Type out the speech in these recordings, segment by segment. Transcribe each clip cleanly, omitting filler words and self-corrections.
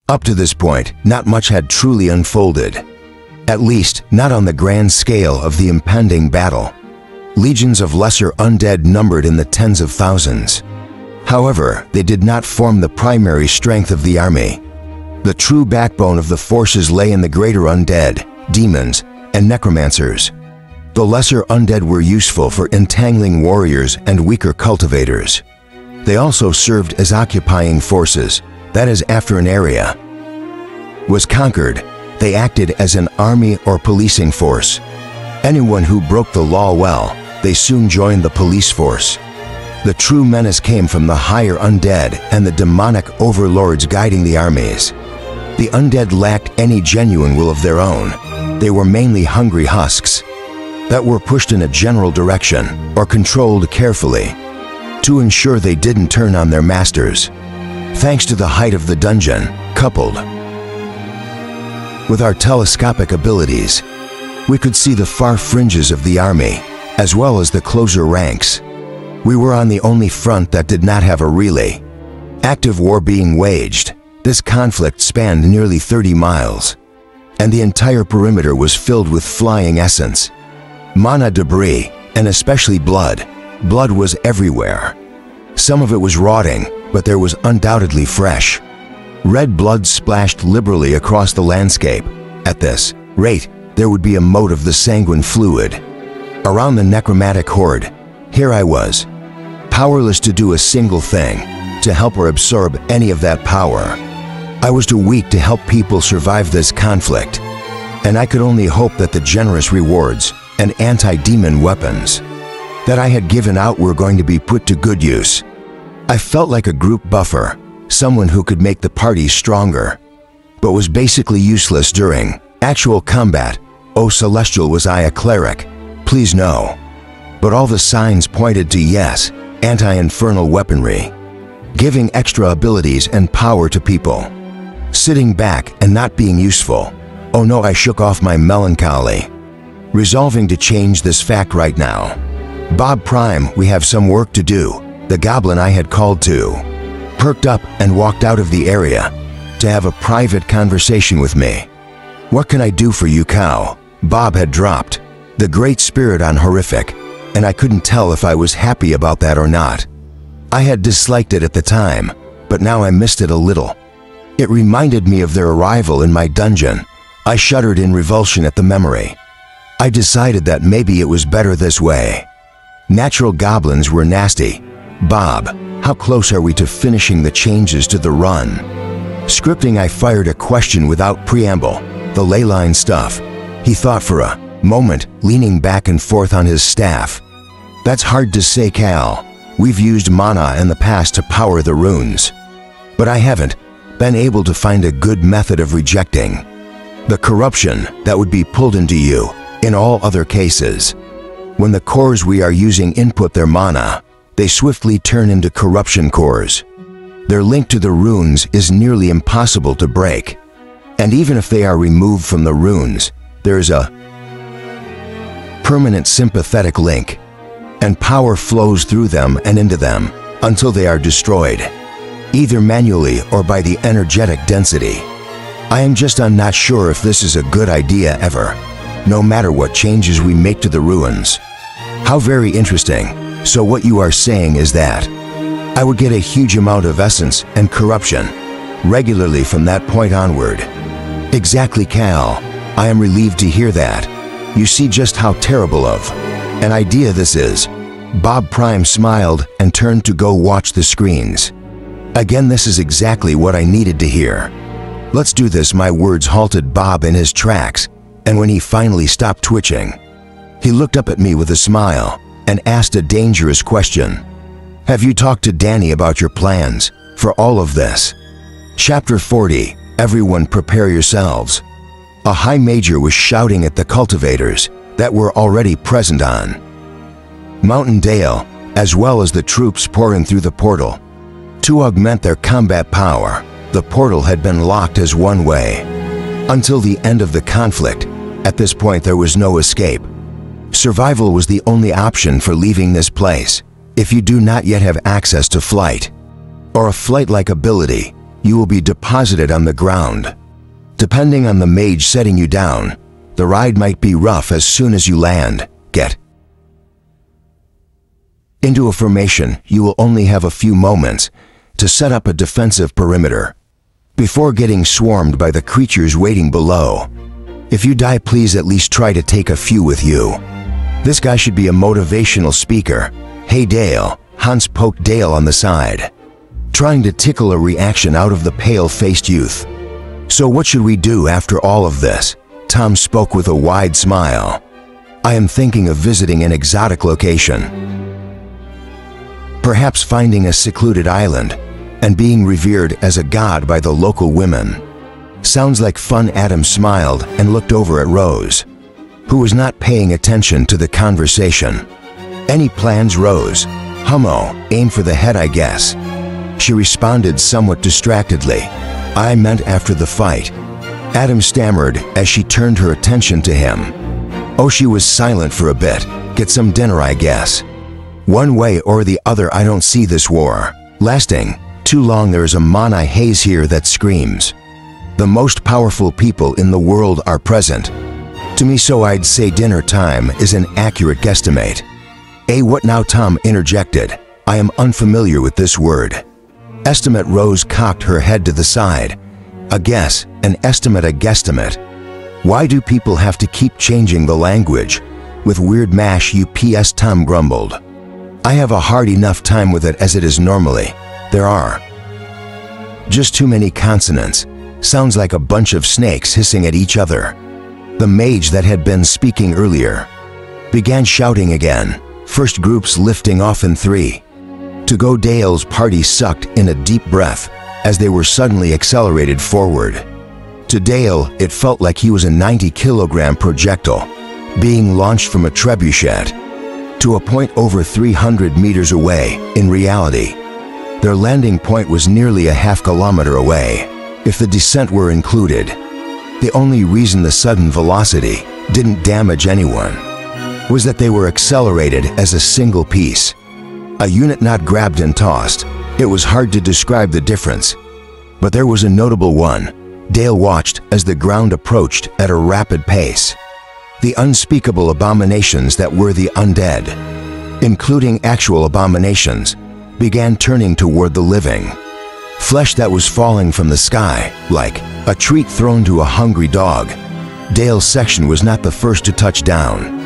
Up to this point, not much had truly unfolded. At least, not on the grand scale of the impending battle. Legions of lesser undead numbered in the tens of thousands. However, they did not form the primary strength of the army. The true backbone of the forces lay in the greater undead, demons, and necromancers. The lesser undead were useful for entangling warriors and weaker cultivators. They also served as occupying forces, that is, after an area was conquered, they acted as an army or policing force. Anyone who broke the law well, they soon joined the police force. The true menace came from the higher undead and the demonic overlords guiding the armies. The undead lacked any genuine will of their own. They were mainly hungry husks that were pushed in a general direction or controlled carefully to ensure they didn't turn on their masters. Thanks to the height of the dungeon, coupled with our telescopic abilities, we could see the far fringes of the army, as well as the closer ranks. We were on the only front that did not have a really active war being waged. This conflict spanned nearly 30 miles, and the entire perimeter was filled with flying essence, mana debris, and especially blood. Blood was everywhere. Some of it was rotting, but there was undoubtedly fresh. Red blood splashed liberally across the landscape. At this rate, there would be a moat of the sanguine fluid around the necromantic horde. Here I was, powerless to do a single thing to help or absorb any of that power. I was too weak to help people survive this conflict, and I could only hope that the generous rewards and anti-demon weapons that I had given out were going to be put to good use. I felt like a group buffer, someone who could make the party stronger, but was basically useless during actual combat. Oh, celestial was I a cleric? Please no. But all the signs pointed to yes, anti-infernal weaponry, giving extra abilities and power to people. Sitting back and not being useful. Oh no, I shook off my melancholy, resolving to change this fact right now. Bob Prime, we have some work to do, the goblin I had called to, perked up and walked out of the area to have a private conversation with me. What can I do for you, cow? Bob had dropped the Great Spirit on horrific, and I couldn't tell if I was happy about that or not. I had disliked it at the time, but now I missed it a little. It reminded me of their arrival in my dungeon. I shuddered in revulsion at the memory. I decided that maybe it was better this way. Natural goblins were nasty. Bob, how close are we to finishing the changes to the run? Scripting, I fired a question without preamble. The leyline stuff. He thought for a moment, leaning back and forth on his staff. That's hard to say, Cal. We've used mana in the past to power the runes, but I haven't been able to find a good method of rejecting the corruption that would be pulled into you in all other cases. When the cores we are using input their mana, they swiftly turn into corruption cores. Their link to the runes is nearly impossible to break. And even if they are removed from the runes, there is a permanent sympathetic link, and power flows through them and into them until they are destroyed, either manually or by the energetic density. I am just not sure if this is a good idea ever, no matter what changes we make to the ruins. How very interesting. So what you are saying is that I would get a huge amount of essence and corruption regularly from that point onward. Exactly, Cal. I am relieved to hear that. You see just how terrible of an idea this is. Bob Prime smiled and turned to go watch the screens. Again, this is exactly what I needed to hear. Let's do this. My words halted Bob in his tracks, and when he finally stopped twitching, he looked up at me with a smile and asked a dangerous question. Have you talked to Danny about your plans for all of this? Chapter 40. Everyone prepare yourselves. A high major was shouting at the cultivators that were already present on Mountain Dale, as well as the troops pouring through the portal. To augment their combat power, the portal had been locked as one way until the end of the conflict. At this point, there was no escape. Survival was the only option for leaving this place. If you do not yet have access to flight, or a flight-like ability, you will be deposited on the ground. Depending on the mage setting you down, the ride might be rough as soon as you land. Get into a formation, you will only have a few moments to set up a defensive perimeter before getting swarmed by the creatures waiting below. If you die, please at least try to take a few with you. This guy should be a motivational speaker. Hey Dale, Hans poked Dale on the side, trying to tickle a reaction out of the pale-faced youth. So what should we do after all of this? Tom spoke with a wide smile. I am thinking of visiting an exotic location. Perhaps finding a secluded island and being revered as a god by the local women. Sounds like fun. Adam smiled and looked over at Rose, who was not paying attention to the conversation. Any plans, Rose? Hummo, aim for the head, I guess. She responded somewhat distractedly. I meant after the fight. Adam stammered as she turned her attention to him. Oh, she was silent for a bit. Get some dinner, I guess. One way or the other, I don't see this war lasting too long. There is a mana haze here that screams. The most powerful people in the world are present to me, so I'd say dinner time is an accurate guesstimate. What now? Tom interjected. I am unfamiliar with this word. Estimate. Rose cocked her head to the side. A guess, an estimate, a guesstimate. Why do people have to keep changing the language with weird mash? UPS. Tom grumbled. I have a hard enough time with it as it is normally. There are just too many consonants. Sounds like a bunch of snakes hissing at each other. The mage that had been speaking earlier began shouting again, first groups lifting off in 3. To go. Dale's party sucked in a deep breath as they were suddenly accelerated forward. To Dale, it felt like he was a 90-kilogram projectile being launched from a trebuchet to a point over 300 meters away. In reality, their landing point was nearly a half-kilometer away, if the descent were included. The only reason the sudden velocity didn't damage anyone was that they were accelerated as a single piece, a unit, not grabbed and tossed. It was hard to describe the difference, but there was a notable one. Dale watched as the ground approached at a rapid pace. The unspeakable abominations that were the undead, including actual abominations, began turning toward the living. Flesh that was falling from the sky, like a treat thrown to a hungry dog. Dale's section was not the first to touch down.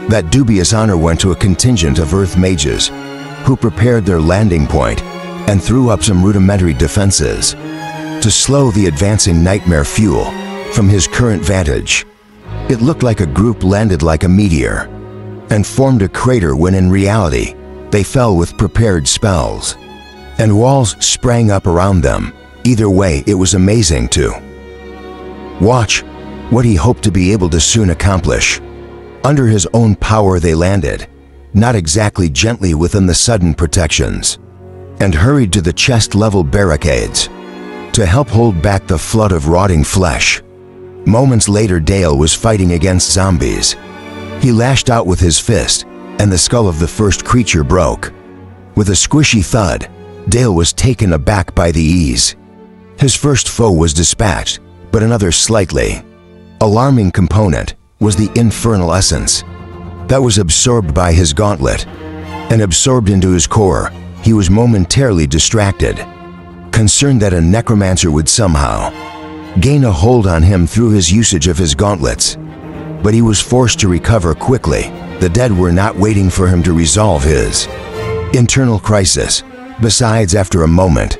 That dubious honor went to a contingent of Earth mages, who prepared their landing point and threw up some rudimentary defenses to slow the advancing nightmare fuel from his current vantage. It looked like a group landed like a meteor and formed a crater when in reality they fell with prepared spells, and walls sprang up around them. Either way, it was amazing to watch what he hoped to be able to soon accomplish. Under his own power they landed, not exactly gently within the sudden protections, and hurried to the chest-level barricades to help hold back the flood of rotting flesh. Moments later, Dale was fighting against zombies. He lashed out with his fist, and the skull of the first creature broke. With a squishy thud, Dale was taken aback by the ease. His first foe was dispatched, but another slightly alarming component was the infernal essence that was absorbed by his gauntlet, and absorbed into his core. He was momentarily distracted, concerned that a necromancer would somehow gain a hold on him through his usage of his gauntlets. But he was forced to recover quickly. The dead were not waiting for him to resolve his internal crisis. Besides, after a moment,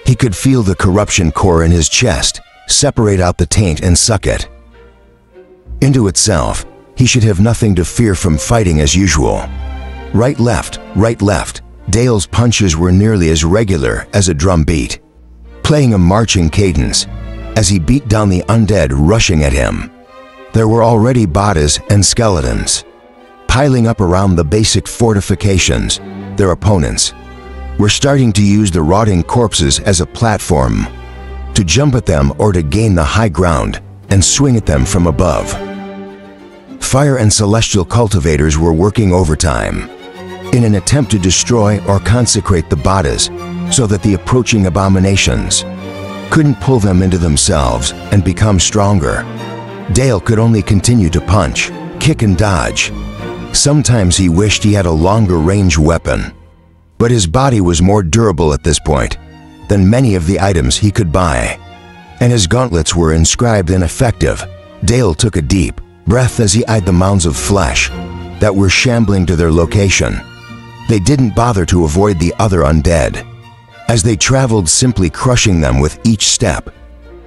he could feel the corruption core in his chest separate out the taint and suck it into itself. He should have nothing to fear from fighting as usual. Right, left, right, left. Dale's punches were nearly as regular as a drum beat, playing a marching cadence as he beat down the undead rushing at him. There were already bodies and skeletons piling up around the basic fortifications. Their opponents were starting to use the rotting corpses as a platform to jump at them or to gain the high ground and swing at them from above. Fire and celestial cultivators were working overtime in an attempt to destroy or consecrate the bodies so that the approaching abominations couldn't pull them into themselves and become stronger. Dale could only continue to punch, kick and dodge. Sometimes he wished he had a longer range weapon. But his body was more durable at this point than many of the items he could buy. And his gauntlets were inscribed ineffective. Dale took a deep breath as he eyed the mounds of flesh that were shambling to their location. They didn't bother to avoid the other undead, as they traveled, simply crushing them with each step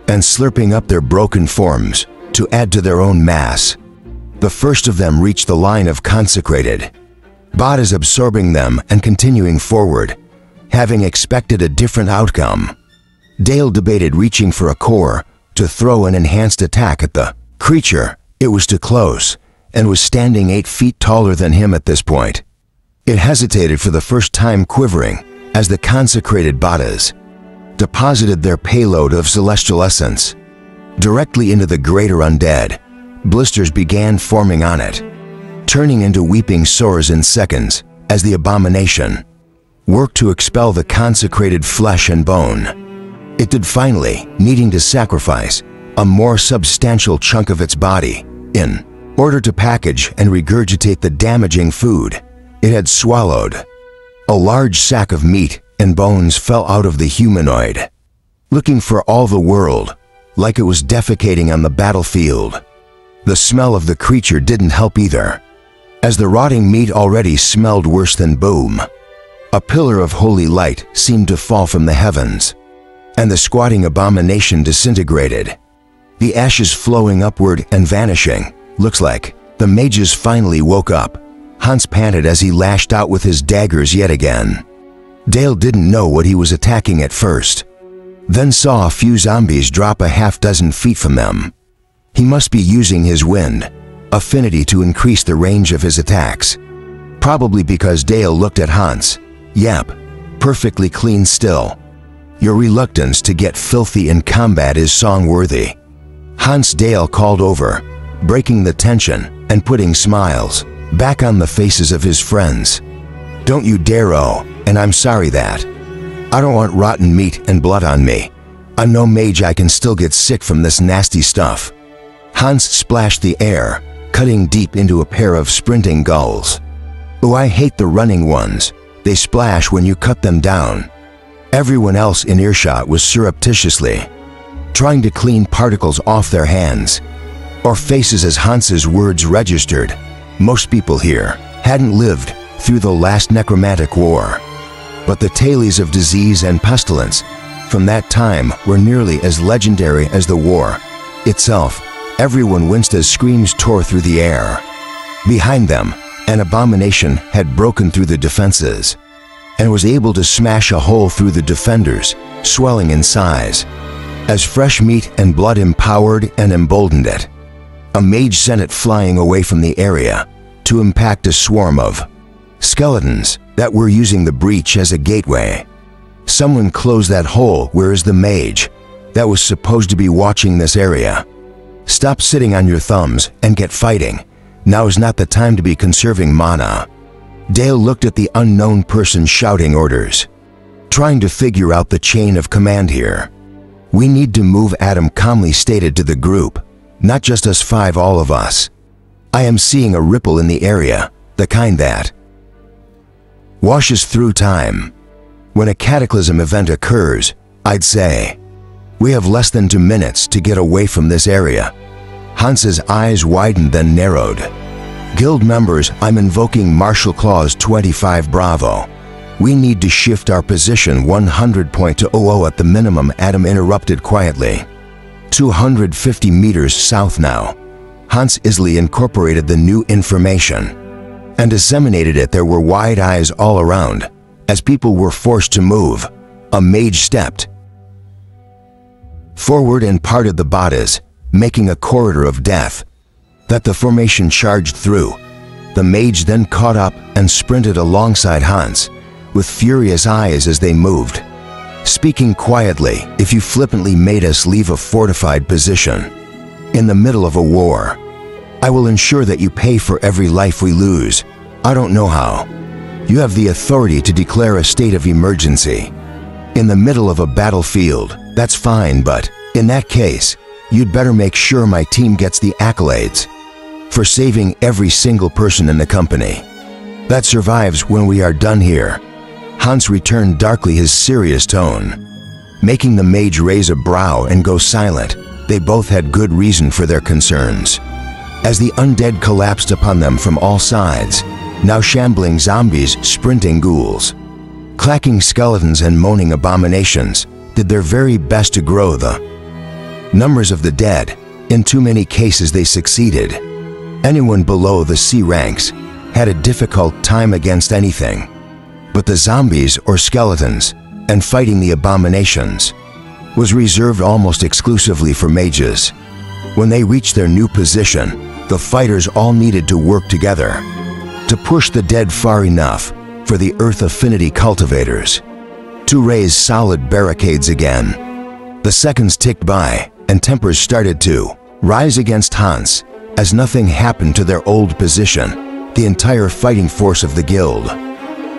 and slurping up their broken forms to add to their own mass. The first of them reached the line of consecrated bodies, absorbing them and continuing forward, having expected a different outcome. Dale debated reaching for a core to throw an enhanced attack at the creature. It was too close and was standing 8 feet taller than him at this point. It hesitated for the first time, quivering as the consecrated bodies deposited their payload of celestial essence directly into the greater undead. Blisters began forming on it, turning into weeping sores in seconds as the abomination worked to expel the consecrated flesh and bone. It did, finally, needing to sacrifice a more substantial chunk of its body in order to package and regurgitate the damaging food it had swallowed. A large sack of meat and bones fell out of the humanoid, looking for all the world like it was defecating on the battlefield. The smell of the creature didn't help either, as the rotting meat already smelled worse than boom. A pillar of holy light seemed to fall from the heavens, and the squatting abomination disintegrated, the ashes flowing upward and vanishing. Looks like the mages finally woke up. Hans panted as he lashed out with his daggers yet again. Dale didn't know what he was attacking at first, then saw a few zombies drop a half-dozen feet from them. He must be using his wind affinity to increase the range of his attacks. Probably because Dale looked at Hans. Yep, perfectly clean still. Your reluctance to get filthy in combat is song-worthy. Hans, Dale called over, breaking the tension and putting smiles back on the faces of his friends. Don't you dare, and I'm sorry that. I don't want rotten meat and blood on me. I'm no mage, I can still get sick from this nasty stuff. Hans splashed the air, cutting deep into a pair of sprinting gulls. Oh, I hate the running ones. They splash when you cut them down. Everyone else in earshot was surreptitiously trying to clean particles off their hands or faces as Hans's words registered. Most people here hadn't lived through the last necromantic war, but the tales of disease and pestilence from that time were nearly as legendary as the war itself. Everyone winced as screams tore through the air. Behind them, an abomination had broken through the defenses and was able to smash a hole through the defenders, swelling in size as fresh meat and blood empowered and emboldened it. A mage sent it flying away from the area to impact a swarm of skeletons that were using the breach as a gateway. Someone closed that hole. Where is the mage that was supposed to be watching this area? Stop sitting on your thumbs and get fighting. Now is not the time to be conserving mana. Dale looked at the unknown person shouting orders, trying to figure out the chain of command here. We need to move, Adam calmly stated to the group. Not just us 5, all of us. I am seeing a ripple in the area, the kind that washes through time. When a cataclysm event occurs, I'd say, we have less than 2 minutes to get away from this area. Hans's eyes widened, then narrowed. Guild members, I'm invoking Martial Clause 25 Bravo. We need to shift our position 100.00 at the minimum, Adam interrupted quietly. 250 meters south now. Hans Isley incorporated the new information and disseminated it. There were wide eyes all around as people were forced to move. A mage stepped forward and parted the bodies, making a corridor of death that the formation charged through. The mage then caught up and sprinted alongside Hans with furious eyes as they moved, speaking quietly. If you flippantly made us leave a fortified position in the middle of a war, I will ensure that you pay for every life we lose. I don't know how. You have the authority to declare a state of emergency in the middle of a battlefield. That's fine, but in that case, you'd better make sure my team gets the accolades for saving every single person in the company that survives when we are done here." Hans returned darkly, his serious tone, making the mage raise a brow and go silent. They both had good reason for their concerns. As the undead collapsed upon them from all sides, now shambling zombies, sprinting ghouls, clacking skeletons and moaning abominations did their very best to grow the numbers of the dead. In too many cases they succeeded. Anyone below the C ranks had a difficult time against anything but the zombies or skeletons, and fighting the abominations was reserved almost exclusively for mages. When they reached their new position, the fighters all needed to work together to push the dead far enough for the Earth Affinity cultivators to raise solid barricades again. The seconds ticked by, and tempers started to rise against Hans as nothing happened to their old position. The entire fighting force of the guild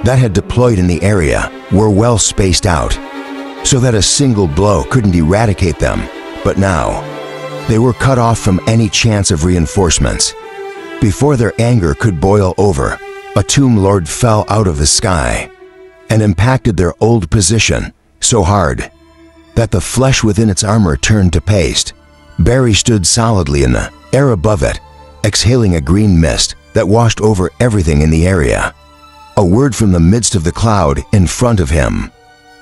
that had deployed in the area were well spaced out, so that a single blow couldn't eradicate them. But now, they were cut off from any chance of reinforcements. Before their anger could boil over, a tomb lord fell out of the sky and impacted their old position so hard that the flesh within its armor turned to paste. Barry stood solidly in the air above it, exhaling a green mist that washed over everything in the area. A word from the midst of the cloud in front of him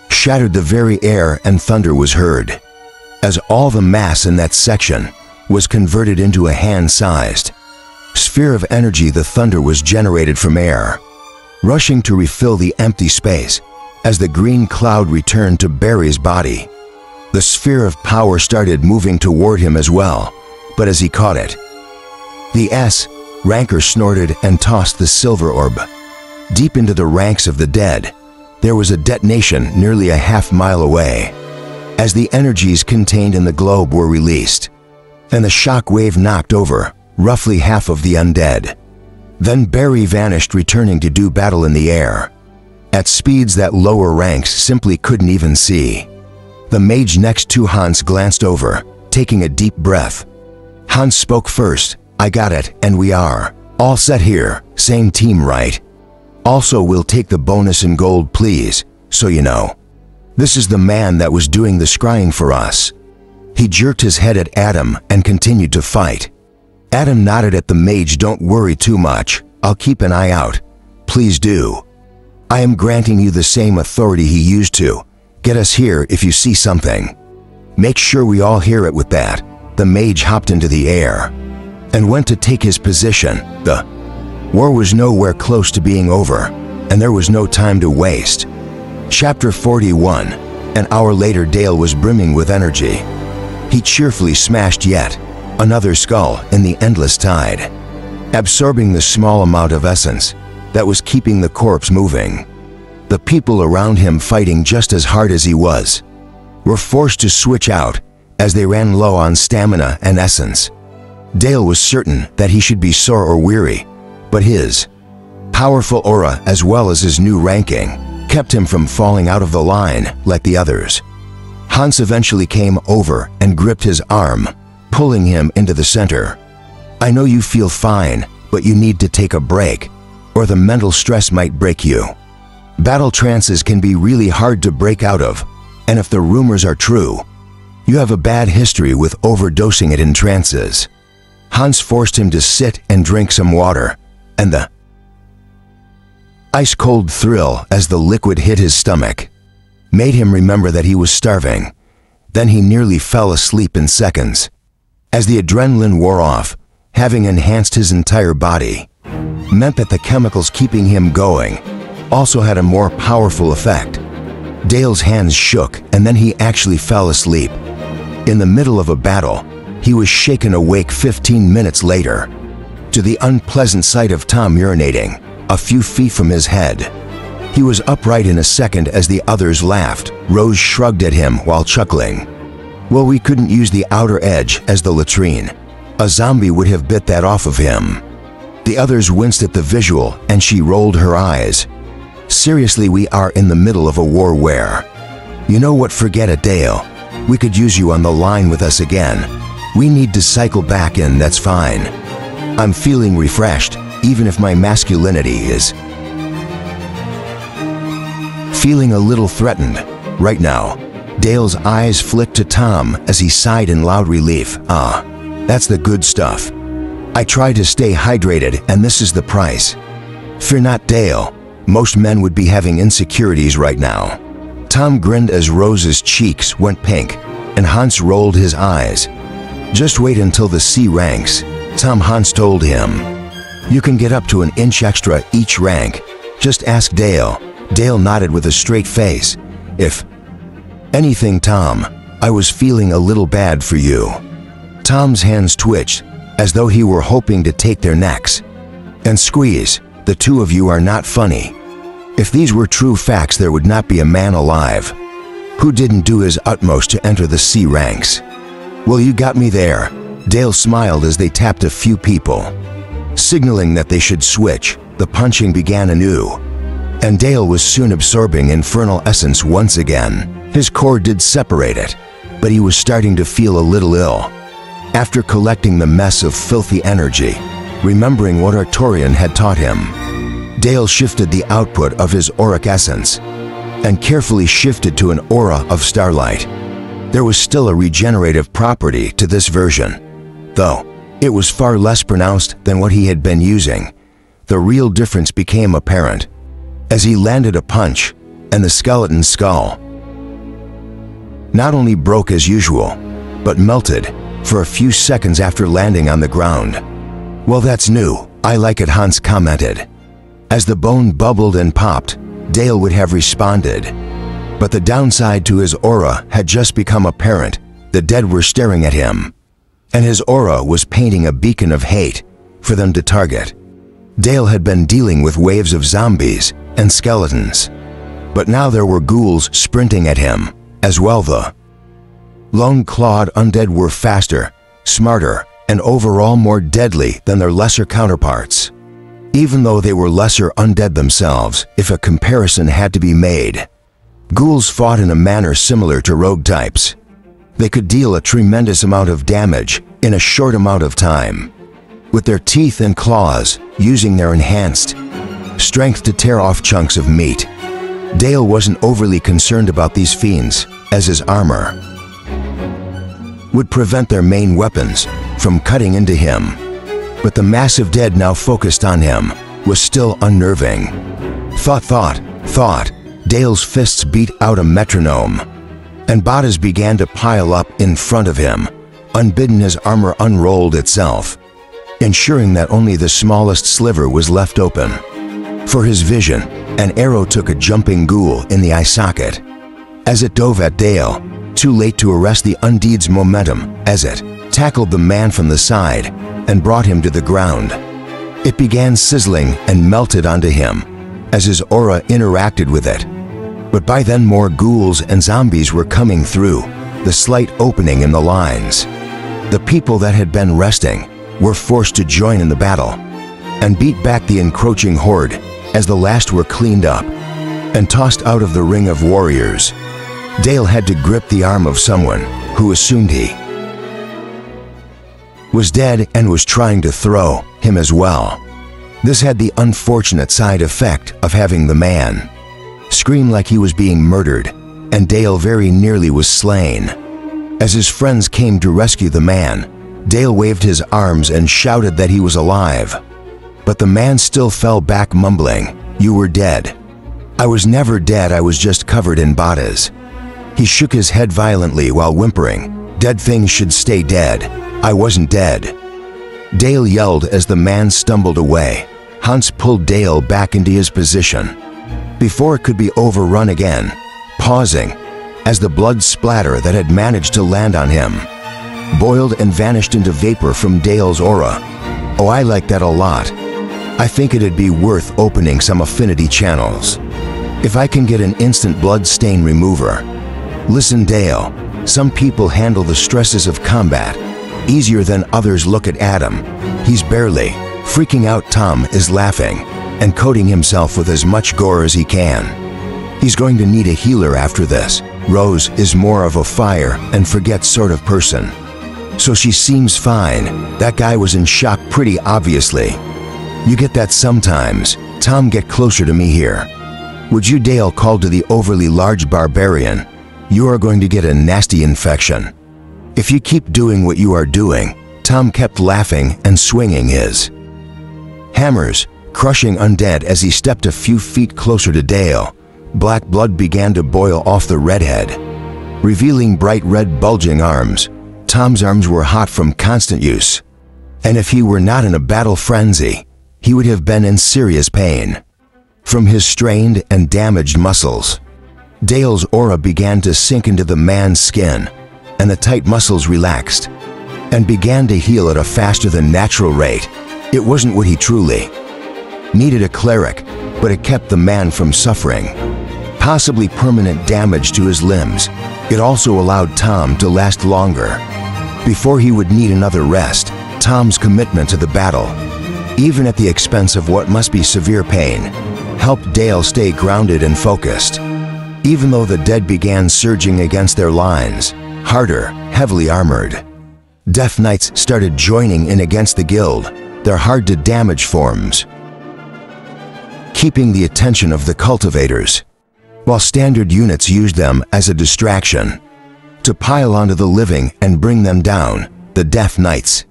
shattered the very air, and thunder was heard, as all the mass in that section was converted into a hand-sized sphere of energy. The thunder was generated from air, rushing to refill the empty space as the green cloud returned to Barry's body. The sphere of power started moving toward him as well, but as he caught it, the S-ranker snorted and tossed the silver orb deep into the ranks of the dead. There was a detonation nearly a half-mile away as the energies contained in the globe were released, and the shock wave knocked over roughly half of the undead. Then Barry vanished, returning to do battle in the air at speeds that lower ranks simply couldn't even see. The mage next to Hans glanced over, taking a deep breath. Hans spoke first. "I got it, and we are all set here. Same team, right? Also, we'll take the bonus in gold, please, so you know. This is the man that was doing the scrying for us." He jerked his head at Adam and continued to fight. Adam nodded at the mage. "Don't worry too much. I'll keep an eye out. Please do. I am granting you the same authority he used to get us here. If you see something, make sure we all hear it." With that, the mage hopped into the air and went to take his position. The war was nowhere close to being over, and there was no time to waste. Chapter 41. An hour later, Dale was brimming with energy. He cheerfully smashed yet another skull in the endless tide, absorbing the small amount of essence that was keeping the corpse moving. The people around him, fighting just as hard as he was, were forced to switch out as they ran low on stamina and essence. Dale was certain that he should be sore or weary, but his powerful aura as well as his new ranking kept him from falling out of the line like the others. Hans eventually came over and gripped his arm, pulling him into the center. "I know you feel fine, but you need to take a break, or the mental stress might break you. Battle trances can be really hard to break out of, and if the rumors are true, you have a bad history with overdosing it in trances." Hans forced him to sit and drink some water, and the ice-cold thrill as the liquid hit his stomach made him remember that he was starving. Then he nearly fell asleep in seconds. As the adrenaline wore off, having enhanced his entire body meant that the chemicals keeping him going also had a more powerful effect. Dale's hands shook, and then he actually fell asleep. In the middle of a battle, he was shaken awake 15 minutes later to the unpleasant sight of Tom urinating a few feet from his head. He was upright in a second as the others laughed. Rose shrugged at him while chuckling. "Well, we couldn't use the outer edge as the latrine. A zombie would have bit that off of him." The others winced at the visual, and she rolled her eyes. "Seriously, we are in the middle of a war where..." "You know what, forget it, Dale. We could use you on the line with us again. We need to cycle back in, that's fine. I'm feeling refreshed, even if my masculinity is feeling a little threatened. Right now, Dale's eyes flicked to Tom as he sighed in loud relief. Ah, that's the good stuff. I try to stay hydrated, and this is the price. Fear not, Dale. Most men would be having insecurities right now. Tom grinned as Rose's cheeks went pink, and Hans rolled his eyes. Just wait until the C ranks, Tom Hans told him. You can get up to an inch extra each rank. Just ask Dale. Dale nodded with a straight face. If anything, Tom, I was feeling a little bad for you. Tom's hands twitched, as though he were hoping to take their necks and squeeze. The two of you are not funny. If these were true facts, there would not be a man alive who didn't do his utmost to enter the C ranks. Well, you got me there. Dale smiled as they tapped a few people, signaling that they should switch. The punching began anew, and Dale was soon absorbing infernal essence once again. His core did separate it, but he was starting to feel a little ill. After collecting the mess of filthy energy, remembering what Artorian had taught him, Dale shifted the output of his auric essence and carefully shifted to an aura of starlight. There was still a regenerative property to this version, though it was far less pronounced than what he had been using. The real difference became apparent as he landed a punch, and the skeleton's skull not only broke as usual, but melted for a few seconds after landing on the ground. Well, that's new. I like it, Hans commented. As the bone bubbled and popped, Dale would have responded. But the downside to his aura had just become apparent. The dead were staring at him, and his aura was painting a beacon of hate for them to target. Dale had been dealing with waves of zombies and skeletons, but now there were ghouls sprinting at him as well. The long-clawed undead were faster, smarter, and overall more deadly than their lesser counterparts. Even though they were lesser undead themselves, if a comparison had to be made, ghouls fought in a manner similar to rogue types. They could deal a tremendous amount of damage in a short amount of time, with their teeth and claws, using their enhanced strength to tear off chunks of meat. Dale wasn't overly concerned about these fiends, as his armor would prevent their main weapons from cutting into him. But the massive dead now focused on him was still unnerving. Thought. Dale's fists beat out a metronome, and bodies began to pile up in front of him. Unbidden, his armor unrolled itself, ensuring that only the smallest sliver was left open. For his vision, an arrow took a jumping ghoul in the eye socket as it dove at Dale, too late to arrest the undead's momentum as it tackled the man from the side and brought him to the ground. It began sizzling and melted onto him as his aura interacted with it. But by then more ghouls and zombies were coming through the slight opening in the lines. The people that had been resting were forced to join in the battle and beat back the encroaching horde as the last were cleaned up and tossed out of the ring of warriors. Dale had to grip the arm of someone who assumed he was dead and was trying to throw him as well. This had the unfortunate side effect of having the man scream like he was being murdered, and Dale very nearly was slain. As his friends came to rescue the man, Dale waved his arms and shouted that he was alive. But the man still fell back mumbling, "You were dead." "I was never dead, I was just covered in bodies." He shook his head violently while whimpering, "Dead things should stay dead. I wasn't dead." Dale yelled as the man stumbled away. Hans pulled Dale back into his position before it could be overrun again, pausing as the blood splatter that had managed to land on him boiled and vanished into vapor from Dale's aura. "Oh, I like that a lot. I think it'd be worth opening some affinity channels if I can get an instant blood stain remover." "Listen, Dale, some people handle the stresses of combat easier than others. Look at Adam. He's barely freaking out." Tom is laughing and coating himself with as much gore as he can. He's going to need a healer after this. Rose is more of a fire and forget sort of person. So she seems fine. That guy was in shock pretty obviously. You get that sometimes. Tom, get closer to me here. Would you? Dale called to the overly large barbarian. You are going to get a nasty infection. If you keep doing what you are doing. Tom kept laughing and swinging his hammers, crushing undead as he stepped a few feet closer to Dale. Black blood began to boil off the redhead, revealing bright red bulging arms. Tom's arms were hot from constant use, and if he were not in a battle frenzy, he would have been in serious pain from his strained and damaged muscles. Dale's aura began to sink into the man's skin, and the tight muscles relaxed and began to heal at a faster than natural rate. It wasn't what he truly needed, a cleric, but it kept the man from suffering possibly permanent damage to his limbs. It also allowed Tom to last longer before he would need another rest. Tom's commitment to the battle, even at the expense of what must be severe pain, helped Dale stay grounded and focused. Even though the dead began surging against their lines, harder, heavily armored, Death Knights started joining in against the guild, their hard-to-damage forms, keeping the attention of the cultivators, while standard units used them as a distraction to pile onto the living and bring them down. The Death Knights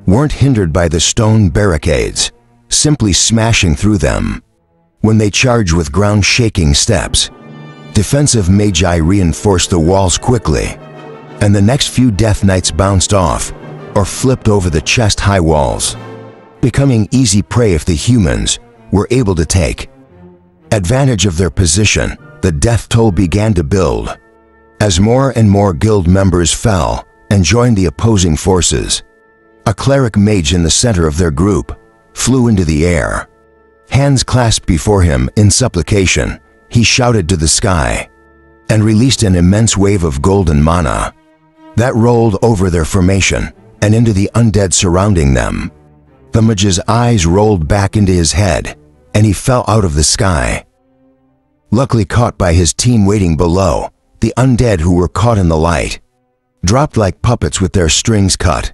weren't hindered by the stone barricades, simply smashing through them. When they charged with ground-shaking steps, defensive magi reinforced the walls quickly, and the next few Death Knights bounced off or flipped over the chest-high walls, becoming easy prey if the humans were able to take advantage of their position. The death toll began to build as more and more guild members fell and joined the opposing forces. A cleric mage in the center of their group flew into the air. Hands clasped before him in supplication, he shouted to the sky and released an immense wave of golden mana that rolled over their formation and into the undead surrounding them. The mage's eyes rolled back into his head, and he fell out of the sky, luckily caught by his team waiting below. The undead who were caught in the light dropped like puppets with their strings cut,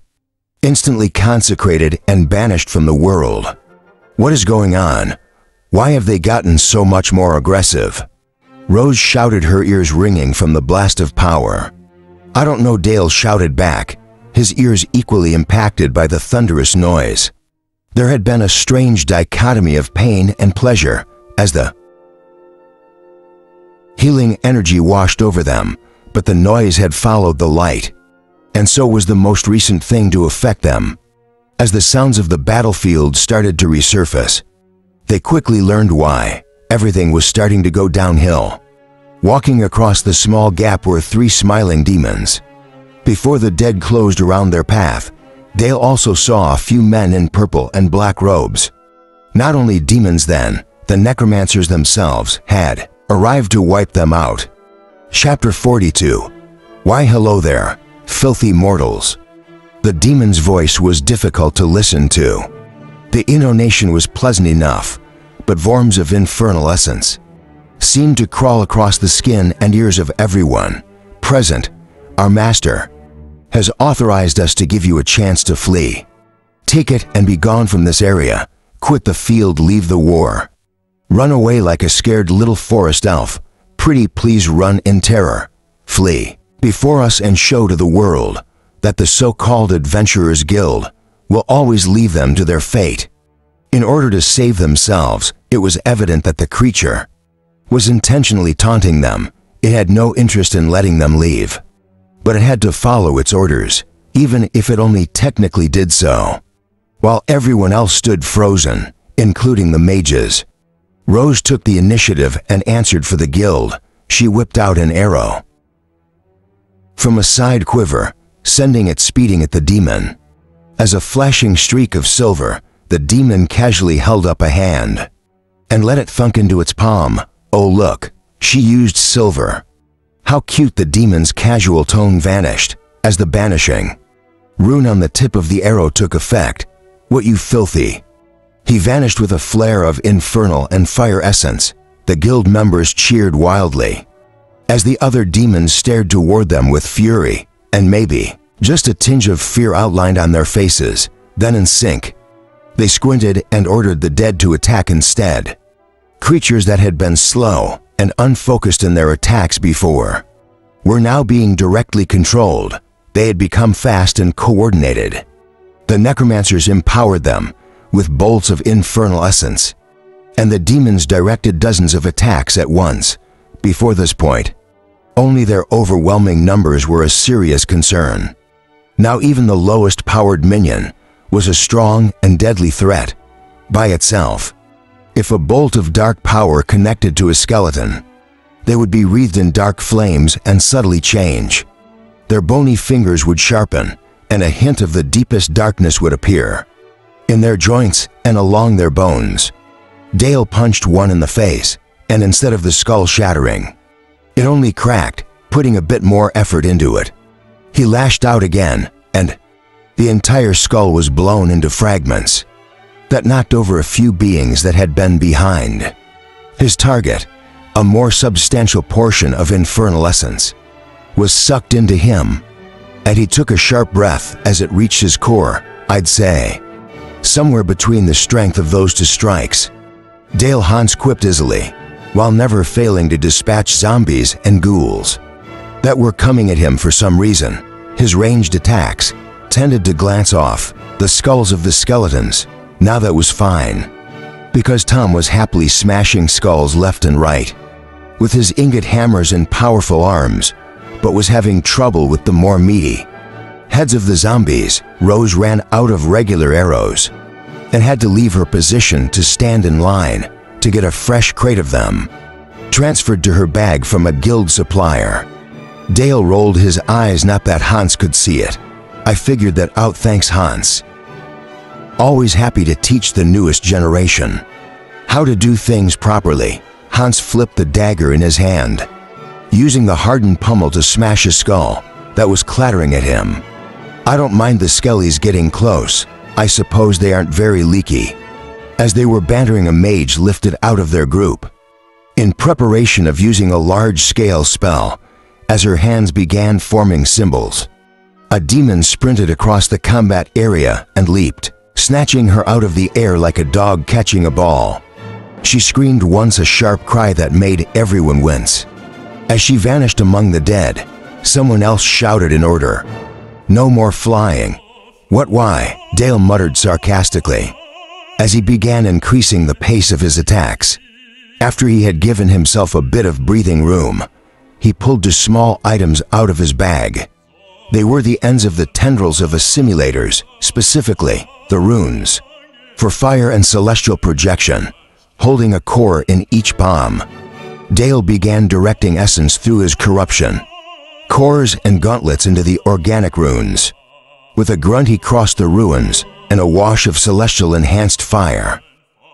instantly consecrated and banished from the world. What is going on? Why have they gotten so much more aggressive? Rose shouted, her ears ringing from the blast of power. I don't know, Dale shouted back, his ears equally impacted by the thunderous noise. There had been a strange dichotomy of pain and pleasure as the healing energy washed over them, but the noise had followed the light, and so was the most recent thing to affect them. As the sounds of the battlefield started to resurface, they quickly learned why. Everything was starting to go downhill. Walking across the small gap were 3 smiling demons. Before the dead closed around their path, Dale also saw a few men in purple and black robes. Not only demons then, the necromancers themselves had arrived to wipe them out. Chapter 42. Why hello there, filthy mortals. The demon's voice was difficult to listen to. The intonation was pleasant enough, but forms of infernal essence seemed to crawl across the skin and ears of everyone present. Our master has authorized us to give you a chance to flee. Take it and be gone from this area. Quit the field, leave the war. Run away like a scared little forest elf. Pretty please run in terror. Flee before us and show to the world that the so-called Adventurers Guild will always leave them to their fate. In order to save themselves, it was evident that the creature was intentionally taunting them. It had no interest in letting them leave, but it had to follow its orders, even if it only technically did so. While everyone else stood frozen, including the mages, Rose took the initiative and answered for the guild. She whipped out an arrow from a side quiver, sending it speeding at the demon. As a flashing streak of silver, the demon casually held up a hand and let it thunk into its palm. Oh look, she used silver. How cute. The demon's casual tone vanished as the banishing rune on the tip of the arrow took effect. What, you filthy. He vanished with a flare of infernal and fire essence, the guild members cheered wildly, as the other demons stared toward them with fury, and maybe just a tinge of fear outlined on their faces. Then in sync, they squinted and ordered the dead to attack instead. Creatures that had been slow and unfocused in their attacks before were now being directly controlled. They had become fast and coordinated. The necromancers empowered them with bolts of infernal essence, and the demons directed dozens of attacks at once. Before this point, only their overwhelming numbers were a serious concern. Now even the lowest powered minion was a strong and deadly threat by itself. If a bolt of dark power connected to a skeleton, they would be wreathed in dark flames and subtly change. Their bony fingers would sharpen, and a hint of the deepest darkness would appear in their joints and along their bones. Dale punched one in the face, and instead of the skull shattering, it only cracked, putting a bit more effort into it. He lashed out again, and the entire skull was blown into fragments that knocked over a few beings that had been behind. His target, a more substantial portion of infernal essence, was sucked into him, and he took a sharp breath as it reached his core. I'd say somewhere between the strength of those two strikes. Dale Hans quipped easily, while never failing to dispatch zombies and ghouls that were coming at him for some reason. His ranged attacks tended to glance off the skulls of the skeletons. Now that was fine, because Tom was happily smashing skulls left and right with his ingot hammers and powerful arms, but was having trouble with the more meaty heads of the zombies. Rose ran out of regular arrows and had to leave her position to stand in line to get a fresh crate of them transferred to her bag from a guild supplier. Dale rolled his eyes, not that Hans could see it. I figured that out, thanks Hans. Always happy to teach the newest generation how to do things properly. Hans flipped the dagger in his hand, using the hardened pommel to smash a skull that was clattering at him. I don't mind the skellies getting close. I suppose they aren't very leaky. As they were bantering, a mage lifted out of their group in preparation of using a large-scale spell. As her hands began forming symbols, a demon sprinted across the combat area and leaped, snatching her out of the air like a dog catching a ball. She screamed once, a sharp cry that made everyone wince. As she vanished among the dead, someone else shouted in order, "No more flying." "What, why?" Dale muttered sarcastically, as he began increasing the pace of his attacks. After he had given himself a bit of breathing room, he pulled two small items out of his bag. They were the ends of the tendrils of assimilators, specifically the runes for fire and celestial projection, holding a core in each palm. Dale began directing essence through his corruption cores and gauntlets into the organic runes. With a grunt, he crossed the ruins, and a wash of celestial enhanced fire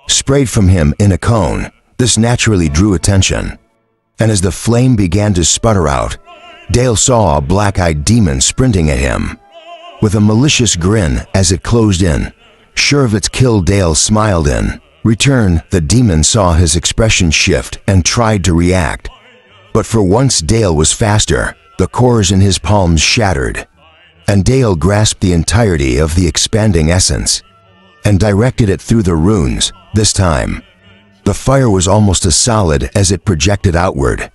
sprayed from him in a cone. This naturally drew attention, and as the flame began to sputter out, Dale saw a black-eyed demon sprinting at him with a malicious grin as it closed in. Sure of its kill, Dale smiled in return. The demon saw his expression shift and tried to react, but for once Dale was faster. The cores in his palms shattered, and Dale grasped the entirety of the expanding essence and directed it through the runes. This time, the fire was almost as solid as it projected outward,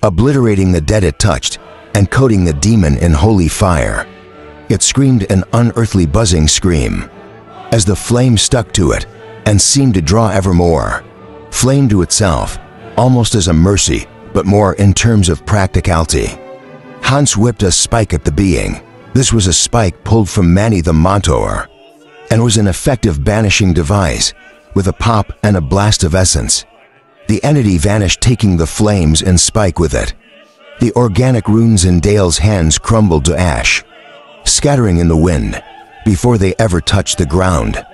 obliterating the dead it touched and coating the demon in holy fire. It screamed an unearthly buzzing scream as the flame stuck to it and seemed to draw ever more flame to itself, almost as a mercy, but more in terms of practicality. Hans whipped a spike at the being. This was a spike pulled from Manny the Montaur, and was an effective banishing device. With a pop and a blast of essence, the entity vanished, taking the flames and spike with it. The organic runes in Dale's hands crumbled to ash, scattering in the wind before they ever touched the ground.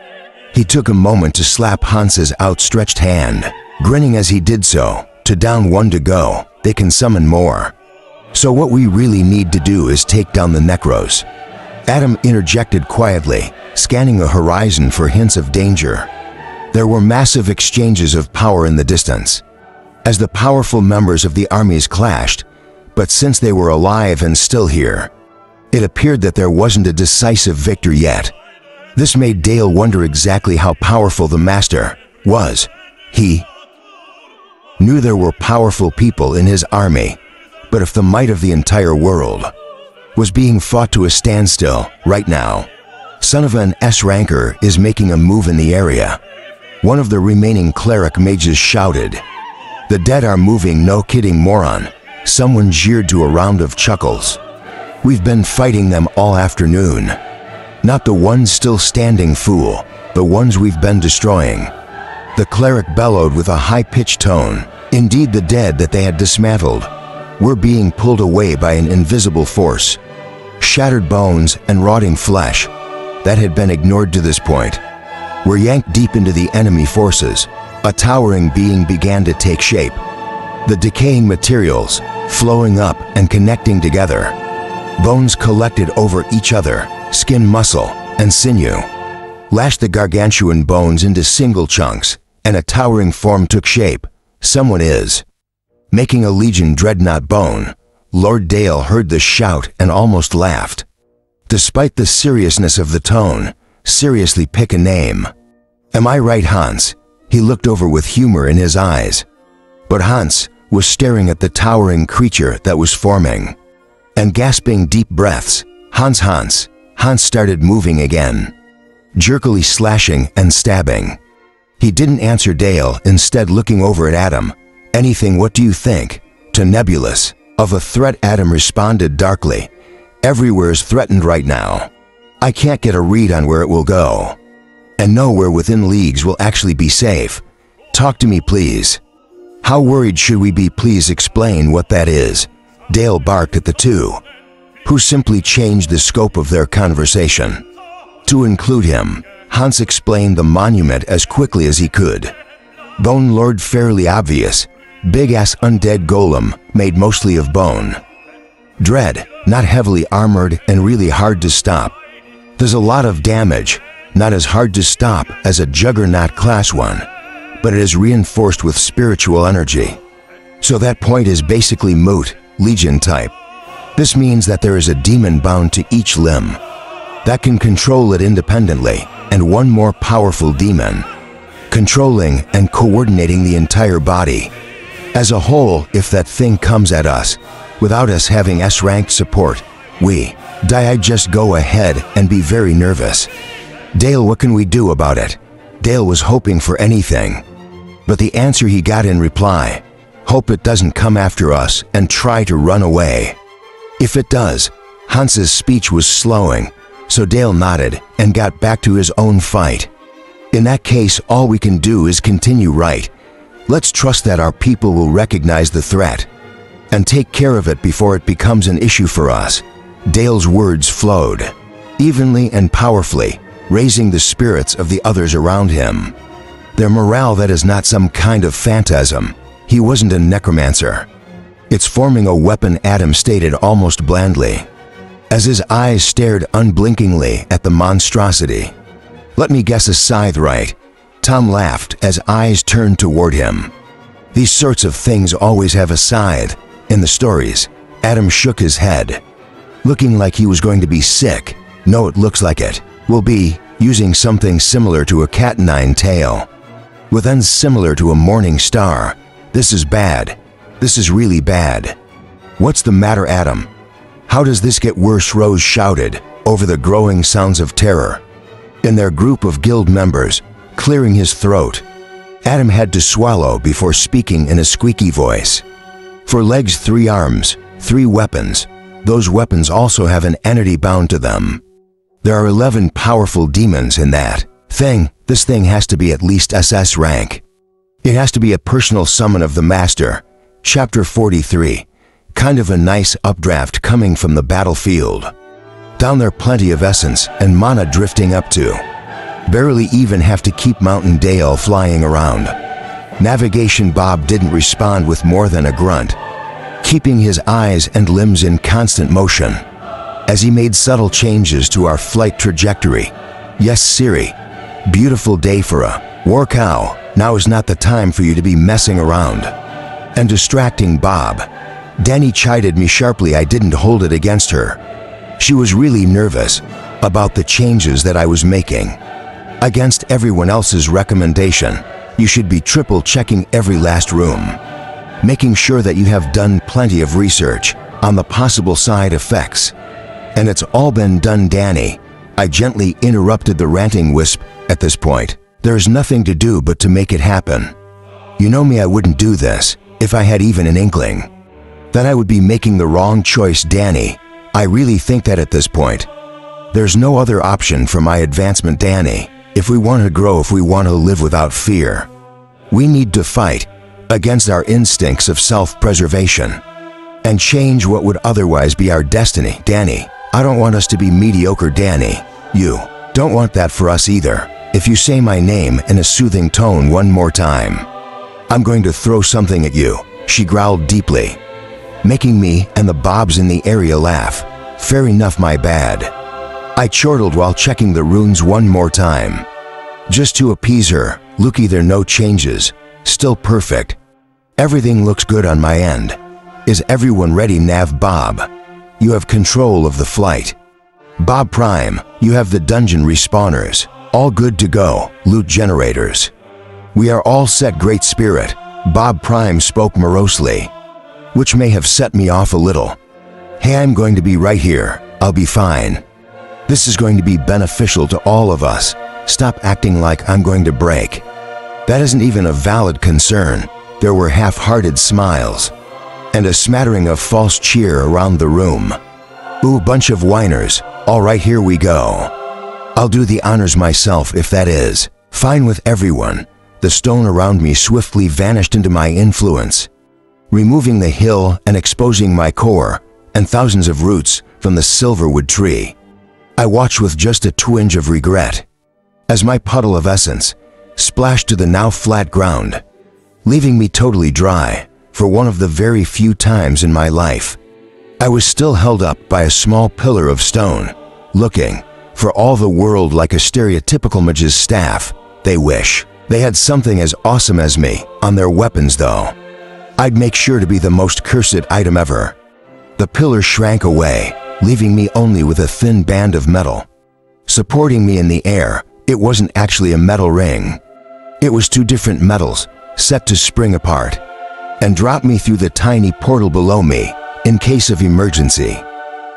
He took a moment to slap Hans's outstretched hand, grinning as he did so. To down one to go, they can summon more. So what we really need to do is take down the necros. Adam interjected quietly, scanning the horizon for hints of danger. There were massive exchanges of power in the distance, as the powerful members of the armies clashed, but since they were alive and still here, it appeared that there wasn't a decisive victor yet. This made Dale wonder exactly how powerful the Master was. He knew there were powerful people in his army, but if the might of the entire world was being fought to a standstill right now, son of an S-ranker is making a move in the area. One of the remaining cleric mages shouted. The dead are moving, no kidding, moron. Someone jeered to a round of chuckles. We've been fighting them all afternoon. Not the ones still standing, fool, the ones we've been destroying. The cleric bellowed with a high-pitched tone. Indeed, the dead that they had dismantled were being pulled away by an invisible force. Shattered bones and rotting flesh that had been ignored to this point were yanked deep into the enemy forces. A towering being began to take shape. The decaying materials flowing up and connecting together. Bones collected over each other, skin, muscle, and sinew lashed the gargantuan bones into single chunks, and a towering form took shape. Someone is making a Legion dreadnought bone. Lord Dale heard the shout and almost laughed. Despite the seriousness of the tone, seriously, pick a name. Am I right, Hans? He looked over with humor in his eyes. But Hans was staring at the towering creature that was forming. And gasping deep breaths, Hans started moving again, jerkily slashing and stabbing. He didn't answer Dale, instead looking over at Adam. Anything, what do you think? To nebulous. Of a threat, Adam responded darkly. Everywhere's threatened right now. I can't get a read on where it will go. And nowhere within leagues will actually be safe. Talk to me, please. How worried should we be? Please explain what that is. Dale barked at the two, who simply changed the scope of their conversation to include him. Hans explained the monument as quickly as he could. Bone Lord, fairly obvious. Big-ass undead golem made mostly of bone. Dread, not heavily armored and really hard to stop. Does a lot of damage, not as hard to stop as a Juggernaut class one, but it is reinforced with spiritual energy. So that point is basically moot, Legion type. This means that there is a demon bound to each limb that can control it independently, and one more powerful demon controlling and coordinating the entire body as a whole. If that thing comes at us without us having S-ranked support, I'd just go ahead and be very nervous. Dale, what can we do about it? Dale was hoping for anything, but the answer he got in reply: hope it doesn't come after us and try to run away. If it does. Hans's speech was slowing, so Dale nodded and got back to his own fight. In that case, all we can do is continue, right? Let's trust that our people will recognize the threat and take care of it before it becomes an issue for us. Dale's words flowed evenly and powerfully, raising the spirits of the others around him. Their morale, that is not some kind of phantasm. He wasn't a necromancer. It's forming a weapon, Adam stated almost blandly, as his eyes stared unblinkingly at the monstrosity. Let me guess, a scythe, right? Tom laughed as eyes turned toward him. These sorts of things always have a scythe in the stories. Adam shook his head, looking like he was going to be sick. No, it looks like it. We'll be using something similar to a cat-o'-nine tail, with ends similar to a morning star. This is bad. This is really bad. What's the matter, Adam? How does this get worse? Rose shouted over the growing sounds of terror in their group of guild members, clearing his throat. Adam had to swallow before speaking in a squeaky voice. 4 legs, 3 arms, 3 weapons. Those weapons also have an entity bound to them. There are 11 powerful demons in that thing. This thing has to be at least SS rank. It has to be a personal summon of the Master. Chapter 43. Kind of a nice updraft coming from the battlefield. Down there, plenty of essence and mana drifting up to. Barely even have to keep Mountain Dale flying around. Navigation Bob didn't respond with more than a grunt, keeping his eyes and limbs in constant motion as he made subtle changes to our flight trajectory. Yes, Siri. Beautiful day for a war cow. Now is not the time for you to be messing around. and distracting Bob. Danny chided me sharply I didn't hold it against her. She was really nervous about the changes that I was making. Against everyone else's recommendation, you should be triple checking every last room, making sure that you have done plenty of research on the possible side effects. And it's all been done, Danny. I gently interrupted the ranting wisp at this point. There's nothing to do but to make it happen. You know me, I wouldn't do this if I had even an inkling that I would be making the wrong choice, Danny. I really think that at this point, there's no other option for my advancement, Danny. If we want to grow, if we want to live without fear, we need to fight against our instincts of self-preservation and change what would otherwise be our destiny. Danny, I don't want us to be mediocre, Danny. You don't want that for us either. If you say my name in a soothing tone one more time, I'm going to throw something at you, she growled deeply, making me and the Bobs in the area laugh. Fair enough, my bad. I chortled while checking the runes one more time, just to appease her. Looky there, no changes, still perfect. Everything looks good on my end. Is everyone ready, Nav? Bob, you have control of the flight. Bob Prime, you have the dungeon respawners. All good to go, loot generators. We are all set, Great Spirit. Bob Prime spoke morosely, which may have set me off a little. Hey, I'm going to be right here. I'll be fine. This is going to be beneficial to all of us. Stop acting like I'm going to break. That isn't even a valid concern. There were half-hearted smiles and a smattering of false cheer around the room. Ooh, bunch of whiners. All right, here we go. I'll do the honors myself if that is fine with everyone. The stone around me swiftly vanished into my influence, removing the hill and exposing my core and thousands of roots from the silverwood tree. I watched with just a twinge of regret as my puddle of essence splashed to the now flat ground, leaving me totally dry for one of the very few times in my life. I was still held up by a small pillar of stone, looking for all the world like a stereotypical mage's staff. They wish they had something as awesome as me on their weapons, though. I'd make sure to be the most cursed item ever. The pillar shrank away, leaving me only with a thin band of metal supporting me in the air. It wasn't actually a metal ring. It was two different metals set to spring apart and drop me through the tiny portal below me in case of emergency.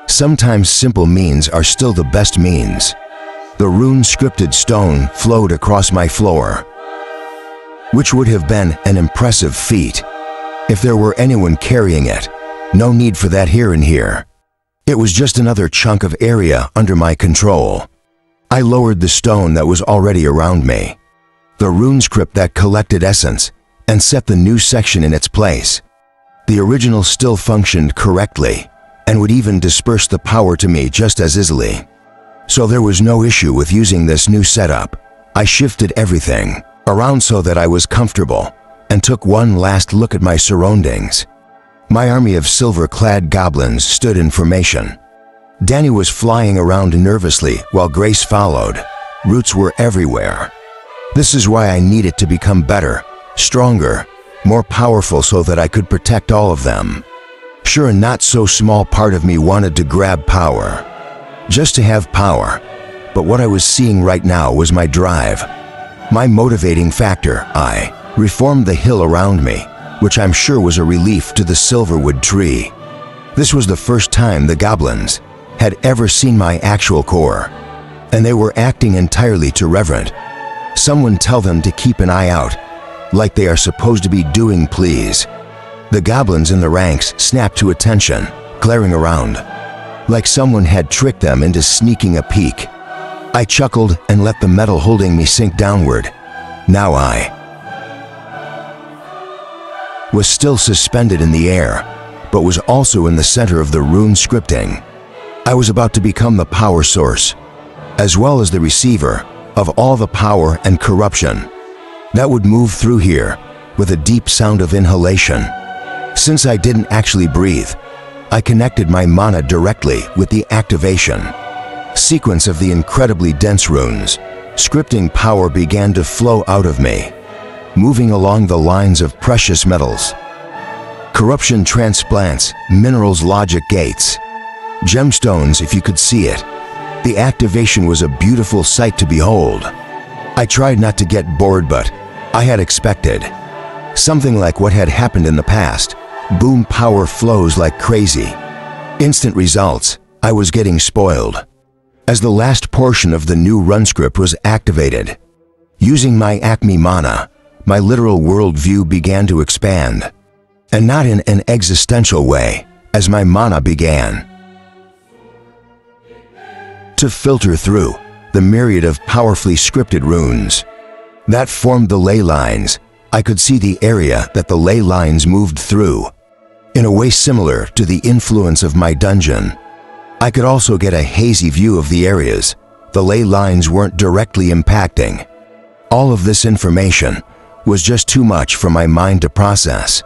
Sometimes simple means are still the best means. The rune-scripted stone flowed across my floor, which would have been an impressive feat if there were anyone carrying it. No need for that here and here. It was just another chunk of area under my control. I lowered the stone that was already around me, the rune script that collected essence, and set the new section in its place. The original still functioned correctly and would even disperse the power to me just as easily. So there was no issue with using this new setup. I shifted everything around so that I was comfortable and took one last look at my surroundings. My army of silver-clad goblins stood in formation. Danny was flying around nervously while Grace followed. Roots were everywhere. This is why I needed to become better, stronger, more powerful so that I could protect all of them. Sure, a not so small part of me wanted to grab power, just to have power, but what I was seeing right now was my drive, my motivating factor. I reformed the hill around me, which I'm sure was a relief to the silverwood tree. This was the first time the goblins had ever seen my actual core, and they were acting entirely too reverent. Someone tell them to keep an eye out, like they are supposed to be doing, please. The goblins in the ranks snapped to attention, glaring around, like someone had tricked them into sneaking a peek. I chuckled and let the metal holding me sink downward. Now I was still suspended in the air, but was also in the center of the rune scripting. I was about to become the power source, as well as the receiver of all the power and corruption that would move through here with a deep sound of inhalation. Since I didn't actually breathe, I connected my mana directly with the activation sequence of the incredibly dense runes. Scripting power began to flow out of me, moving along the lines of precious metals. Corruption transplants, minerals logic gates. Gemstones if you could see it. The activation was a beautiful sight to behold. I tried not to get bored, but I had expected. Something like what had happened in the past. Boom power flows like crazy. Instant results. I was getting spoiled. As the last portion of the new run script was activated, using my Acme mana, my literal worldview began to expand. And not in an existential way, as my mana began to filter through the myriad of powerfully scripted runes that formed the ley lines. I could see the area that the ley lines moved through, in a way similar to the influence of my dungeon. I could also get a hazy view of the areas the ley lines weren't directly impacting. All of this information was just too much for my mind to process,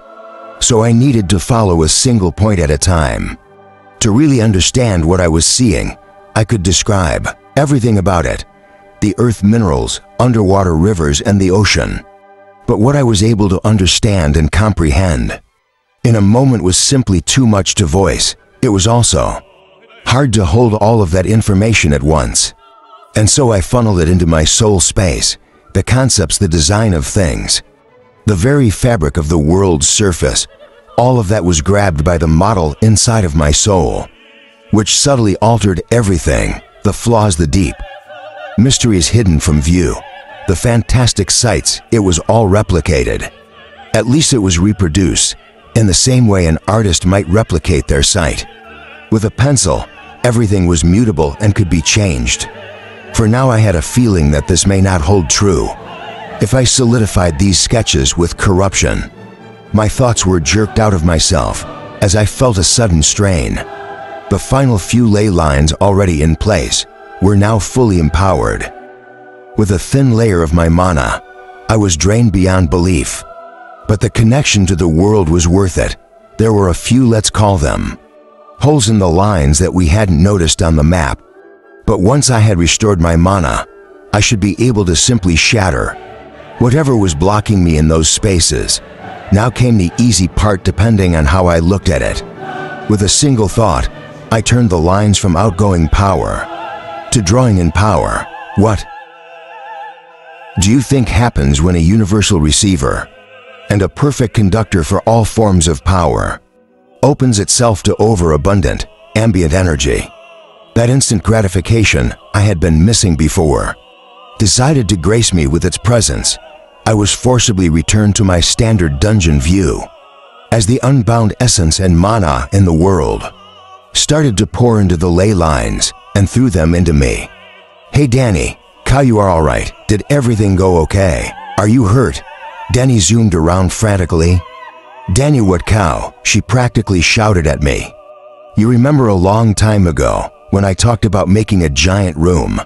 so I needed to follow a single point at a time. To really understand what I was seeing, I could describe everything about it, the earth minerals, underwater rivers, and the ocean. But what I was able to understand and comprehend in a moment was simply too much to voice. It was also hard to hold all of that information at once. And so I funneled it into my soul space, the concepts, the design of things, the very fabric of the world's surface. All of that was grabbed by the model inside of my soul, which subtly altered everything, the flaws, the deep mysteries hidden from view, the fantastic sights. It was all replicated. At least it was reproduced in the same way an artist might replicate their sight. With a pencil, everything was mutable and could be changed. For now I had a feeling that this may not hold true. If I solidified these sketches with corruption, my thoughts were jerked out of myself as I felt a sudden strain. The final few ley lines already in place were now fully empowered. With a thin layer of my mana, I was drained beyond belief. But the connection to the world was worth it. There were a few, let's call them, holes in the lines that we hadn't noticed on the map. But once I had restored my mana, I should be able to simply shatter whatever was blocking me in those spaces. Now came the easy part, depending on how I looked at it. With a single thought, I turned the lines from outgoing power to drawing in power. What do you think happens when a universal receiver and a perfect conductor for all forms of power opens itself to overabundant, ambient energy? That instant gratification I had been missing before decided to grace me with its presence. I was forcibly returned to my standard dungeon view as the unbound essence and mana in the world started to pour into the ley lines and through them into me. Hey Danny, Cow, you are alright? Did everything go okay? Are you hurt? Danny zoomed around frantically. Danny, what cow? She practically shouted at me. You remember a long time ago when I talked about making a giant room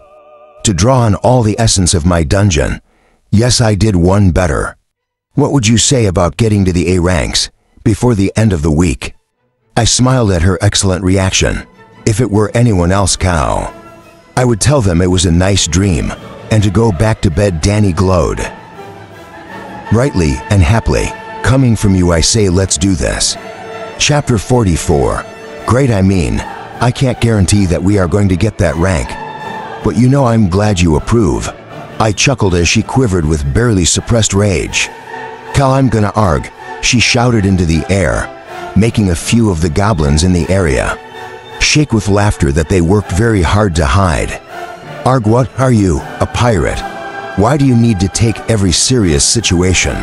to draw on all the essence of my dungeon? Yes, I did one better. What would you say about getting to the A ranks before the end of the week? I smiled at her excellent reaction. If it were anyone else, cow, I would tell them it was a nice dream and to go back to bed. Danny glowed brightly and happily. Coming from you, I say let's do this. Chapter 44. Great, I can't guarantee that we are going to get that rank, but you know I'm glad you approve. I chuckled as she quivered with barely suppressed rage. Cal, I'm gonna arg, she shouted into the air, making a few of the goblins in the area shake with laughter that they worked very hard to hide. Arg, what are you, a pirate? Why do you need to take every serious situation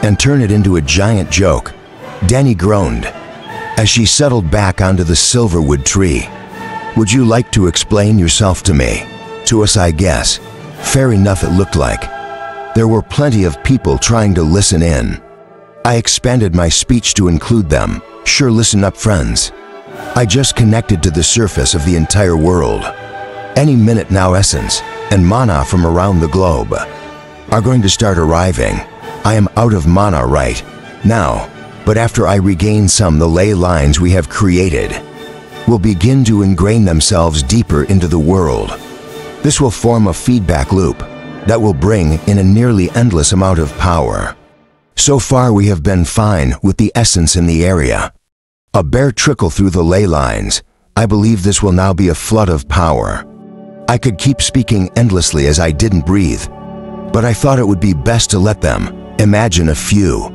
and turn it into a giant joke? Danny groaned as she settled back onto the silverwood tree. Would you like to explain yourself to me? To us, I guess. Fair enough, it looked like. There were plenty of people trying to listen in. I expanded my speech to include them. Sure, listen up, friends. I just connected to the surface of the entire world. Any minute now, essence and mana from around the globe are going to start arriving. I am out of mana right now, but after I regain some, the ley lines we have created will begin to ingrain themselves deeper into the world. This will form a feedback loop that will bring in a nearly endless amount of power. So far we have been fine with the essence in the area. A bare trickle through the ley lines. I believe this will now be a flood of power. I could keep speaking endlessly as I didn't breathe, but I thought it would be best to let them imagine a few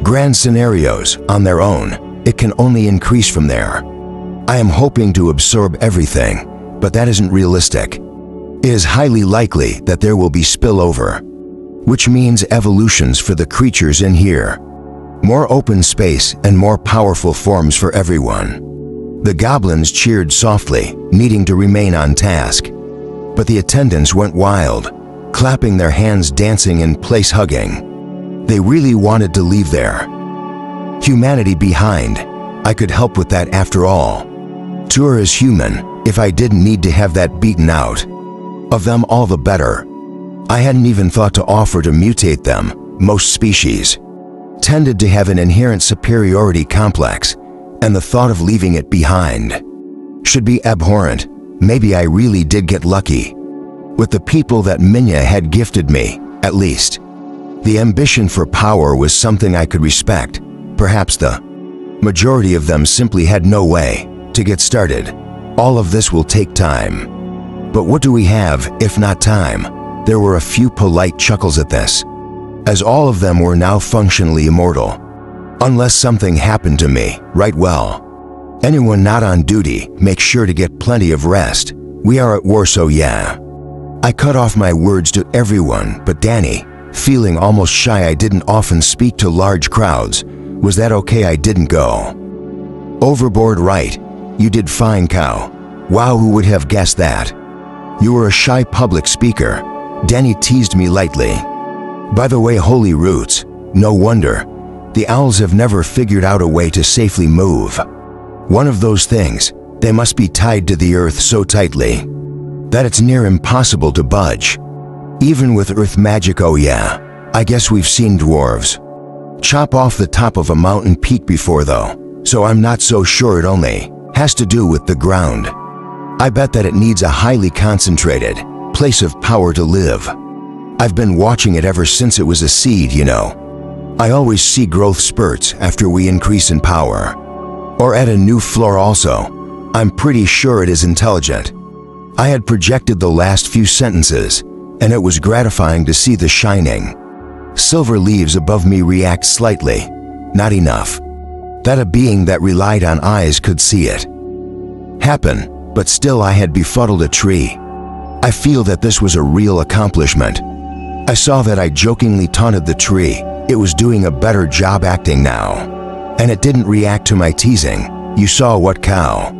grand scenarios on their own. It can only increase from there. I am hoping to absorb everything, but that isn't realistic. It is highly likely that there will be spillover, which means evolutions for the creatures in here. More open space and more powerful forms for everyone. The goblins cheered softly, needing to remain on task. But the attendants went wild, clapping their hands, dancing in place, hugging. They really wanted to leave their humanity behind. I could help with that after all. Tour is human. If I didn't need to have that beaten out of them, all the better. I hadn't even thought to offer to mutate them. Most species tended to have an inherent superiority complex, and the thought of leaving it behind should be abhorrent. Maybe I really did get lucky with the people that Minya had gifted me, at least. The ambition for power was something I could respect. Perhaps the majority of them simply had no way to get started. All of this will take time. But what do we have if not time? There were a few polite chuckles at this, as all of them were now functionally immortal. Unless something happened to me, right? Well, anyone not on duty, make sure to get plenty of rest. We are at war, so yeah. I cut off my words to everyone but Danny, feeling almost shy. I didn't often speak to large crowds. Was that okay I didn't go overboard, right? You did fine, Cow. Wow, who would have guessed that? You were a shy public speaker. Danny teased me lightly. By the way, holy roots, no wonder. The owls have never figured out a way to safely move. One of those things, they must be tied to the earth so tightly that it's near impossible to budge. Even with earth magic, oh yeah, I guess we've seen dwarves chop off the top of a mountain peak before though, so I'm not so sure it only has to do with the ground. I bet that it needs a highly concentrated place of power to live. I've been watching it ever since it was a seed, you know. I always see growth spurts after we increase in power. Or at a new floor also. I'm pretty sure it is intelligent. I had projected the last few sentences, and it was gratifying to see the shining silver leaves above me react slightly. Not enough that a being that relied on eyes could see it happen. But still I had befuddled a tree. I feel that this was a real accomplishment. I saw that I jokingly taunted the tree. It was doing a better job acting now. And it didn't react to my teasing. You saw what, Cow?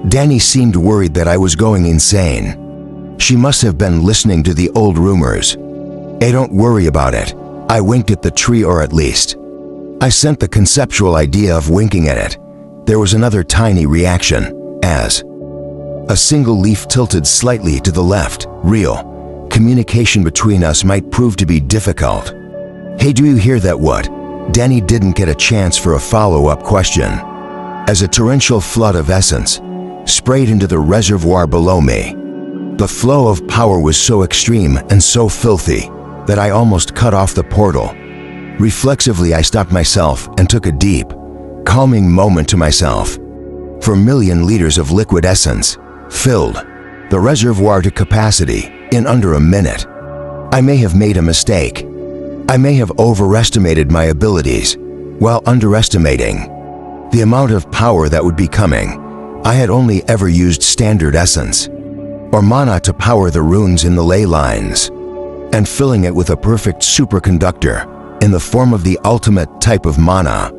Danny seemed worried that I was going insane. She must have been listening to the old rumors. Hey, don't worry about it. I winked at the tree, or at least I sent the conceptual idea of winking at it. There was another tiny reaction, as a single leaf tilted slightly to the left. Real communication between us might prove to be difficult. Hey, do you hear that? What? Danny didn't get a chance for a follow-up question, as a torrential flood of essence sprayed into the reservoir below me. The flow of power was so extreme and so filthy that I almost cut off the portal. Reflexively, I stopped myself and took a deep, calming moment to myself. 4,000,000 liters of liquid essence filled the reservoir to capacity in under a minute. I may have made a mistake. I may have overestimated my abilities while underestimating the amount of power that would be coming. I had only ever used standard essence or mana to power the runes in the ley lines, and filling it with a perfect superconductor in the form of the ultimate type of mana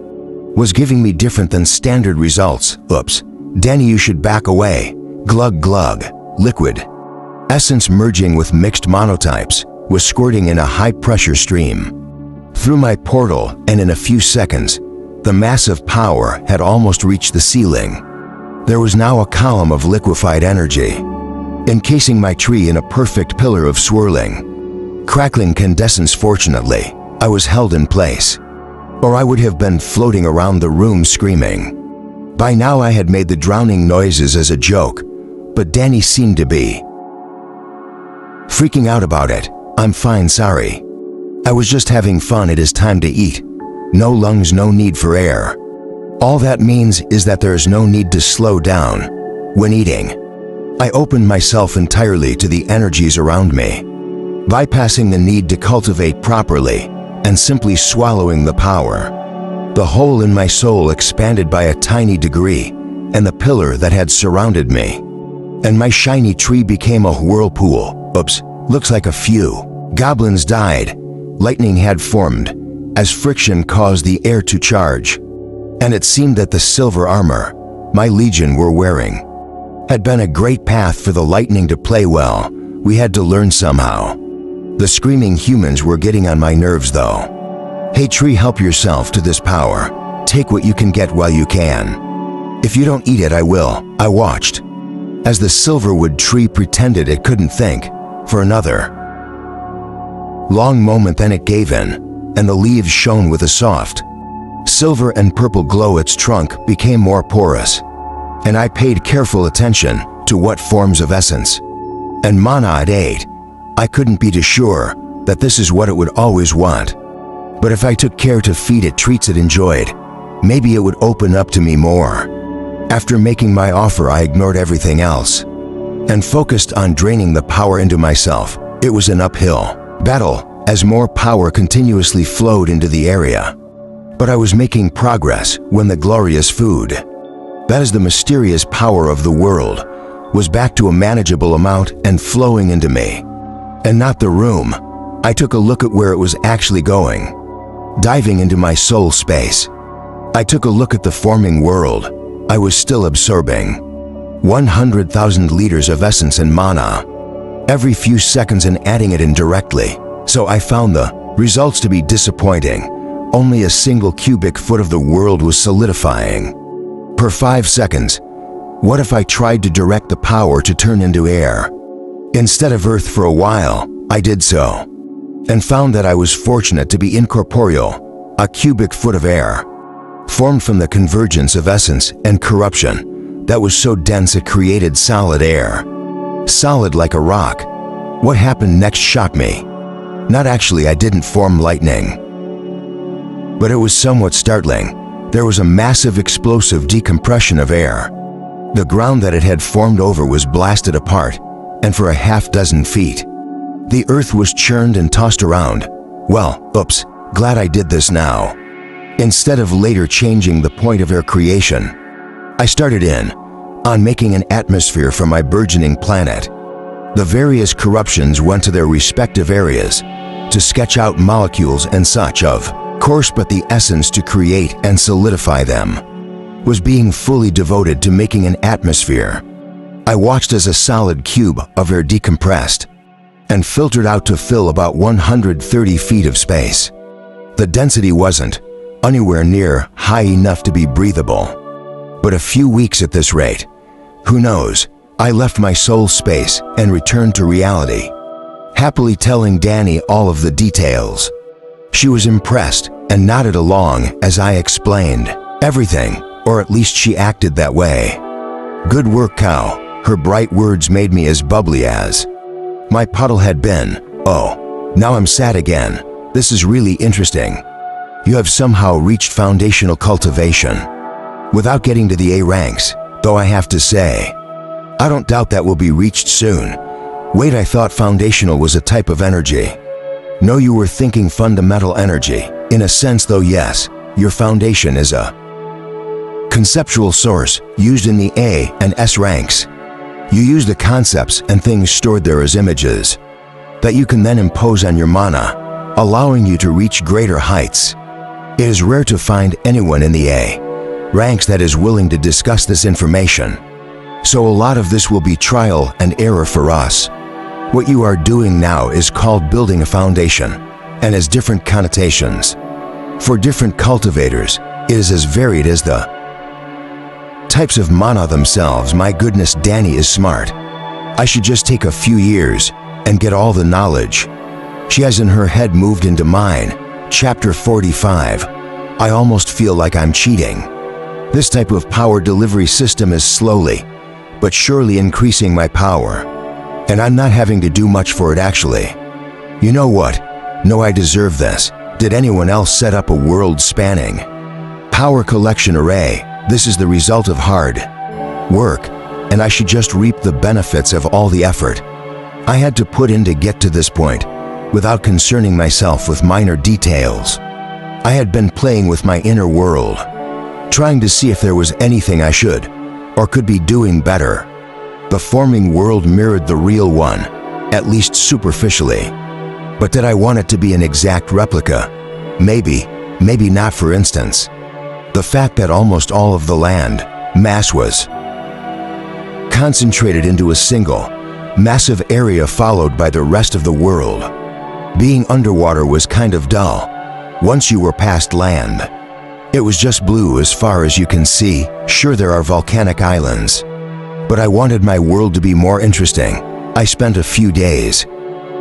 was giving me different than standard results. Oops. Danny, you should back away. Glug glug. Liquid essence merging with mixed monotypes was squirting in a high-pressure stream through my portal, and in a few seconds, the massive power had almost reached the ceiling. There was now a column of liquefied energy encasing my tree in a perfect pillar of swirling, crackling incandescence. Fortunately, I was held in place, or I would have been floating around the room screaming. By now I had made the drowning noises as a joke, but Danny seemed to be freaking out about it. I'm fine, sorry. I was just having fun. It is time to eat. No lungs, no need for air. All that means is that there is no need to slow down when eating. I opened myself entirely to the energies around me, bypassing the need to cultivate properly and simply swallowing the power. The hole in my soul expanded by a tiny degree, and the pillar that had surrounded me, and my shiny tree became a whirlpool. Oops, looks like a few goblins died. Lightning had formed as friction caused the air to charge, and it seemed that the silver armor my legion were wearing had been a great path for the lightning to play well. We had to learn somehow. The screaming humans were getting on my nerves though. Hey tree, help yourself to this power. Take what you can get while you can. If you don't eat it, I will. I watched as the silverwood tree pretended it couldn't think for another long moment, then it gave in, and the leaves shone with a soft silver and purple glow. Its trunk became more porous, and I paid careful attention to what forms of essence and mana it ate. I couldn't be too sure that this is what it would always want, but if I took care to feed it treats it enjoyed, maybe it would open up to me more. After making my offer, I ignored everything else and focused on draining the power into myself. It was an uphill battle as more power continuously flowed into the area, but I was making progress when the glorious food, that is the mysterious power of the world, was back to a manageable amount and flowing into me, and not the room. I took a look at where it was actually going, diving into my soul space. I took a look at the forming world. I was still absorbing 100,000 liters of essence and mana every few seconds and adding it in directly, so I found the results to be disappointing. Only a single cubic foot of the world was solidifying per 5 seconds. What if I tried to direct the power to turn into air instead of earth? For a while, I did so, and found that I was fortunate to be incorporeal. A cubic foot of air formed from the convergence of essence and corruption that was so dense it created solid air, solid like a rock. What happened next shocked me. Not actually, I didn't form lightning, but it was somewhat startling. There was a massive explosive decompression of air. The ground that it had formed over was blasted apart, and for a half-dozen feet, the earth was churned and tossed around. Well, oops, glad I did this now. Instead of later changing the point of air creation, I started in on making an atmosphere for my burgeoning planet. The various corruptions went to their respective areas to sketch out molecules and such, of course, but the essence to create and solidify them was being fully devoted to making an atmosphere. I watched as a solid cube of air decompressed and filtered out to fill about 130 feet of space. The density wasn't anywhere near high enough to be breathable, but a few weeks at this rate, who knows, I left my soul space and returned to reality, happily telling Danny all of the details. She was impressed and nodded along as I explained everything, or at least she acted that way. Good work, cow. Her bright words made me as bubbly as my puddle had been. Oh, now I'm sad again. This is really interesting. You have somehow reached foundational cultivation without getting to the A ranks, though I have to say, I don't doubt that will be reached soon. Wait, I thought foundational was a type of energy. No, you were thinking fundamental energy. In a sense though, yes, your foundation is a conceptual source used in the A and S ranks. You use the concepts and things stored there as images that you can then impose on your mana, allowing you to reach greater heights. It is rare to find anyone in the A ranks that is willing to discuss this information, so a lot of this will be trial and error for us. What you are doing now is called building a foundation and has different connotations. For different cultivators, it is as varied as the types of mana themselves. My goodness, Danny is smart. I should just take a few years and get all the knowledge she has in her head moved into mine. Chapter 45. I almost feel like I'm cheating. This type of power delivery system is slowly but surely increasing my power, and I'm not having to do much for it actually. You know what? No, I deserve this. Did anyone else set up a world-spanning power collection array? This is the result of hard work, and I should just reap the benefits of all the effort I had to put in to get to this point, without concerning myself with minor details. I had been playing with my inner world, trying to see if there was anything I should or could be doing better. The forming world mirrored the real one, at least superficially. But did I want it to be an exact replica? Maybe, maybe not. For instance, the fact that almost all of the land mass was concentrated into a single, massive area followed by the rest of the world. Being underwater was kind of dull. Once you were past land, it was just blue as far as you can see. Sure, there are volcanic islands, but I wanted my world to be more interesting. I spent a few days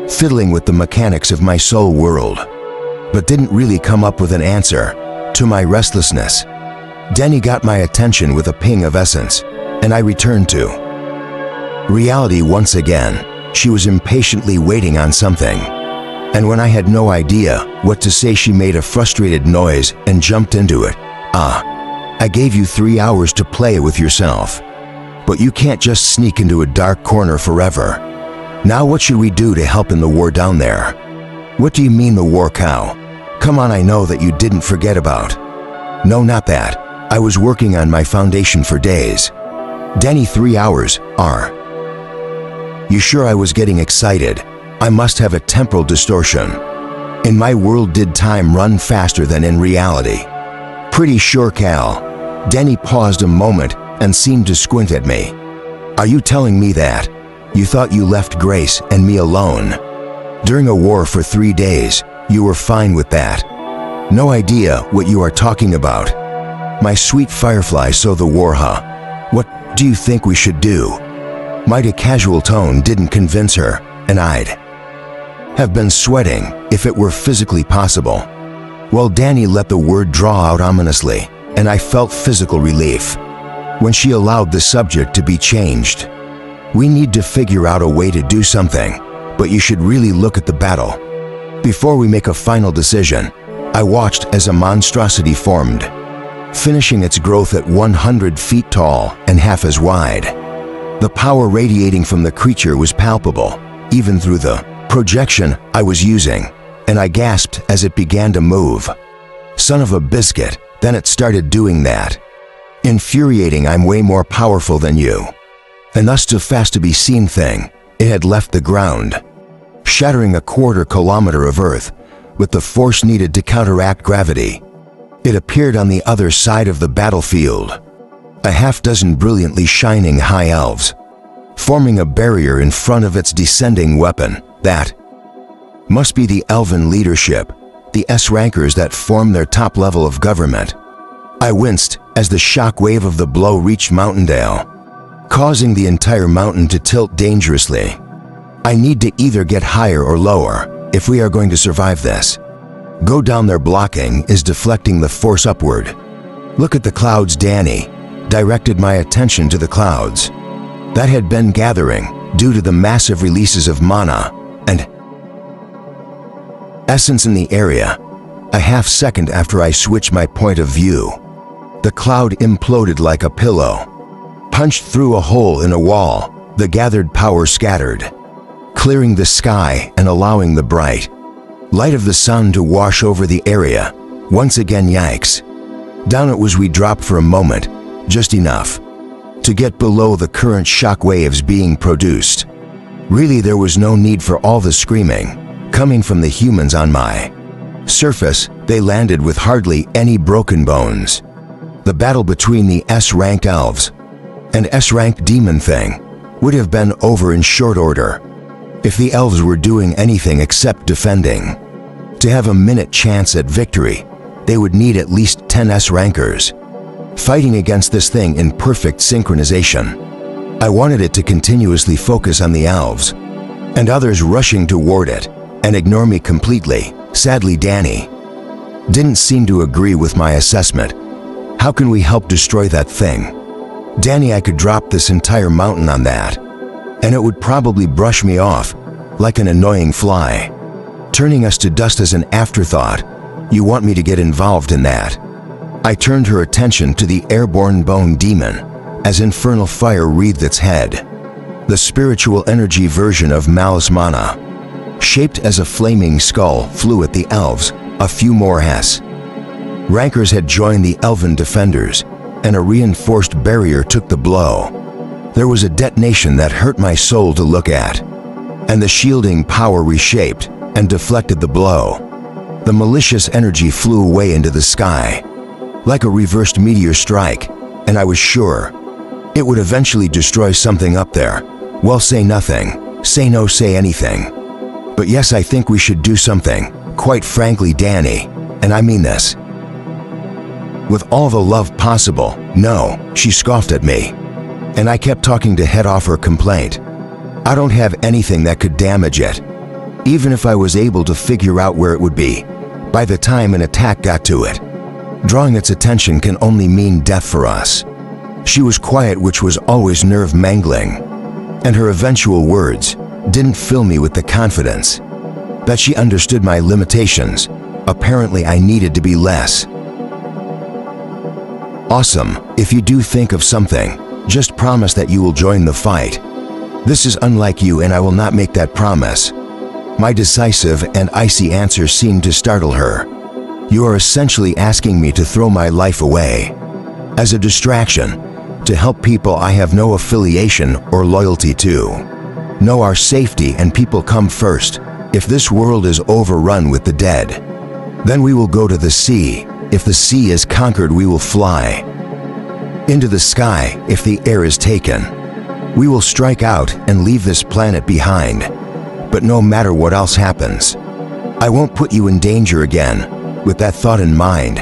fiddling with the mechanics of my soul world, but didn't really come up with an answer to my restlessness. Denny got my attention with a ping of essence, and I returned to reality once again. She was impatiently waiting on something, and when I had no idea what to say, she made a frustrated noise and jumped into it. I gave you 3 hours to play with yourself, but you can't just sneak into a dark corner forever. Now what should we do to help in the war down there? What do you mean the war, cow? Come on, I know that you didn't forget about. No, not that. I was working on my foundation for days. Denny, 3 hours, are you sure? I was getting excited. I must have a temporal distortion. In my world, did time run faster than in reality? Pretty sure, Cal. Denny paused a moment and seemed to squint at me. Are you telling me that you thought you left Grace and me alone during a war for 3 days? You were fine with that? No idea what you are talking about. My sweet Firefly, so the war, huh? What do you think we should do? My casual tone didn't convince her, and I'd have been sweating if it were physically possible. Well, Danny let the word draw out ominously, and I felt physical relief when she allowed the subject to be changed. We need to figure out a way to do something, but you should really look at the battle before we make a final decision. I watched as a monstrosity formed, finishing its growth at 100 feet tall and half as wide. The power radiating from the creature was palpable, even through the projection I was using, and I gasped as it began to move. Son of a biscuit, then it started doing that. Infuriating, I'm way more powerful than you. And thus too fast to be seen thing, it had left the ground, shattering a 1/4 kilometer of Earth with the force needed to counteract gravity. It appeared on the other side of the battlefield, a half-dozen brilliantly shining high elves, forming a barrier in front of its descending weapon. That must be the elven leadership, the S-rankers that form their top level of government. I winced as the shock wave of the blow reached Mountaindale, causing the entire mountain to tilt dangerously. I need to either get higher or lower if we are going to survive this. Go down there. Blocking is deflecting the force upward. Look at the clouds. Danny directed my attention to the clouds that had been gathering due to the massive releases of mana and essence in the area. A half second after I switched my point of view, the cloud imploded like a pillow, punched through a hole in a wall. The gathered power scattered, clearing the sky and allowing the bright light of the sun to wash over the area. Once again, yikes. Down it was. We dropped for a moment, just enough to get below the current shock waves being produced. Really, there was no need for all the screaming coming from the humans on my surface. They landed with hardly any broken bones. The battle between the S-ranked elves and S-ranked demon thing would have been over in short order if the elves were doing anything except defending. To have a minute chance at victory, they would need at least 10 S-rankers fighting against this thing in perfect synchronization. I wanted it to continuously focus on the elves and others rushing toward it and ignore me completely. Sadly, Danny didn't seem to agree with my assessment. How can we help destroy that thing? Danny, I could drop this entire mountain on that, and it would probably brush me off like an annoying fly. turning us to dust as an afterthought. You want me to get involved in that? I turned her attention to the airborne bone demon as infernal fire wreathed its head. The spiritual energy version of Malus Mana, shaped as a flaming skull, flew at the elves. A few more Hess. Rankers had joined the elven defenders, and a reinforced barrier took the blow. There was a detonation that hurt my soul to look at, and the shielding power reshaped and deflected the blow. The malicious energy flew away into the sky, like a reversed meteor strike, and I was sure it would eventually destroy something up there. Well, say nothing, say no, say anything. But yes, I think we should do something, quite frankly, Danny, and I mean this. With all the love possible. No, she scoffed at me, and I kept talking to head off her complaint. I don't have anything that could damage it, even if I was able to figure out where it would be by the time an attack got to it. Drawing its attention can only mean death for us. She was quiet, which was always nerve-mangling, and her eventual words didn't fill me with the confidence that she understood my limitations. Apparently, I needed to be less. Awesome. If you do think of something, just promise that you will join the fight. This is unlike you, and I will not make that promise. My decisive and icy answer seemed to startle her. You are essentially asking me to throw my life away as a distraction to help people I have no affiliation or loyalty to. No, our safety and people come first. If this world is overrun with the dead, then we will go to the sea. If the sea is conquered, we will fly into the sky. If the air is taken, we will strike out and leave this planet behind. But no matter what else happens, I won't put you in danger again. With that thought in mind,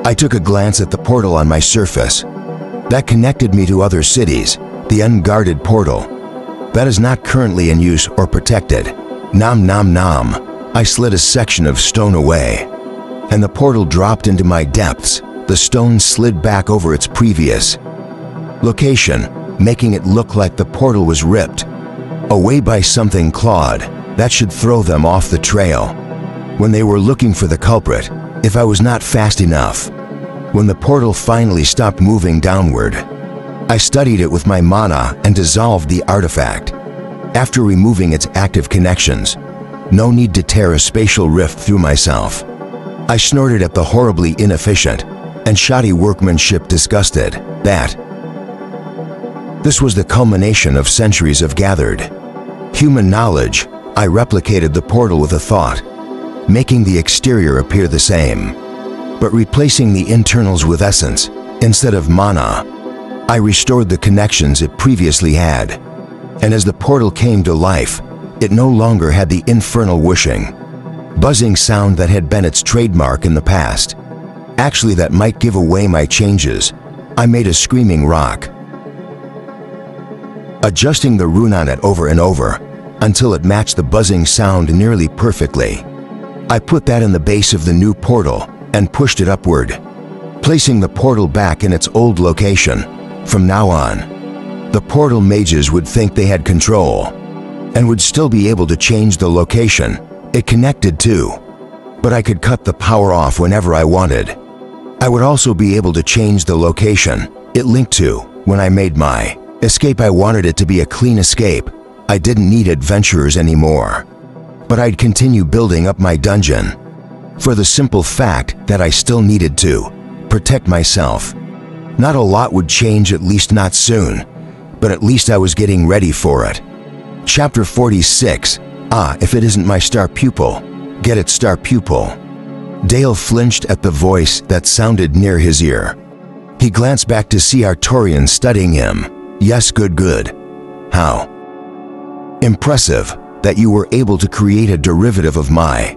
I took a glance at the portal on my surface that connected me to other cities, the unguarded portal that is not currently in use or protected. Nom nom nom. I slid a section of stone away, and the portal dropped into my depths. The stone slid back over its previous location, making it look like the portal was ripped away by something clawed that should throw them off the trail when they were looking for the culprit. If I was not fast enough. When the portal finally stopped moving downward, I studied it with my mana and dissolved the artifact. After removing its active connections, no need to tear a spatial rift through myself. I snorted at the horribly inefficient and shoddy workmanship, disgusted that this was the culmination of centuries of gathered human knowledge. I replicated the portal with a thought, making the exterior appear the same, but replacing the internals with essence instead of mana. I restored the connections it previously had, and as the portal came to life, it no longer had the infernal whooshing, buzzing sound that had been its trademark in the past. Actually, that might give away my changes. I made a screaming rock, adjusting the rune on it over and over until it matched the buzzing sound nearly perfectly. I put that in the base of the new portal and pushed it upward, placing the portal back in its old location. From now on, the portal mages would think they had control and would still be able to change the location it connected to, but I could cut the power off whenever I wanted. I would also be able to change the location it linked to when I made my escape. I wanted it to be a clean escape. I didn't need adventurers anymore, but I'd continue building up my dungeon for the simple fact that I still needed to protect myself. Not a lot would change, at least not soon, but at least I was getting ready for it. Chapter 46. If it isn't my star pupil. Get it, star pupil. Dale flinched at the voice that sounded near his ear. He glanced back to see Artorian studying him. Yes, good. How impressive that you were able to create a derivative of my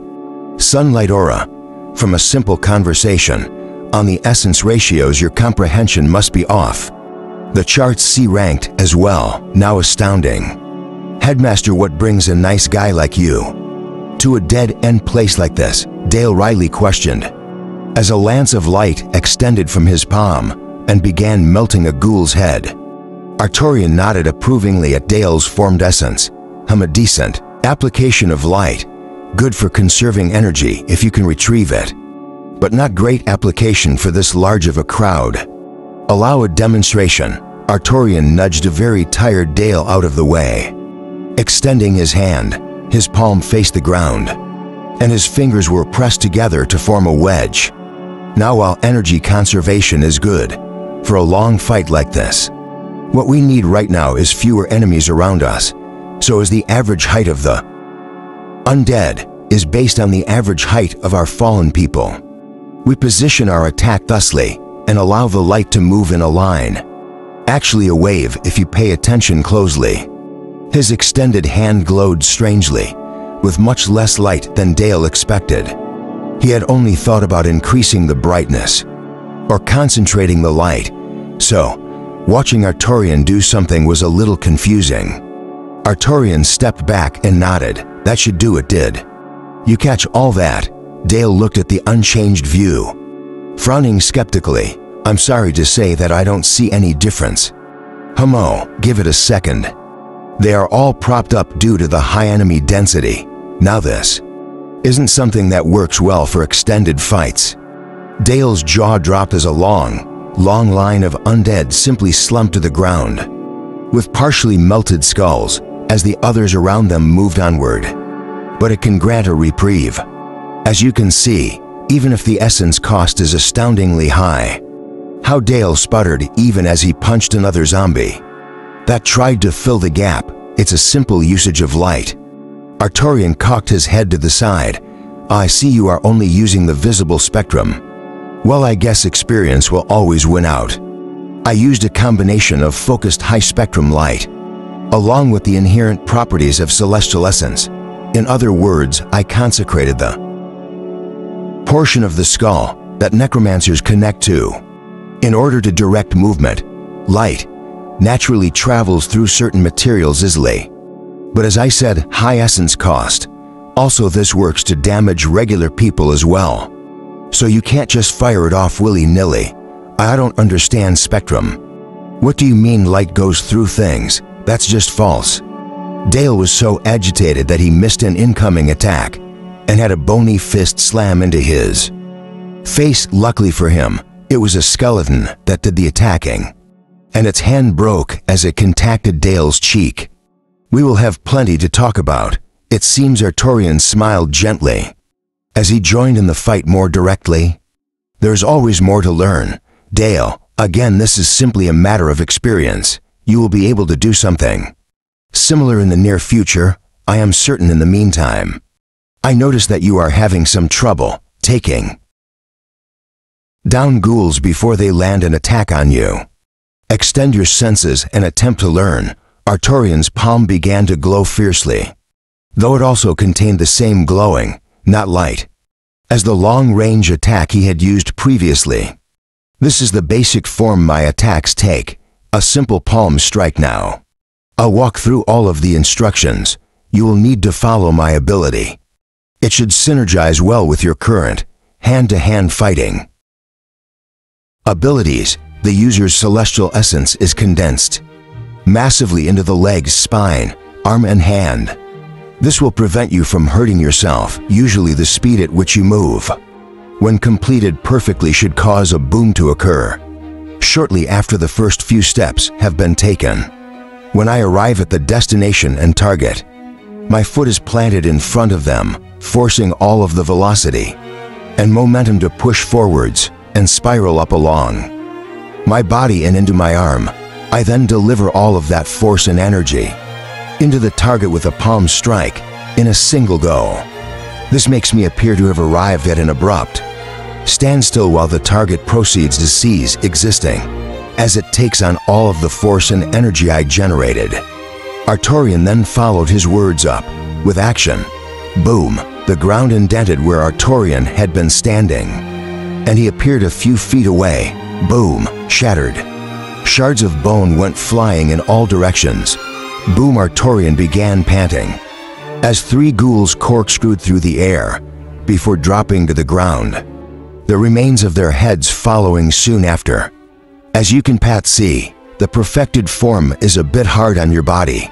sunlight aura from a simple conversation on the essence ratios. Your comprehension must be off the charts. C ranked as well. Now astounding. Headmaster, what brings a nice guy like you to a dead-end place like this? Dale Riley questioned, as a lance of light extended from his palm and began melting a ghoul's head. Artorian nodded approvingly at Dale's formed essence. A decent application of light. good for conserving energy if you can retrieve it, but not great application for this large of a crowd. Allow a demonstration. Artorian nudged a very tired Dale out of the way. Extending his hand, his palm faced the ground, and his fingers were pressed together to form a wedge. Now, while energy conservation is good for a long fight like this, what we need right now is fewer enemies around us. So as the average height of the undead is based on the average height of our fallen people, we position our attack thusly and allow the light to move in a line. Actually a wave if you pay attention closely. His extended hand glowed strangely, with much less light than Dale expected. He had only thought about increasing the brightness or concentrating the light, so watching Artorian do something was a little confusing. Artorian stepped back and nodded. That should do it, did. You catch all that? Dale looked at the unchanged view. Frowning skeptically, I'm sorry to say that I don't see any difference. Hummo, give it a second. They are all propped up due to the high enemy density. Now this isn't something that works well for extended fights. Dale's jaw dropped as a long line of undead simply slumped to the ground, with partially melted skulls as the others around them moved onward. But it can grant a reprieve. As you can see, even if the essence cost is astoundingly high. How Dale sputtered even as he punched another zombie that tried to fill the gap. It's a simple usage of light. Artorian cocked his head to the side. I see you are only using the visible spectrum. Well, I guess experience will always win out. I used a combination of focused high-spectrum light, along with the inherent properties of celestial essence. In other words, I consecrated the portion of the skull that necromancers connect to. In order to direct movement, light naturally travels through certain materials easily. But as I said, high essence cost. Also, this works to damage regular people as well. So you can't just fire it off willy-nilly. I don't understand spectrum. What do you mean light goes through things? That's just false. Dale was so agitated that he missed an incoming attack and had a bony fist slam into his face. Luckily for him, it was a skeleton that did the attacking, and its hand broke as it contacted Dale's cheek. We will have plenty to talk about. It seems Artorian smiled gently as he joined in the fight more directly. There's always more to learn. Dale, again, this is simply a matter of experience. You will be able to do something similar in the near future, I am certain. In the meantime, I notice that you are having some trouble taking down ghouls before they land an attack on you. Extend your senses and attempt to learn. Artorian's palm began to glow fiercely, though it also contained the same glowing, not light, as the long-range attack he had used previously. This is the basic form my attacks take, a simple palm strike now. I'll walk through all of the instructions. You will need to follow my ability. It should synergize well with your current hand-to-hand fighting abilities. The user's celestial essence is condensed massively into the legs, spine, arm, and hand. This will prevent you from hurting yourself. Usually the speed at which you move, when completed perfectly, should cause a boom to occur shortly after the first few steps have been taken. When I arrive at the destination and target, my foot is planted in front of them, forcing all of the velocity and momentum to push forwards and spiral up along my body and into my arm. I then deliver all of that force and energy into the target with a palm strike in a single go. This makes me appear to have arrived at an abrupt standstill while the target proceeds to cease existing, as it takes on all of the force and energy I generated. Artorian then followed his words up with action. Boom! The ground indented where Artorian had been standing, and he appeared a few feet away. Boom! Shattered. Shards of bone went flying in all directions. Boom! Artorian began panting as 3 ghouls corkscrewed through the air before dropping to the ground, the remains of their heads following soon after. As you can see, the perfected form is a bit hard on your body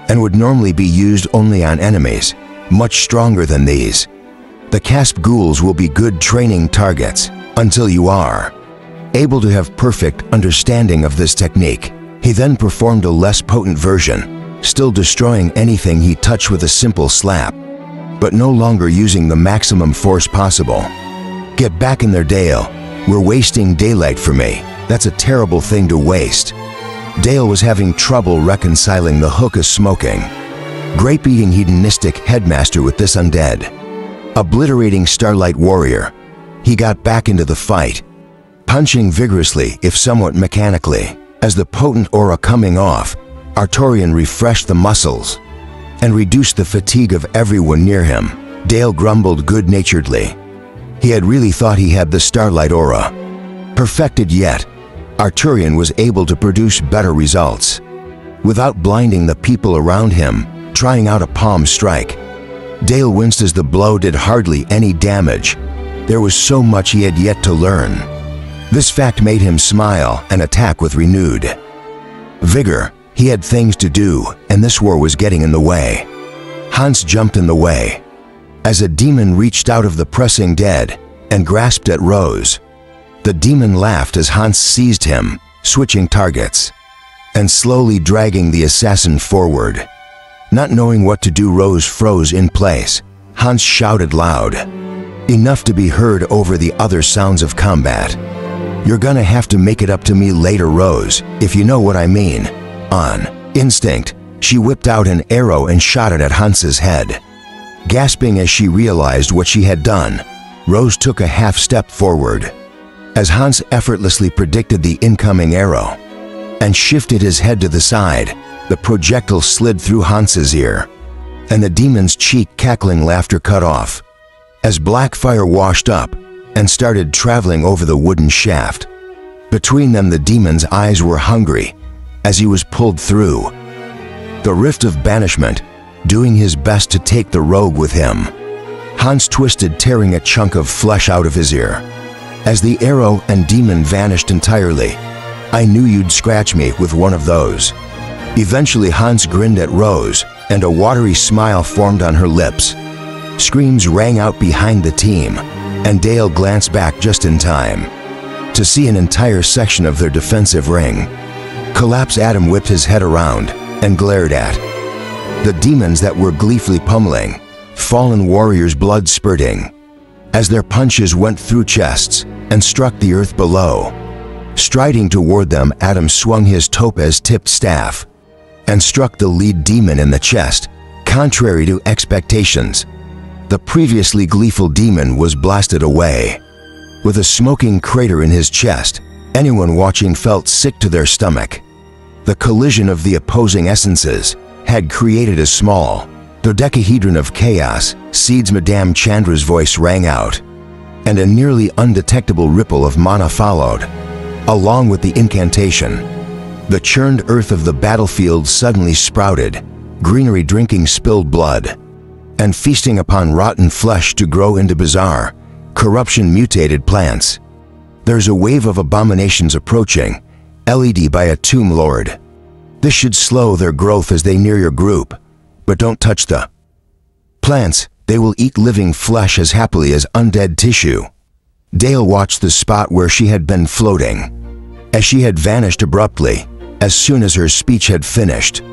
and would normally be used only on enemies, much stronger than these. The Casp ghouls will be good training targets until you are able to have perfect understanding of this technique. He then performed a less potent version, still destroying anything he touched with a simple slap, but no longer using the maximum force possible. Get back in there, Dale. We're wasting daylight for me. That's a terrible thing to waste. Dale was having trouble reconciling the hookah smoking, grape-eating hedonistic headmaster with this undead, obliterating Starlight Warrior. He got back into the fight, punching vigorously if somewhat mechanically. As the potent aura coming off, Artorian refreshed the muscles and reduced the fatigue of everyone near him. Dale grumbled good-naturedly. He had really thought he had the Starlight aura perfected, yet Arturian was able to produce better results without blinding the people around him. Trying out a palm strike, Dale winced as the blow did hardly any damage. There was so much he had yet to learn. This fact made him smile and attack with renewed vigor. He had things to do, and this war was getting in the way. Hans jumped in the way as a demon reached out of the pressing dead and grasped at Rose. The demon laughed as Hans seized him, switching targets and slowly dragging the assassin forward. Not knowing what to do, Rose froze in place. Hans shouted loud, enough to be heard over the other sounds of combat. You're gonna have to make it up to me later, Rose, if you know what I mean. On instinct, she whipped out an arrow and shot it at Hans's head. Gasping as she realized what she had done, Rose took a half step forward as Hans effortlessly predicted the incoming arrow and shifted his head to the side. The projectile slid through Hans's ear, and the demon's cheek cackling laughter cut off as black fire washed up and started traveling over the wooden shaft. Between them, the demon's eyes were hungry as he was pulled through the rift of banishment, doing his best to take the rogue with him. Hans twisted, tearing a chunk of flesh out of his ear. As the arrow and demon vanished entirely, I knew you'd scratch me with one of those. Eventually, Hans grinned at Rose, and a watery smile formed on her lips. Screams rang out behind the team, and Dale glanced back just in time to see an entire section of their defensive ring collapse. Adam whipped his head around and glared at the demons that were gleefully pummeling fallen warriors, blood spurting as their punches went through chests and struck the earth below. Striding toward them, Adam swung his topaz-tipped staff and struck the lead demon in the chest. Contrary to expectations, the previously gleeful demon was blasted away. With a smoking crater in his chest, anyone watching felt sick to their stomach. The collision of the opposing essences had created a small dodecahedron of chaos. Seeds. Madame Chandra's voice rang out, and a nearly undetectable ripple of mana followed, along with the incantation. The churned earth of the battlefield suddenly sprouted, greenery drinking spilled blood, and feasting upon rotten flesh to grow into bizarre, corruption-mutated plants. There's a wave of abominations approaching, led by a tomb lord. This should slow their growth as they near your group, but don't touch the plants. They will eat living flesh as happily as undead tissue. Dale watched the spot where she had been floating, as she had vanished abruptly as soon as her speech had finished.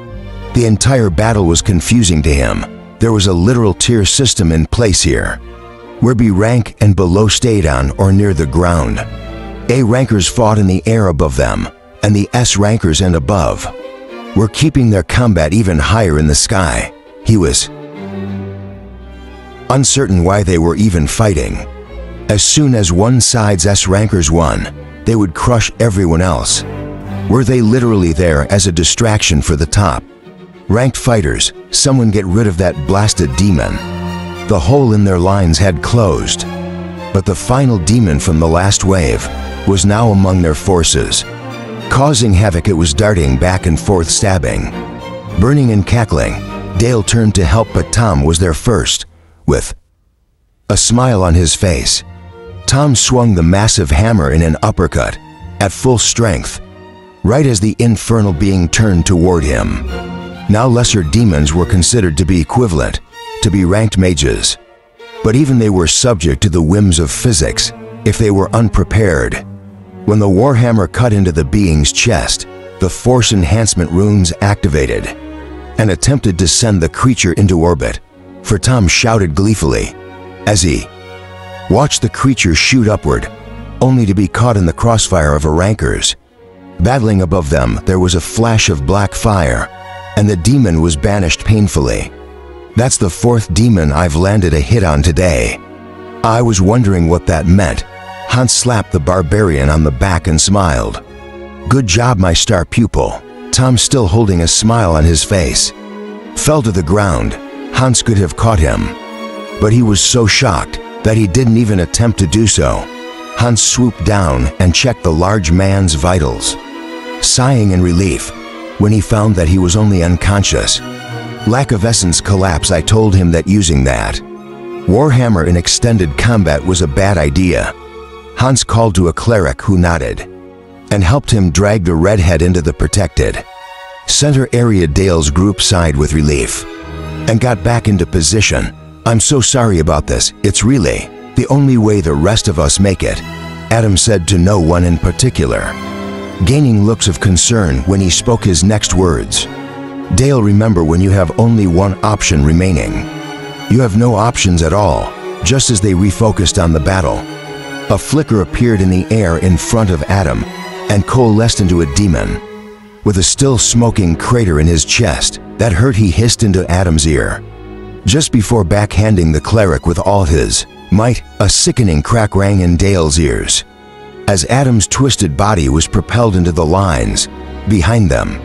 The entire battle was confusing to him. There was a literal tier system in place here, where B rank and below stayed on or near the ground. A rankers fought in the air above them, and the S rankers and above were keeping their combat even higher in the sky. He was uncertain why they were even fighting. As soon as one side's S rankers won, they would crush everyone else. Were they literally there as a distraction for the top ranked fighters? Someone get rid of that blasted demon. The hole in their lines had closed, but the final demon from the last wave was now among their forces, causing havoc. It was darting back and forth, stabbing, burning and cackling. Dale turned to help, but Tom was there first. With a smile on his face, Tom swung the massive hammer in an uppercut at full strength, right as the infernal being turned toward him. Now lesser demons were considered to be equivalent to be ranked mages. But even they were subject to the whims of physics if they were unprepared. When the warhammer cut into the being's chest, the force enhancement runes activated and attempted to send the creature into orbit, for Tom shouted gleefully as he watched the creature shoot upward, only to be caught in the crossfire of her rankers. Battling above them, there was a flash of black fire, and the demon was banished painfully. That's the fourth demon I've landed a hit on today. I was wondering what that meant. Hans slapped the barbarian on the back and smiled. Good job, my star pupil. Tom, still holding a smile on his face, fell to the ground. Hans could have caught him, but he was so shocked that he didn't even attempt to do so. Hans swooped down and checked the large man's vitals, sighing in relief when he found that he was only unconscious. Lack of essence collapse. I told him that using that warhammer in extended combat was a bad idea. Hans called to a cleric who nodded and helped him drag the redhead into the protected center area. Dale's group sighed with relief and got back into position. I'm so sorry about this. It's really the only way the rest of us make it, Adam said to no one in particular, gaining looks of concern when he spoke his next words. Dale, remember, when you have only one option remaining, you have no options at all. Just as they refocused on the battle, a flicker appeared in the air in front of Adam and coalesced into a demon with a still smoking crater in his chest that hurt. He hissed into Adam's ear just before backhanding the cleric with all his might. A sickening crack rang in Dale's ears as Adam's twisted body was propelled into the lines behind them.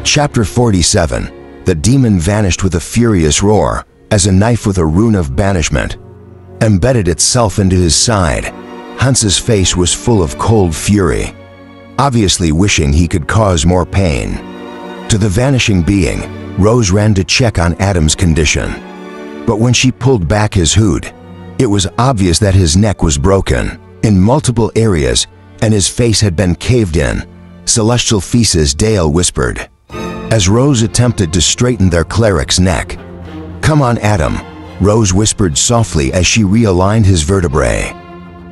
Chapter 47. The demon vanished with a furious roar as a knife with a rune of banishment embedded itself into his side. Hans's face was full of cold fury, obviously wishing he could cause more pain. To the vanishing being, Rose ran to check on Adam's condition, but when she pulled back his hood, it was obvious that his neck was broken in multiple areas and his face had been caved in. Celestial feces, Dale whispered as Rose attempted to straighten their cleric's neck. Come on, Adam, Rose whispered softly as she realigned his vertebrae.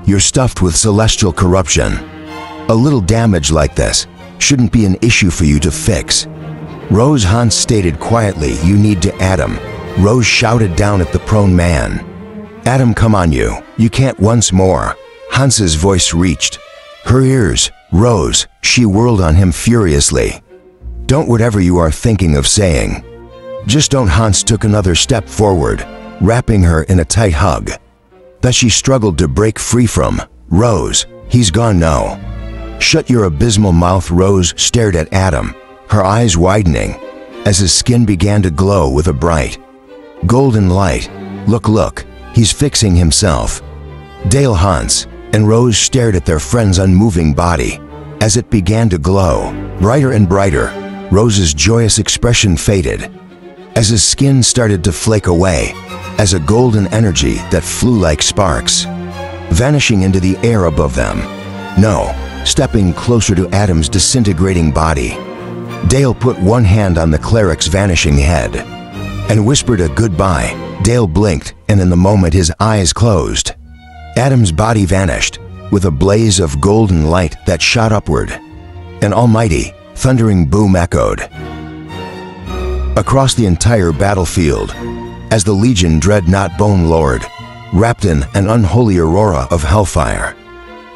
You're stuffed with celestial corruption. A little damage like this shouldn't be an issue for you to fix, Rose. Hans stated quietly. You need to. Adam, Rose shouted down at the prone man. Adam, come on, you can't. Once more, Hans's voice reached her ears. Rose, she whirled on him furiously. Don't. Whatever you are thinking of saying, just don't. Hans took another step forward, wrapping her in a tight hug that she struggled to break free from. Rose, he's gone. No. Shut your abysmal mouth. Rose stared at Adam, her eyes widening as his skin began to glow with a bright golden light. Look, he's fixing himself. Dale, Hans, and Rose stared at their friend's unmoving body as it began to glow brighter and brighter. Rose's joyous expression faded as his skin started to flake away as a golden energy that flew like sparks, vanishing into the air above them. No. Stepping closer to Adam's disintegrating body, Dale put one hand on the cleric's vanishing head and whispered a goodbye. Dale blinked, and in the moment his eyes closed, Adam's body vanished with a blaze of golden light that shot upward. An almighty, thundering boom echoed across the entire battlefield as the Legion Dreadnought Bone Lord, wrapped in an unholy aurora of hellfire,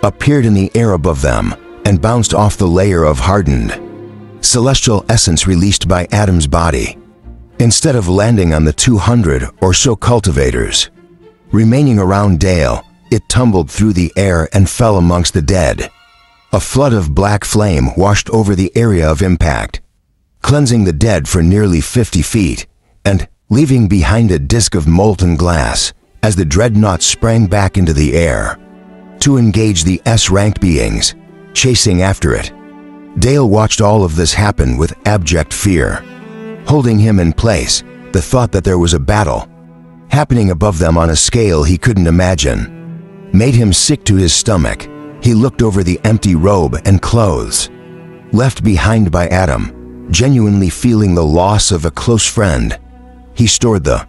appeared in the air above them and bounced off the layer of hardened celestial essence released by Adam's body. Instead of landing on the 200 or so cultivators remaining around Dale, it tumbled through the air and fell amongst the dead. A flood of black flame washed over the area of impact, cleansing the dead for nearly 50 feet and leaving behind a disk of molten glass as the dreadnought sprang back into the air to engage the S-ranked beings chasing after it. Dale watched all of this happen with abject fear. Holding him in place, the thought that there was a battle happening above them on a scale he couldn't imagine made him sick to his stomach. He looked over the empty robe and clothes left behind by Adam, genuinely feeling the loss of a close friend. He stored the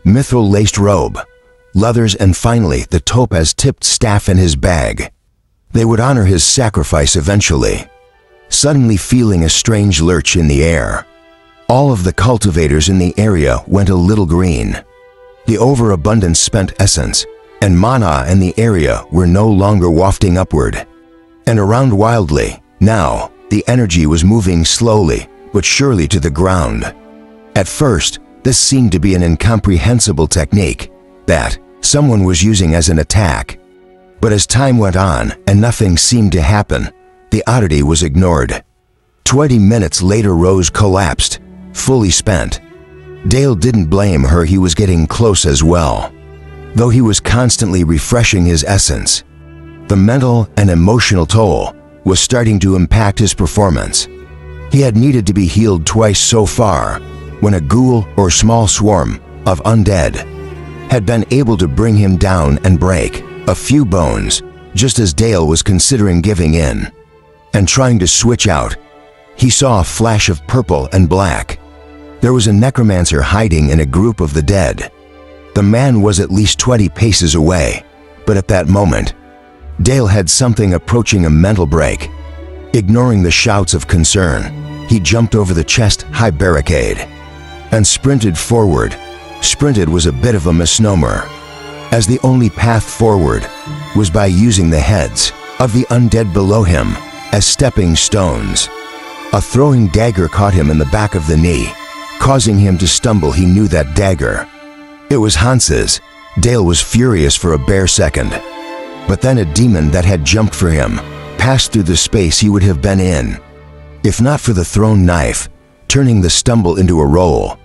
mithril-laced robe, leathers, and finally the topaz-tipped staff in his bag. They would honor his sacrifice eventually. Suddenly feeling a strange lurch in the air, all of the cultivators in the area went a little green. The overabundant spent essence and mana in the area were no longer wafting upward and around wildly. Now, the energy was moving slowly but surely to the ground. At first, this seemed to be an incomprehensible technique that someone was using as an attack. But as time went on and nothing seemed to happen, the oddity was ignored. 20 minutes later, Rose collapsed, fully spent. Dale didn't blame her, he was getting close as well. Though he was constantly refreshing his essence, the mental and emotional toll was starting to impact his performance. He had needed to be healed twice so far, when a ghoul or small swarm of undead had been able to bring him down and break a few bones, just as Dale was considering giving in and trying to switch out. He saw a flash of purple and black. There was a necromancer hiding in a group of the dead. The man was at least 20 paces away, but at that moment, Dale had something approaching a mental break. Ignoring the shouts of concern, he jumped over the chest-high barricade and sprinted forward. Sprinted was a bit of a misnomer, as the only path forward was by using the heads of the undead below him as stepping stones. A throwing dagger caught him in the back of the knee, causing him to stumble. He knew that dagger. It was Hans's. Dale was furious for a bare second, but then a demon that had jumped for him passed through the space he would have been in, if not for the thrown knife, turning the stumble into a roll.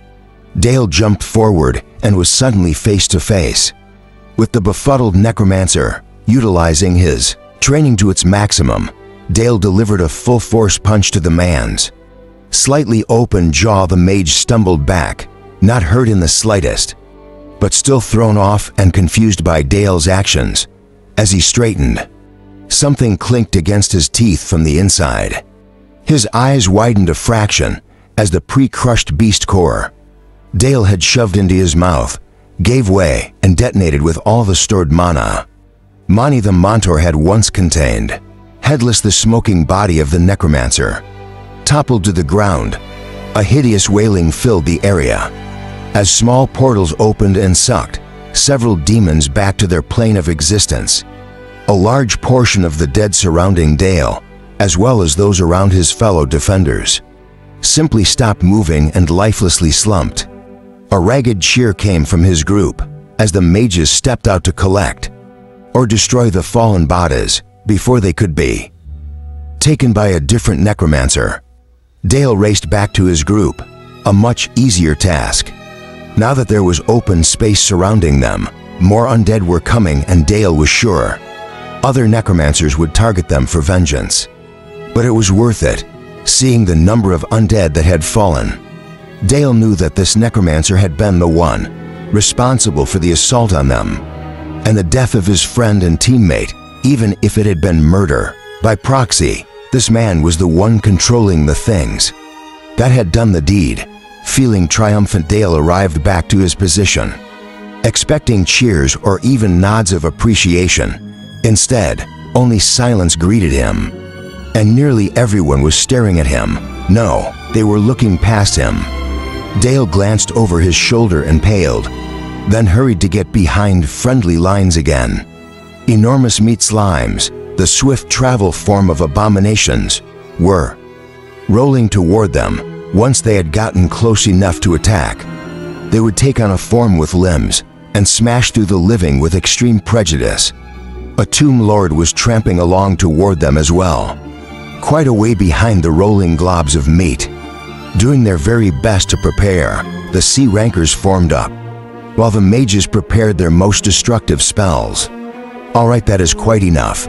Dale jumped forward and was suddenly face to face with the befuddled necromancer. Utilizing his training to its maximum, Dale delivered a full-force punch to the man's slightly open jaw. The mage stumbled back, not hurt in the slightest, but still thrown off and confused by Dale's actions. As he straightened, something clinked against his teeth from the inside. His eyes widened a fraction as the pre-crushed beast core Dale had shoved into his mouth gave way and detonated with all the stored mana. Mani the Montor had once contained. Headless, the smoking body of the necromancer toppled to the ground. A hideous wailing filled the area as small portals opened and sucked several demons back to their plane of existence. A large portion of the dead surrounding Dale, as well as those around his fellow defenders, simply stopped moving and lifelessly slumped. A ragged cheer came from his group as the mages stepped out to collect or destroy the fallen bodies before they could be taken by a different necromancer. Dale raced back to his group, a much easier task. Now that there was open space surrounding them, more undead were coming, and Dale was sure other necromancers would target them for vengeance. But it was worth it, seeing the number of undead that had fallen. Dale knew that this necromancer had been the one responsible for the assault on them and the death of his friend and teammate. Even if it had been murder by proxy, this man was the one controlling the things that had done the deed. Feeling triumphant, Dale arrived back to his position, expecting cheers or even nods of appreciation. Instead, only silence greeted him, and nearly everyone was staring at him. No, they were looking past him. Dale glanced over his shoulder and paled, then hurried to get behind friendly lines again. Enormous meat slimes, the swift travel form of abominations, were rolling toward them. Once they had gotten close enough to attack, they would take on a form with limbs and smash through the living with extreme prejudice. A tomb lord was tramping along toward them as well, quite a way behind the rolling globs of meat. Doing their very best to prepare, the sea rankers formed up, while the mages prepared their most destructive spells. All right, that is quite enough.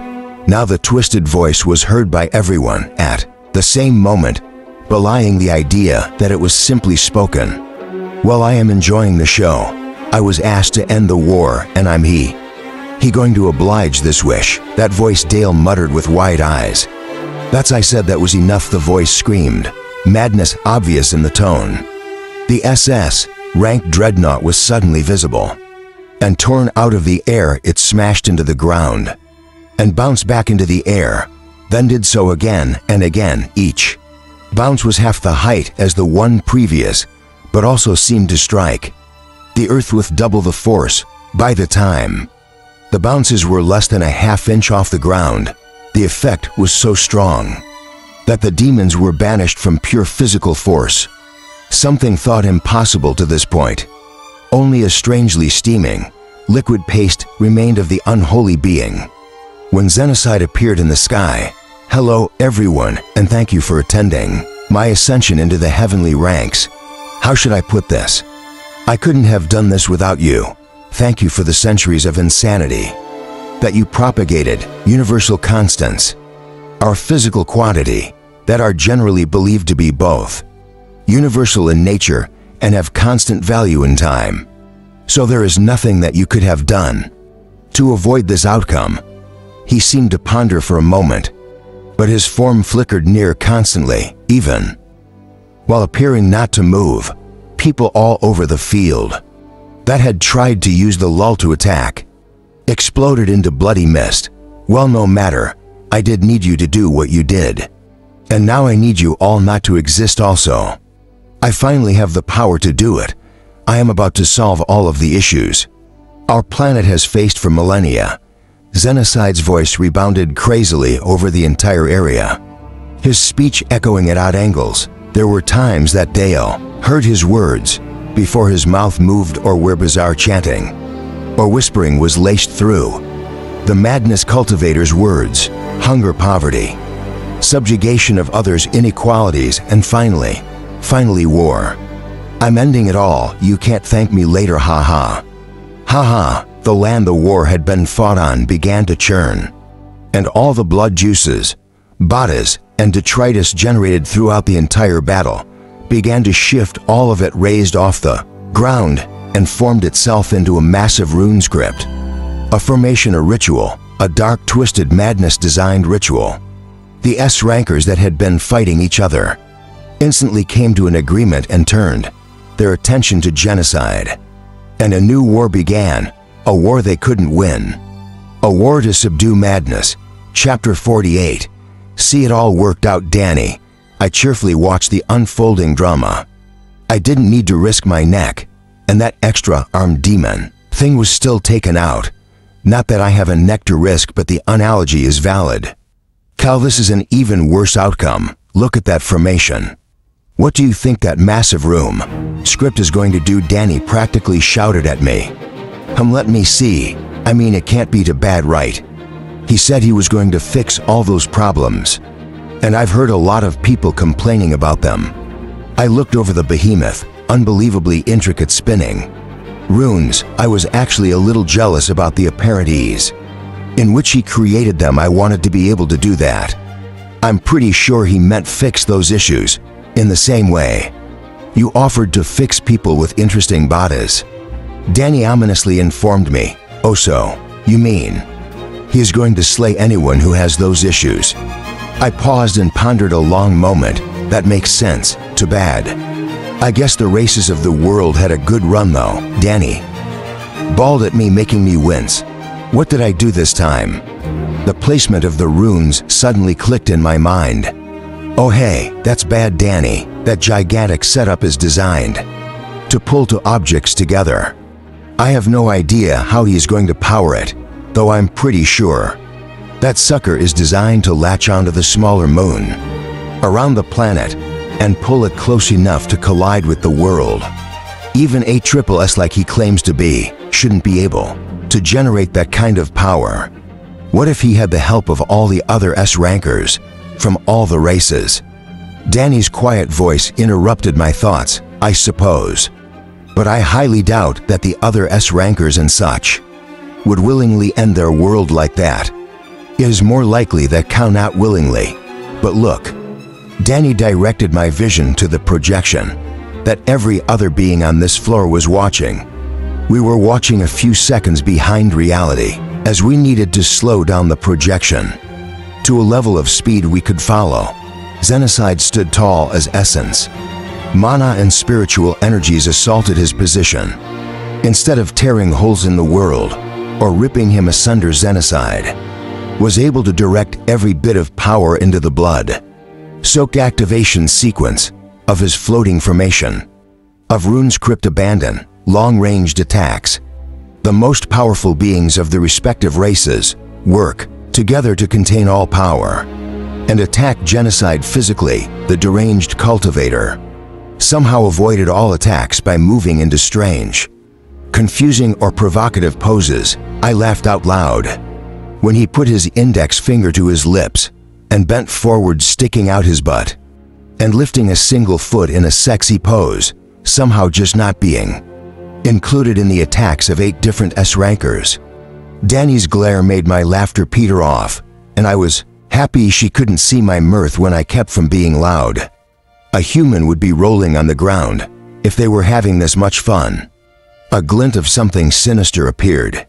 Now the twisted voice was heard by everyone at the same moment, belying the idea that it was simply spoken. Well, I am enjoying the show. I was asked to end the war, and I'm he going to oblige this wish? That voice, Dale muttered with wide eyes. That's I said that was enough, the voice screamed, madness obvious in the tone. The SS rank dreadnought was suddenly visible. And torn out of the air, it smashed into the ground and bounced back into the air, then did so again and again. Each bounce was half the height as the one previous, but also seemed to strike the earth with double the force. By the time the bounces were less than a half-inch off the ground, the effect was so strong that the demons were banished from pure physical force, something thought impossible to this point. Only a strangely steaming, liquid paste remained of the unholy being. When Xenocide appeared in the sky, "Hello everyone, and thank you for attending my ascension into the heavenly ranks. How should I put this? I couldn't have done this without you. Thank you for the centuries of insanity that you propagated, universal constants, our physical quantity that are generally believed to be both universal in nature and have constant value in time. So there is nothing that you could have done to avoid this outcome." He seemed to ponder for a moment, but his form flickered near constantly, even while appearing not to move. People all over the field that had tried to use the lull to attack exploded into bloody mist. "Well, no matter, I did need you to do what you did. And now I need you all not to exist also. I finally have the power to do it. I am about to solve all of the issues our planet has faced for millennia." Xenocide's voice rebounded crazily over the entire area, his speech echoing at odd angles. There were times that Dale heard his words before his mouth moved, or where bizarre chanting or whispering was laced through the madness cultivator's words: hunger, poverty, subjugation of others, inequalities, and finally war. "I'm ending it all. You can't thank me later, ha ha. Ha ha." The land the war had been fought on began to churn, and all the blood juices, bodies, and detritus generated throughout the entire battle began to shift. All of it raised off the ground and formed itself into a massive rune script, a formation, a ritual, a dark, twisted, madness-designed ritual. The S-rankers that had been fighting each other instantly came to an agreement and turned their attention to genocide. And a new war began, a war they couldn't win, a war to subdue madness. Chapter 48. See it all worked out, Danny. I cheerfully watched the unfolding drama. I didn't need to risk my neck, and that extra armed demon thing was still taken out. Not that I have a neck to risk, but the analogy is valid. Cal, this is an even worse outcome. Look at that formation. What do you think that massive room script is going to do? Danny practically shouted at me. Let me see. I mean, it can't be too bad, right? He said he was going to fix all those problems, and I've heard a lot of people complaining about them. I looked over the behemoth, unbelievably intricate spinning runes. I was actually a little jealous about the apparent ease in which he created them. I wanted to be able to do that. I'm pretty sure he meant fix those issues in the same way you offered to fix people with interesting bodies. Danny ominously informed me. Oh, so you mean he is going to slay anyone who has those issues? I paused and pondered a long moment. That makes sense. Too bad. I guess the races of the world had a good run though. Danny bawled at me, making me wince. What did I do this time? The placement of the runes suddenly clicked in my mind. Oh hey, that's bad, Danny. That gigantic setup is designed to pull two objects together. I have no idea how he is going to power it, though I'm pretty sure that sucker is designed to latch onto the smaller moon around the planet and pull it close enough to collide with the world. Even a triple S like he claims to be shouldn't be able to generate that kind of power. What if he had the help of all the other S-rankers from all the races? Danny's quiet voice interrupted my thoughts. I suppose, but I highly doubt that the other S-rankers and such would willingly end their world like that. It is more likely that Cal not willingly. But look, Danny directed my vision to the projection that every other being on this floor was watching. We were watching a few seconds behind reality, as we needed to slow down the projection to a level of speed we could follow. Xenocide stood tall as essence, Mana and spiritual energies assaulted his position. Instead of tearing holes in the world or ripping him asunder, Xenocide was able to direct every bit of power into the blood-soaked activation sequence of his floating formation of Rune's Crypt Abandon, long-ranged attacks. The most powerful beings of the respective races work together to contain all power and attack Genocide physically. The deranged cultivator somehow avoided all attacks by moving into strange, confusing or provocative poses. I laughed out loud when he put his index finger to his lips and bent forward, sticking out his butt and lifting a single foot in a sexy pose, somehow just not being included in the attacks of 8 different S-rankers. Danny's glare made my laughter peter off, and I was happy she couldn't see my mirth when I kept from being loud. A human would be rolling on the ground if they were having this much fun. A glint of something sinister appeared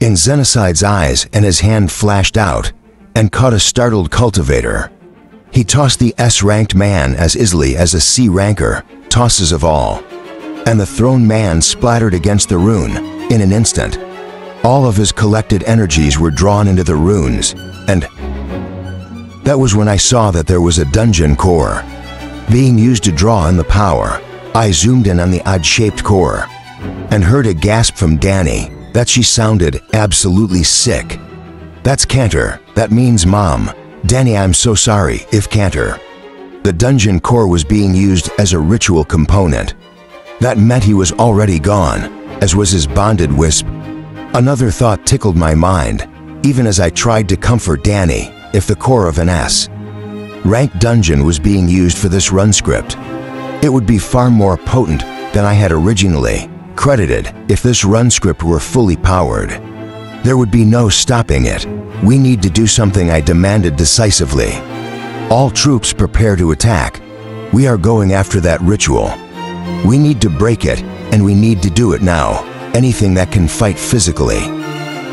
in Xenocide's eyes, and his hand flashed out and caught a startled cultivator. He tossed the S-ranked man as easily as a C-ranker tosses of all, and the thrown man splattered against the rune in an instant. All of his collected energies were drawn into the runes, and that was when I saw that there was a dungeon core being used to draw in the power. I zoomed in on the odd-shaped core and heard a gasp from Danny that she sounded absolutely sick. "That's Cantor. That means Mom. Danny, I'm so sorry if Cantor." The dungeon core was being used as a ritual component. That meant he was already gone, as was his bonded wisp. Another thought tickled my mind, even as I tried to comfort Danny. If the core of an S-ranked dungeon was being used for this run script, it would be far more potent than I had originally credited. If this run script were fully powered, there would be no stopping it. "We need to do something," I demanded decisively. "All troops prepare to attack. We are going after that ritual. We need to break it, and we need to do it now. Anything that can fight physically.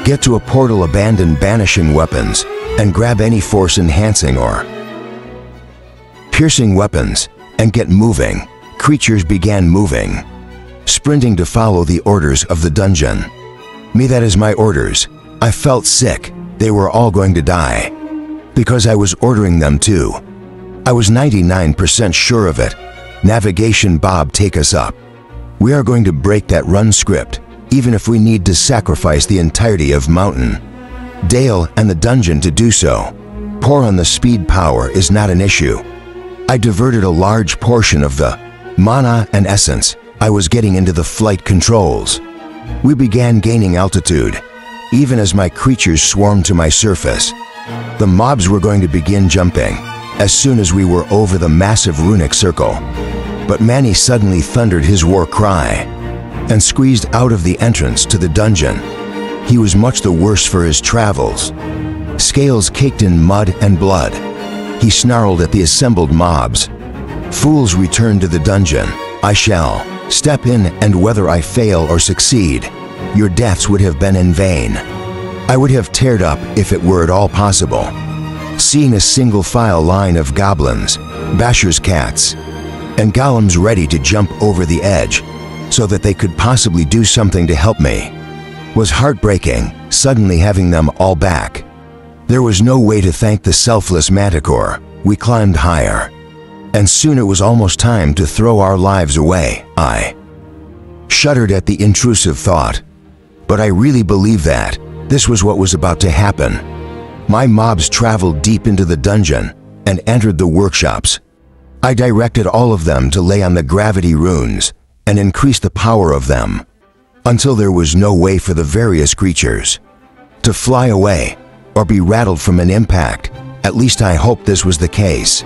Get to a portal, abandon banishing weapons, and grab any force-enhancing or piercing weapons, and get moving." Creatures began moving, sprinting to follow the orders of the dungeon. Me, that is my orders. I felt sick. They were all going to die, because I was ordering them to. I was 99% sure of it. "Navigation Bob, take us up. We are going to break that run script, even if we need to sacrifice the entirety of Mountain Dale and the dungeon to do so. Pour on the speed. Power is not an issue." I diverted a large portion of the mana and essence I was getting into the flight controls. We began gaining altitude, even as my creatures swarmed to my surface. The mobs were going to begin jumping as soon as we were over the massive runic circle. But Manny suddenly thundered his war cry and squeezed out of the entrance to the dungeon. He was much the worse for his travels, scales caked in mud and blood. He snarled at the assembled mobs. "Fools, return to the dungeon. I shall step in, and whether I fail or succeed, your deaths would have been in vain." I would have teared up if it were at all possible, seeing a single file line of goblins, bashers, cats, and golems ready to jump over the edge so that they could possibly do something to help me. Was heartbreaking, suddenly having them all back. There was no way to thank the selfless Manticore. We climbed higher, and soon it was almost time to throw our lives away. I shuddered at the intrusive thought, but I really believed that this was what was about to happen. My mobs traveled deep into the dungeon and entered the workshops. I directed all of them to lay on the gravity runes and increase the power of them until there was no way for the various creatures to fly away or be rattled from an impact. At least I hoped this was the case.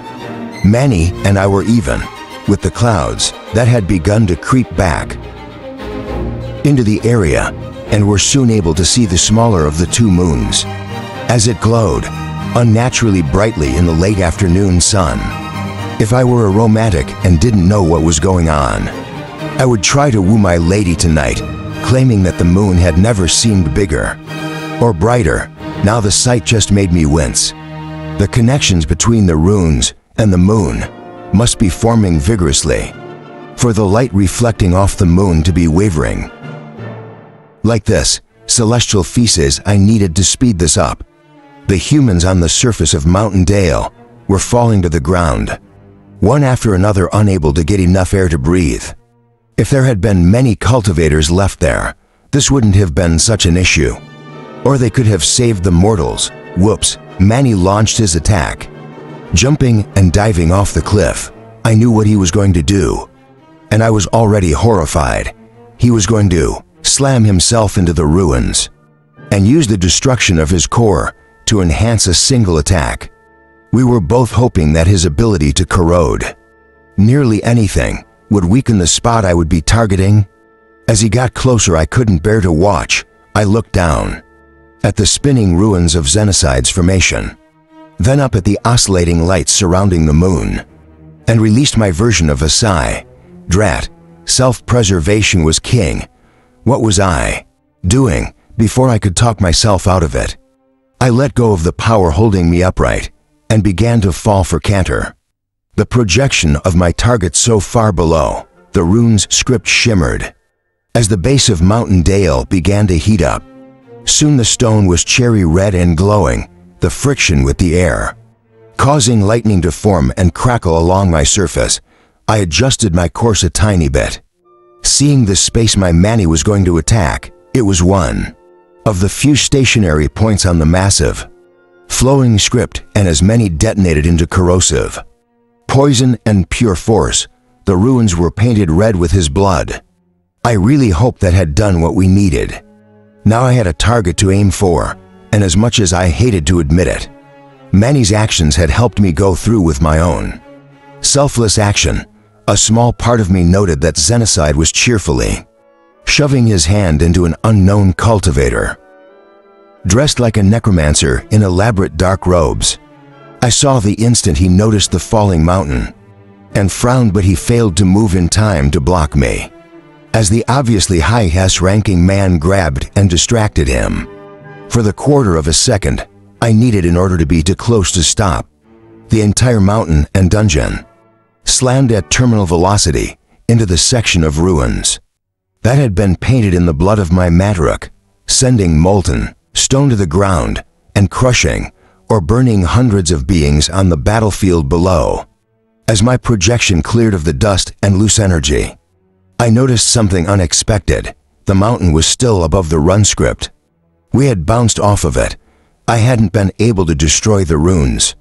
Manny and I were even with the clouds that had begun to creep back into the area, and were soon able to see the smaller of the two moons as it glowed unnaturally brightly in the late afternoon sun. If I were a romantic and didn't know what was going on, I would try to woo my lady tonight, claiming that the moon had never seemed bigger or brighter. Now the sight just made me wince. The connections between the runes and the moon must be forming vigorously. for the light reflecting off the moon to be wavering. Like this, celestial feces, I needed to speed this up. The humans on the surface of Mountain Dale were falling to the ground, one after another, unable to get enough air to breathe. If there had been many cultivators left there, this wouldn't have been such an issue. Or they could have saved the mortals. Whoops, Manny launched his attack. Jumping and diving off the cliff, I knew what he was going to do. And I was already horrified. He was going to slam himself into the ruins and use the destruction of his core to enhance a single attack. We were both hoping that his ability to corrode nearly anything would weaken the spot I would be targeting. As he got closer, I couldn't bear to watch. I looked down at the spinning ruins of Xenocide's formation, then up at the oscillating lights surrounding the moon, and released my version of a sigh. Drat, self-preservation was king. What was I doing before I could talk myself out of it? I let go of the power holding me upright and began to fall for canter. The projection of my target so far below, the rune's script shimmered as the base of Mountain Dale began to heat up. Soon the stone was cherry red and glowing, the friction with the air causing lightning to form and crackle along my surface. I adjusted my course a tiny bit. Seeing the space my Manny was going to attack, it was one of the few stationary points on the massive, flowing script, and as many detonated into corrosive poison and pure force. The ruins were painted red with his blood. I really hoped that had done what we needed. Now I had a target to aim for, and as much as I hated to admit it, Manny's actions had helped me go through with my own selfless action. A small part of me noted that Xenocide was cheerfully shoving his hand into an unknown cultivator, dressed like a necromancer in elaborate dark robes. I saw the instant he noticed the falling mountain and frowned, but he failed to move in time to block me as the obviously high-ranking man grabbed and distracted him. For the quarter of a second I needed in order to be too close to stop, the entire mountain and dungeon slammed at terminal velocity into the section of ruins that had been painted in the blood of my Madruk, sending molten stone to the ground and crushing or burning hundreds of beings on the battlefield below. As my projection cleared of the dust and loose energy, I noticed something unexpected. The mountain was still above the run script. We had bounced off of it. I hadn't been able to destroy the runes,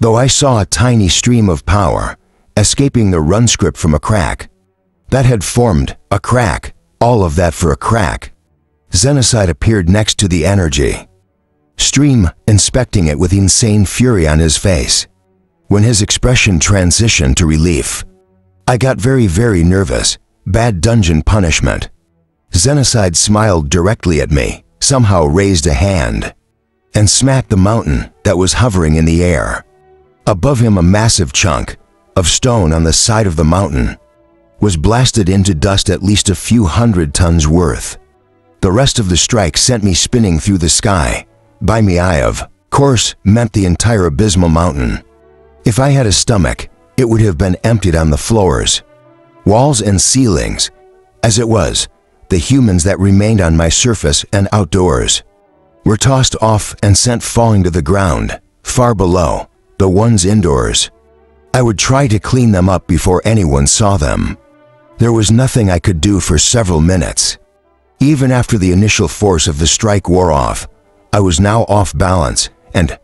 though I saw a tiny stream of power escaping the run script from a crack that had formed. A crack, all of that for a crack. Xenocide appeared next to the energy stream, inspecting it with insane fury on his face. When his expression transitioned to relief, I got very nervous. Bad dungeon punishment. Xenocide smiled directly at me, somehow raised a hand, and smacked the mountain that was hovering in the air. Above him, a massive chunk of stone on the side of the mountain was blasted into dust, at least a few hundred tons worth. The rest of the strike sent me spinning through the sky. By me, I of course meant the entire abysmal mountain. If I had a stomach, it would have been emptied on the floors, walls and ceilings. As it was, the humans that remained on my surface and outdoors were tossed off and sent falling to the ground, far below the ones indoors. I would try to clean them up before anyone saw them. There was nothing I could do for several minutes. Even after the initial force of the strike wore off, I was now off balance and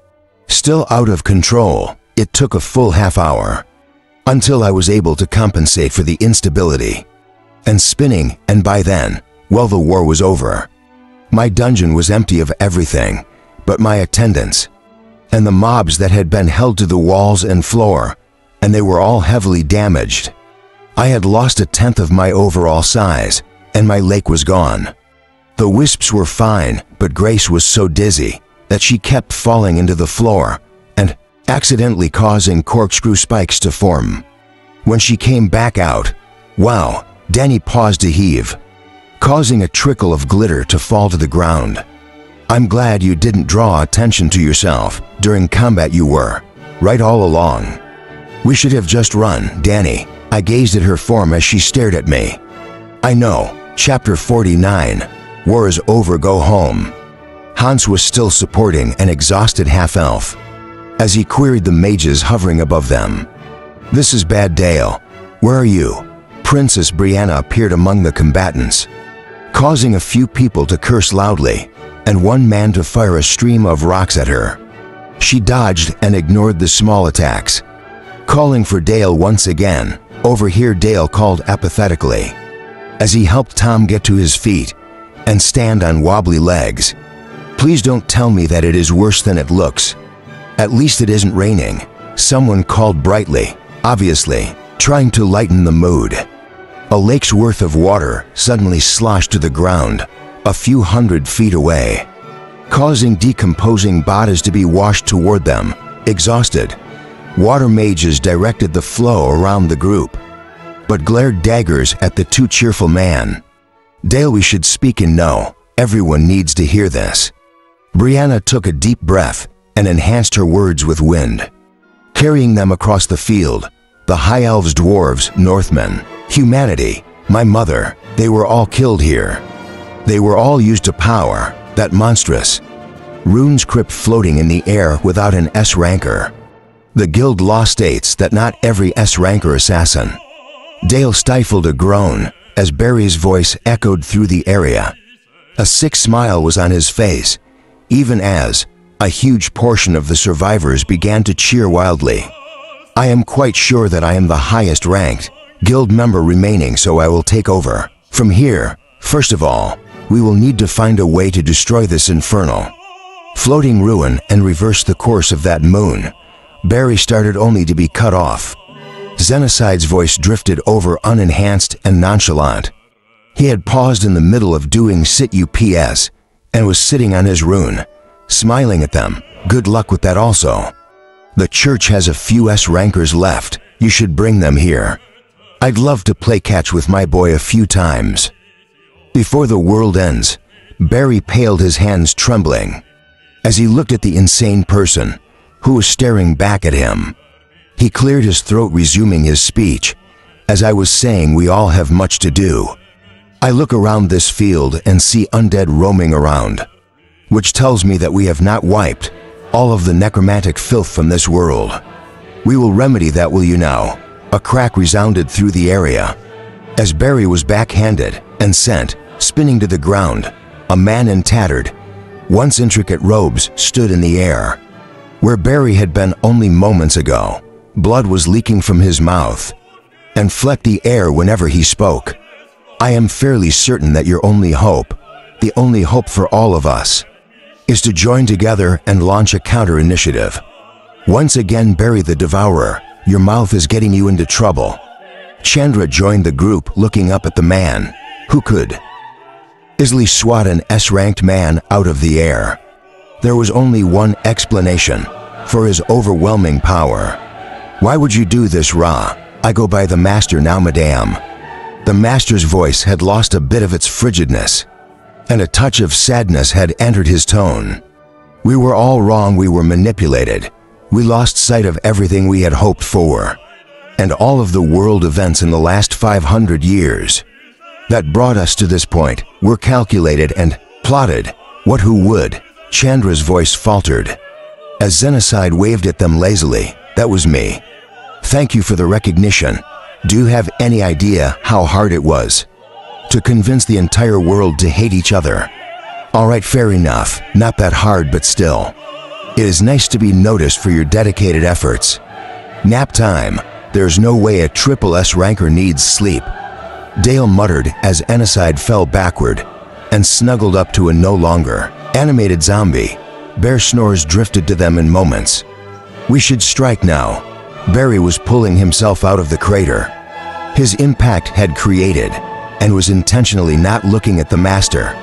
still out of control. It took a full half hour until I was able to compensate for the instability and spinning, and by then, well, the war was over. My dungeon was empty of everything but my attendants and the mobs that had been held to the walls and floor, and they were all heavily damaged. I had lost a tenth of my overall size, and my lake was gone. The wisps were fine, but Grace was so dizzy that she kept falling into the floor and accidentally causing corkscrew spikes to form. When she came back out, wow, Danny paused to heave, causing a trickle of glitter to fall to the ground. I'm glad you didn't draw attention to yourself during combat. You were right all along. We should have just run, Danny. I gazed at her form as she stared at me. I know, chapter 49, war is over, go home. Hans was still supporting an exhausted half-elf, as he queried the mages hovering above them. This is bad, Dale. Where are you? Princess Brianna appeared among the combatants, causing a few people to curse loudly, and one man to fire a stream of rocks at her. She dodged and ignored the small attacks. Calling for Dale once again, over here Dale called apathetically, as he helped Tom get to his feet and stand on wobbly legs. Please don't tell me that it is worse than it looks. At least it isn't raining, someone called brightly, obviously trying to lighten the mood. A lake's worth of water suddenly sloshed to the ground a few 100 feet away, causing decomposing bodies to be washed toward them, exhausted. Water mages directed the flow around the group, but glared daggers at the too cheerful man. Dale, we should speak and know. Everyone needs to hear this. Brianna took a deep breath and enhanced her words with wind, carrying them across the field. The High Elves, dwarves, Northmen, humanity, my mother, they were all killed here. They were all used to power, that monstrous runes crypt floating in the air without an S-ranker. The guild law states that not every S-ranker assassin. Dale stifled a groan as Barry's voice echoed through the area. A sick smile was on his face, even as a huge portion of the survivors began to cheer wildly. I am quite sure that I am the highest ranked guild member remaining, so I will take over. From here, first of all, we will need to find a way to destroy this infernal floating ruin and reverse the course of that moon. Barry started only to be cut off. Xenocide's voice drifted over unenhanced and nonchalant. He had paused in the middle of doing sit ups and was sitting on his rune, smiling at them. Good luck with that also. The church has a few S-rankers left. You should bring them here. I'd love to play catch with my boy a few times. Before the world ends, Barry paled, his hands trembling, as he looked at the insane person who was staring back at him. He cleared his throat, resuming his speech. As I was saying, we all have much to do. I look around this field and see undead roaming around, which tells me that we have not wiped all of the necromantic filth from this world. We will remedy that, will you now? A crack resounded through the area, as Barry was backhanded and sent spinning to the ground. A man in tattered, once intricate robes stood in the air, where Barry had been only moments ago. Blood was leaking from his mouth and flecked the air whenever he spoke. I am fairly certain that your only hope, the only hope for all of us, is to join together and launch a counter-initiative. Once again, Barry the Devourer, your mouth is getting you into trouble. Chandra joined the group, looking up at the man who could easily swat an S-ranked man out of the air. There was only one explanation for his overwhelming power. Why would you do this, Ra? I go by the Master now, madame. The Master's voice had lost a bit of its frigidness, and a touch of sadness had entered his tone. We were all wrong, we were manipulated. We lost sight of everything we had hoped for, and all of the world events in the last 500 years that brought us to this point were calculated and plotted. What, who would? Chandra's voice faltered, as Xenocide waved at them lazily. That was me. Thank you for the recognition. Do you have any idea how hard it was to convince the entire world to hate each other? All right, fair enough. Not that hard, but still. It is nice to be noticed for your dedicated efforts. Nap time. There's no way a triple S ranker needs sleep. Dale muttered as Xenocide fell backward and snuggled up to a no longer animated zombie. Bear snores drifted to them in moments. We should strike now. Barry was pulling himself out of the crater his impact had created and was intentionally not looking at the Master.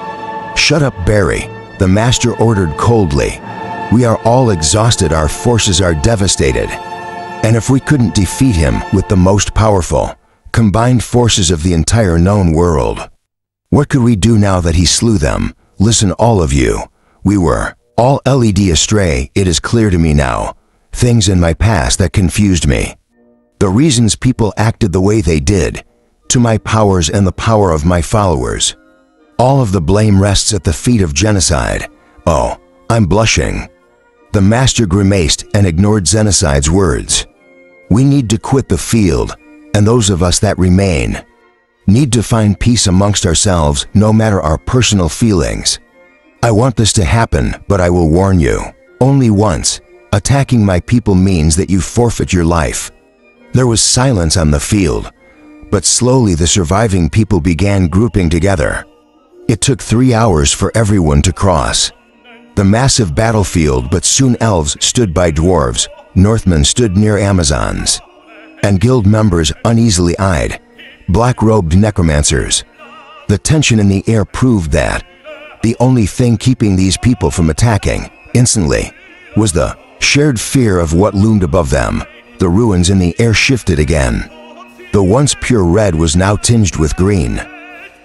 Shut up, Barry, the Master ordered coldly. We are all exhausted, our forces are devastated, and if we couldn't defeat him with the most powerful combined forces of the entire known world, what could we do now that he slew them? Listen, all of you, we were all led astray. It is clear to me now, things in my past that confused me. The reasons people acted the way they did, to my powers and the power of my followers. All of the blame rests at the feet of genocide. Oh, I'm blushing. The master grimaced and ignored Xenocide's words. We need to quit the field, and those of us that remain need to find peace amongst ourselves, no matter our personal feelings. I want this to happen, but I will warn you, only once. Attacking my people means that you forfeit your life. There was silence on the field, but slowly the surviving people began grouping together. It took 3 hours for everyone to cross the massive battlefield, but soon elves stood by dwarves, Northmen stood near Amazons, and guild members uneasily eyed black-robed necromancers. The tension in the air proved that the only thing keeping these people from attacking instantly was the shared fear of what loomed above them. The ruins in the air shifted again. The once pure red was now tinged with green,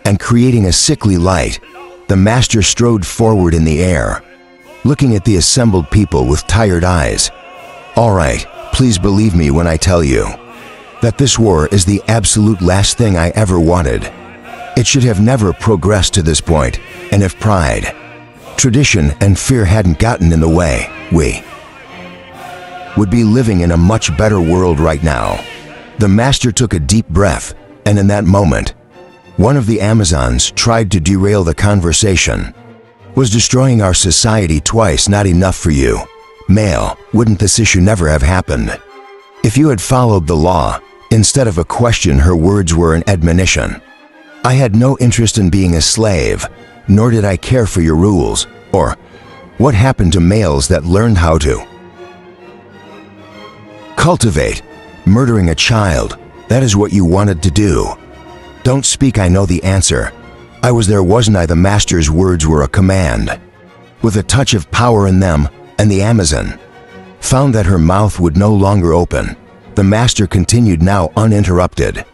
and creating a sickly light, the master strode forward in the air, looking at the assembled people with tired eyes. All right, please believe me when I tell you that this war is the absolute last thing I ever wanted. It should have never progressed to this point, and if pride, tradition, and fear hadn't gotten in the way, we would be living in a much better world right now. The master took a deep breath, and in that moment, one of the Amazons tried to derail the conversation. Was destroying our society twice not enough for you? Male, wouldn't this issue never have happened if you had followed the law? Instead of a question, her words were an admonition. I had no interest in being a slave, nor did I care for your rules, or what happened to males that learned how to cultivate. Murdering a child, that is what you wanted to do. Don't speak, I know the answer. I was there, wasn't I? The master's words were a command, with a touch of power in them, and the Amazon found that her mouth would no longer open. The master continued, now uninterrupted.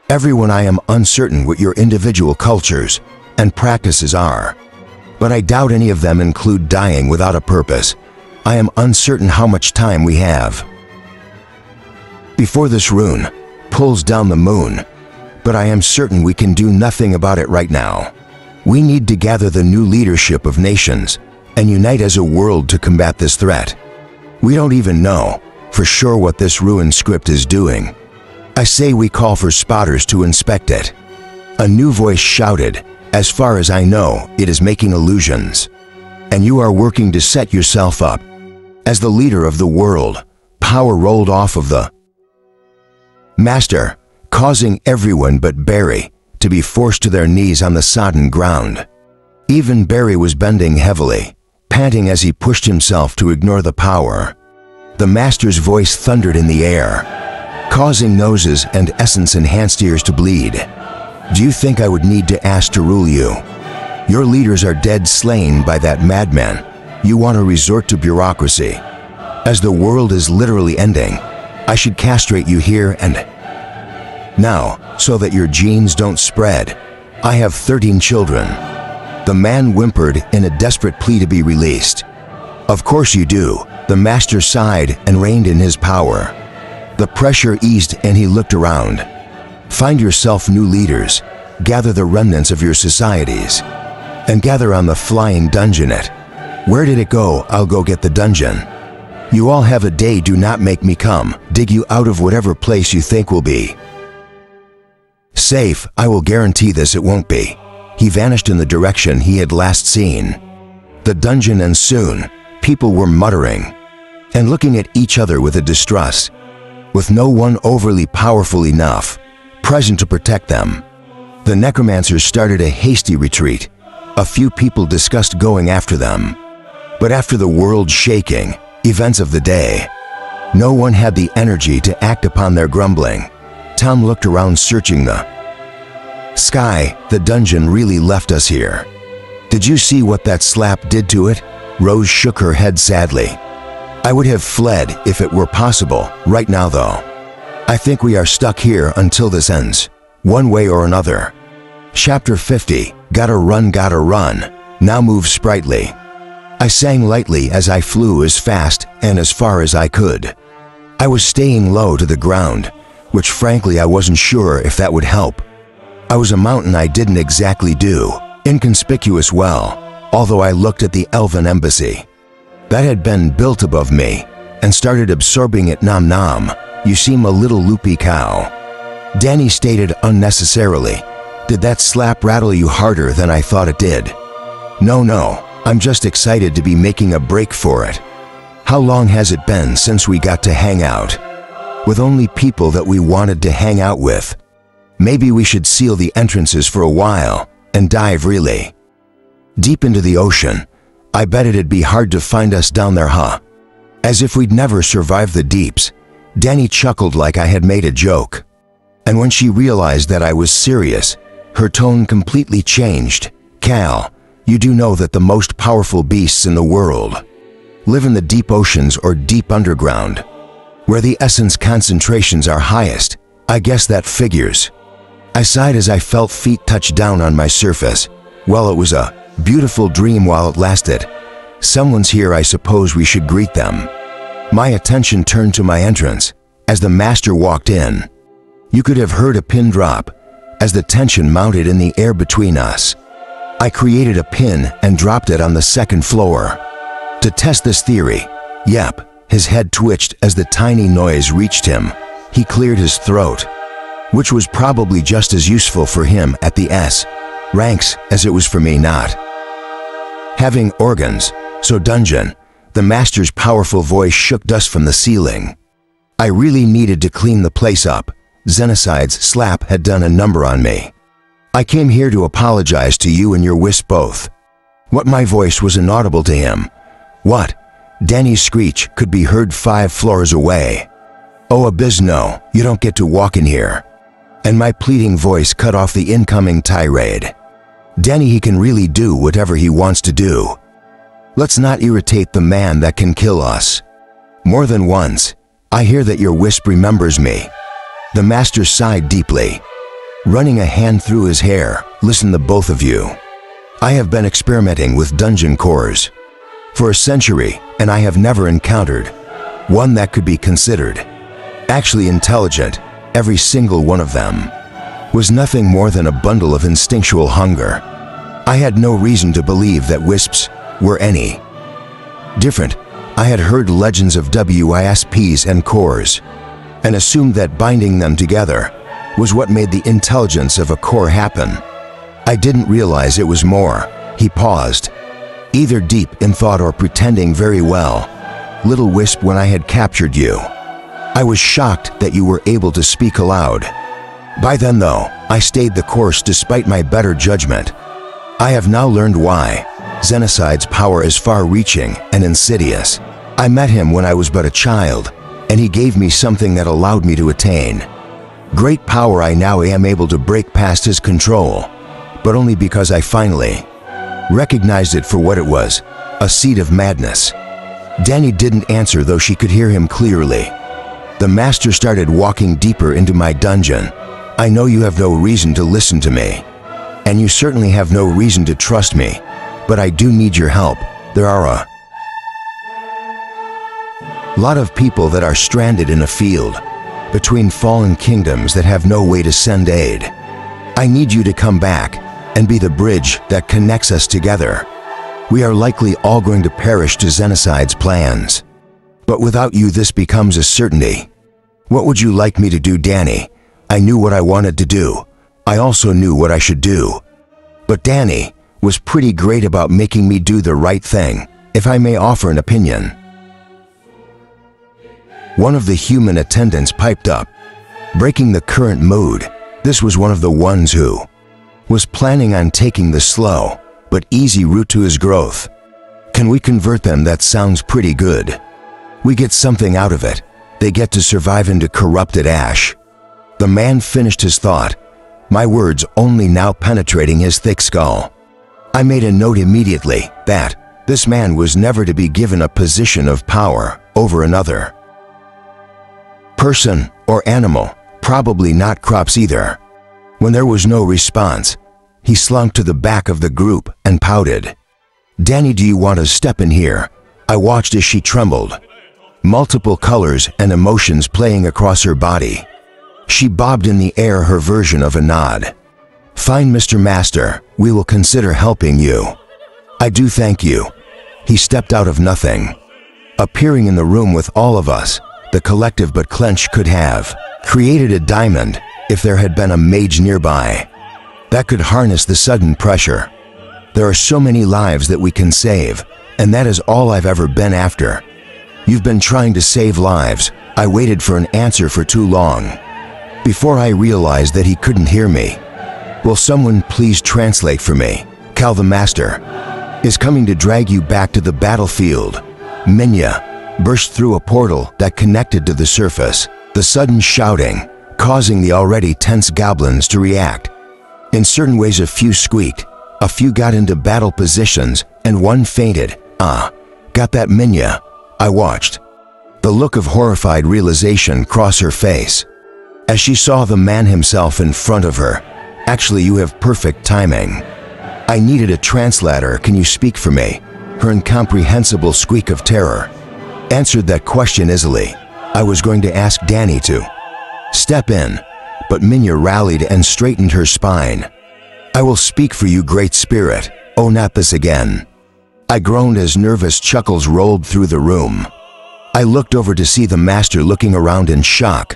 Everyone, I am uncertain what your individual cultures and practices are, but I doubt any of them include dying without a purpose. I am uncertain how much time we have before this rune pulls down the moon, but I am certain we can do nothing about it right now. We need to gather the new leadership of nations and unite as a world to combat this threat. We don't even know for sure what this rune script is doing. I say we call for spotters to inspect it. A new voice shouted, as far as I know, it is making illusions, and you are working to set yourself up as the leader of the world. Power rolled off of the master, causing everyone but Barry to be forced to their knees on the sodden ground. Even Barry was bending heavily, panting as he pushed himself to ignore the power. The master's voice thundered in the air, causing noses and essence-enhanced ears to bleed. Do you think I would need to ask to rule you? Your leaders are dead, slain by that madman. You want to resort to bureaucracy. As the world is literally ending, I should castrate you here and now, so that your genes don't spread. I have 13 children. The man whimpered in a desperate plea to be released. Of course you do. The master sighed and reined in his power. The pressure eased and he looked around. Find yourself new leaders. Gather the remnants of your societies, and gather on the flying dungeonette. Where did it go? I'll go get the dungeon. You all have a day. Do not make me come dig you out of whatever place you think will be safe. I will guarantee this, it won't be. He vanished in the direction he had last seen the dungeon, and soon people were muttering and looking at each other with a distrust, with no one overly powerful enough present to protect them. The necromancers started a hasty retreat. A few people discussed going after them, but after the world shaking events of the day, no one had the energy to act upon their grumbling. Tom looked around, searching the sky. The dungeon really left us here. Did you see what that slap did to it? Rose shook her head sadly. I would have fled if it were possible. Right now, though, I think we are stuck here until this ends, one way or another. Chapter 50. Gotta run, now move sprightly. I sang lightly as I flew as fast and as far as I could. I was staying low to the ground, which frankly I wasn't sure if that would help. I was a mountain I didn't exactly do inconspicuous well, although I looked at the elven embassy. That had been built above me and started absorbing it. Nom nom, you seem a little loopy cow. Danny stated unnecessarily. Did that slap rattle you harder than I thought it did? No, I'm just excited to be making a break for it. How long has it been since we got to hang out? With only people that we wanted to hang out with. Maybe we should seal the entrances for a while and dive really deep into the ocean. I bet it'd be hard to find us down there, huh? As if we'd never survive the deeps. Danny chuckled like I had made a joke. And when she realized that I was serious, her tone completely changed. Cal, you do know that the most powerful beasts in the world live in the deep oceans or deep underground, where the essence concentrations are highest. I guess that figures. I sighed as I felt feet touch down on my surface. Well, it was a beautiful dream while it lasted. Someone's here, I suppose we should greet them. My attention turned to my entrance as the master walked in. You could have heard a pin drop as the tension mounted in the air between us. I created a pin and dropped it on the second floor. To test this theory, yep, his head twitched as the tiny noise reached him. He cleared his throat, which was probably just as useful for him at the S ranks as it was for me not having organs. So dungeon, the master's powerful voice shook dust from the ceiling. I really needed to clean the place up. Xenocide's slap had done a number on me. I came here to apologize to you and your wisp both. What? My voice was inaudible to him. What? Danny's screech could be heard 5 floors away. Oh, Abyss, no, you don't get to walk in here. And my pleading voice cut off the incoming tirade. Danny, he can really do whatever he wants to do. Let's not irritate the man that can kill us. More than once, I hear that your wisp remembers me. The master sighed deeply, running a hand through his hair. Listen, the both of you. I have been experimenting with dungeon cores for a century, and I have never encountered one that could be considered actually intelligent. Every single one of them was nothing more than a bundle of instinctual hunger. I had no reason to believe that wisps were any different. I had heard legends of WISPs and cores, and assumed that binding them together was what made the intelligence of a core happen. I didn't realize it was more. He paused, either deep in thought or pretending very well. Little wisp, when I had captured you, I was shocked that you were able to speak aloud. By then, though, I stayed the course despite my better judgment. I have now learned why. Xenocide's power is far-reaching and insidious. I met him when I was but a child, and he gave me something that allowed me to attain great power. I now am able to break past his control, but only because I finally recognized it for what it was, a seed of madness. Danny didn't answer, though she could hear him clearly. The master started walking deeper into my dungeon. I know you have no reason to listen to me, and you certainly have no reason to trust me, but I do need your help. There are a lot of people that are stranded in a field between fallen kingdoms that have no way to send aid. I need you to come back and be the bridge that connects us together. We are likely all going to perish to Xenocide's plans, but without you this becomes a certainty. What would you like me to do, Danny? I knew what I wanted to do. I also knew what I should do. But Danny was pretty great about making me do the right thing, if I may offer an opinion. One of the human attendants piped up, breaking the current mood. This was one of the ones who was planning on taking the slow but easy route to his growth. Can we convert them? That sounds pretty good. We get something out of it. They get to survive into corrupted ash. The man finished his thought, my words only now penetrating his thick skull. I made a note immediately that this man was never to be given a position of power over another person or animal, probably not crops either. When there was no response, he slunk to the back of the group and pouted. Danny, do you want to step in here? I watched as she trembled, multiple colors and emotions playing across her body. She bobbed in the air her version of a nod. "Fine, Mr. Master, we will consider helping you." "I do thank you." He stepped out of nothing, appearing in the room with all of us. The collective but clench could have created a diamond if there had been a mage nearby that could harness the sudden pressure. There are so many lives that we can save, and that is all I've ever been after. You've been trying to save lives. I waited for an answer for too long, before I realized that he couldn't hear me. "Will someone please translate for me? Cal the Master is coming to drag you back to the battlefield." Minya burst through a portal that connected to the surface, the sudden shouting causing the already tense goblins to react. In certain ways, a few squeaked, a few got into battle positions, and one fainted. Got that, Minya?" I watched, the look of horrified realization cross her face as she saw the man himself in front of her. "Actually, you have perfect timing. I needed a translator. Can you speak for me?" Her incomprehensible squeak of terror answered that question easily. I was going to ask Danny to step in, but Minya rallied and straightened her spine. "I will speak for you, Great Spirit." "Oh, not this again." I groaned as nervous chuckles rolled through the room. I looked over to see the Master looking around in shock.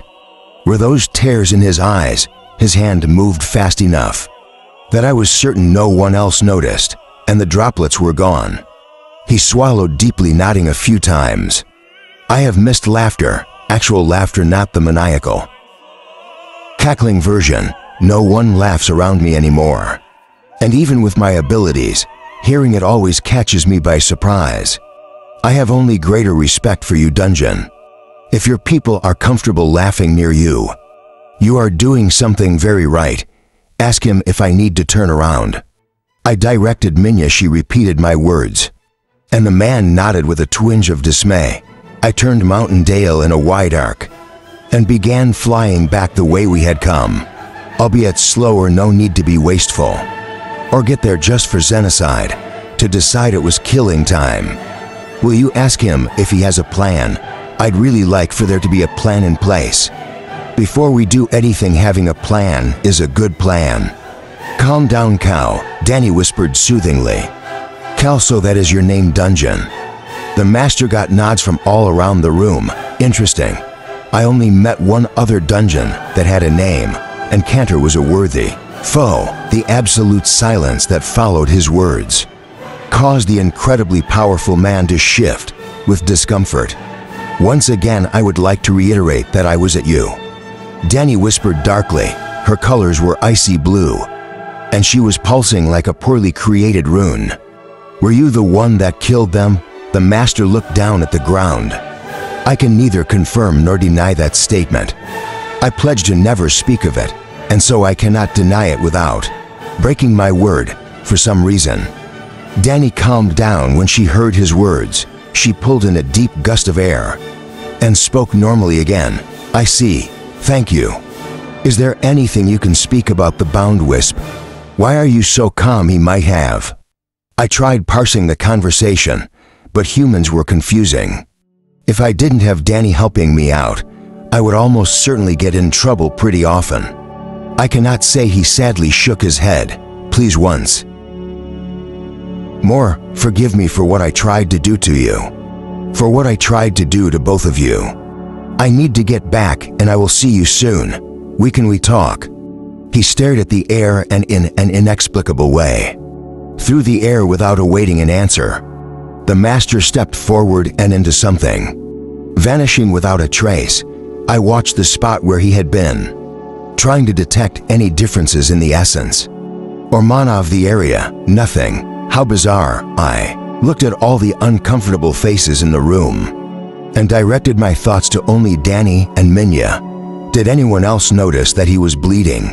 Were those tears in his eyes? His hand moved fast enough that I was certain no one else noticed, and the droplets were gone. He swallowed deeply, nodding a few times. I have missed laughter, actual laughter, not the maniacal cackling version. No one laughs around me anymore. And even with my abilities, hearing it always catches me by surprise. I have only greater respect for you, Dungeon. If your people are comfortable laughing near you, you are doing something very right. Ask him if I need to turn around. I directed Minya. She repeated my words, and the man nodded with a twinge of dismay. I turned Mountain Dale in a wide arc and began flying back the way we had come, albeit slower. No need to be wasteful or get there just for Xenocide to decide it was killing time. Will you ask him if he has a plan? I'd really like for there to be a plan in place. Before we do anything, having a plan is a good plan. Calm down, Cow, Danny whispered soothingly. Cal, so that is your name, Dungeon? The Master got nods from all around the room. Interesting. I only met one other dungeon that had a name, and Cantor was a worthy foe. The absolute silence that followed his words caused the incredibly powerful man to shift with discomfort. Once again, I would like to reiterate that I was at you. Danny whispered darkly. Her colors were icy blue, and she was pulsing like a poorly created rune. Were you the one that killed them? The Master looked down at the ground. I can neither confirm nor deny that statement. I pledged to never speak of it, and so I cannot deny it without breaking my word for some reason. Danny calmed down when she heard his words. She pulled in a deep gust of air and spoke normally again. I see. Thank you. Is there anything you can speak about the Bound Wisp? Why are you so calm? He might have. I tried parsing the conversation, but humans were confusing. If I didn't have Danny helping me out, I would almost certainly get in trouble pretty often. I cannot say. He sadly shook his head. Please, once more, forgive me for what I tried to do to you. For what I tried to do to both of you. I need to get back, and I will see you soon. We talk? He stared at the air and in an inexplicable way through the air without awaiting an answer. The Master stepped forward and into something, vanishing without a trace. I watched the spot where he had been, trying to detect any differences in the essence or mana of the area. Nothing. How bizarre. I looked at all the uncomfortable faces in the room and directed my thoughts to only Danny and Minya. Did anyone else notice that he was bleeding?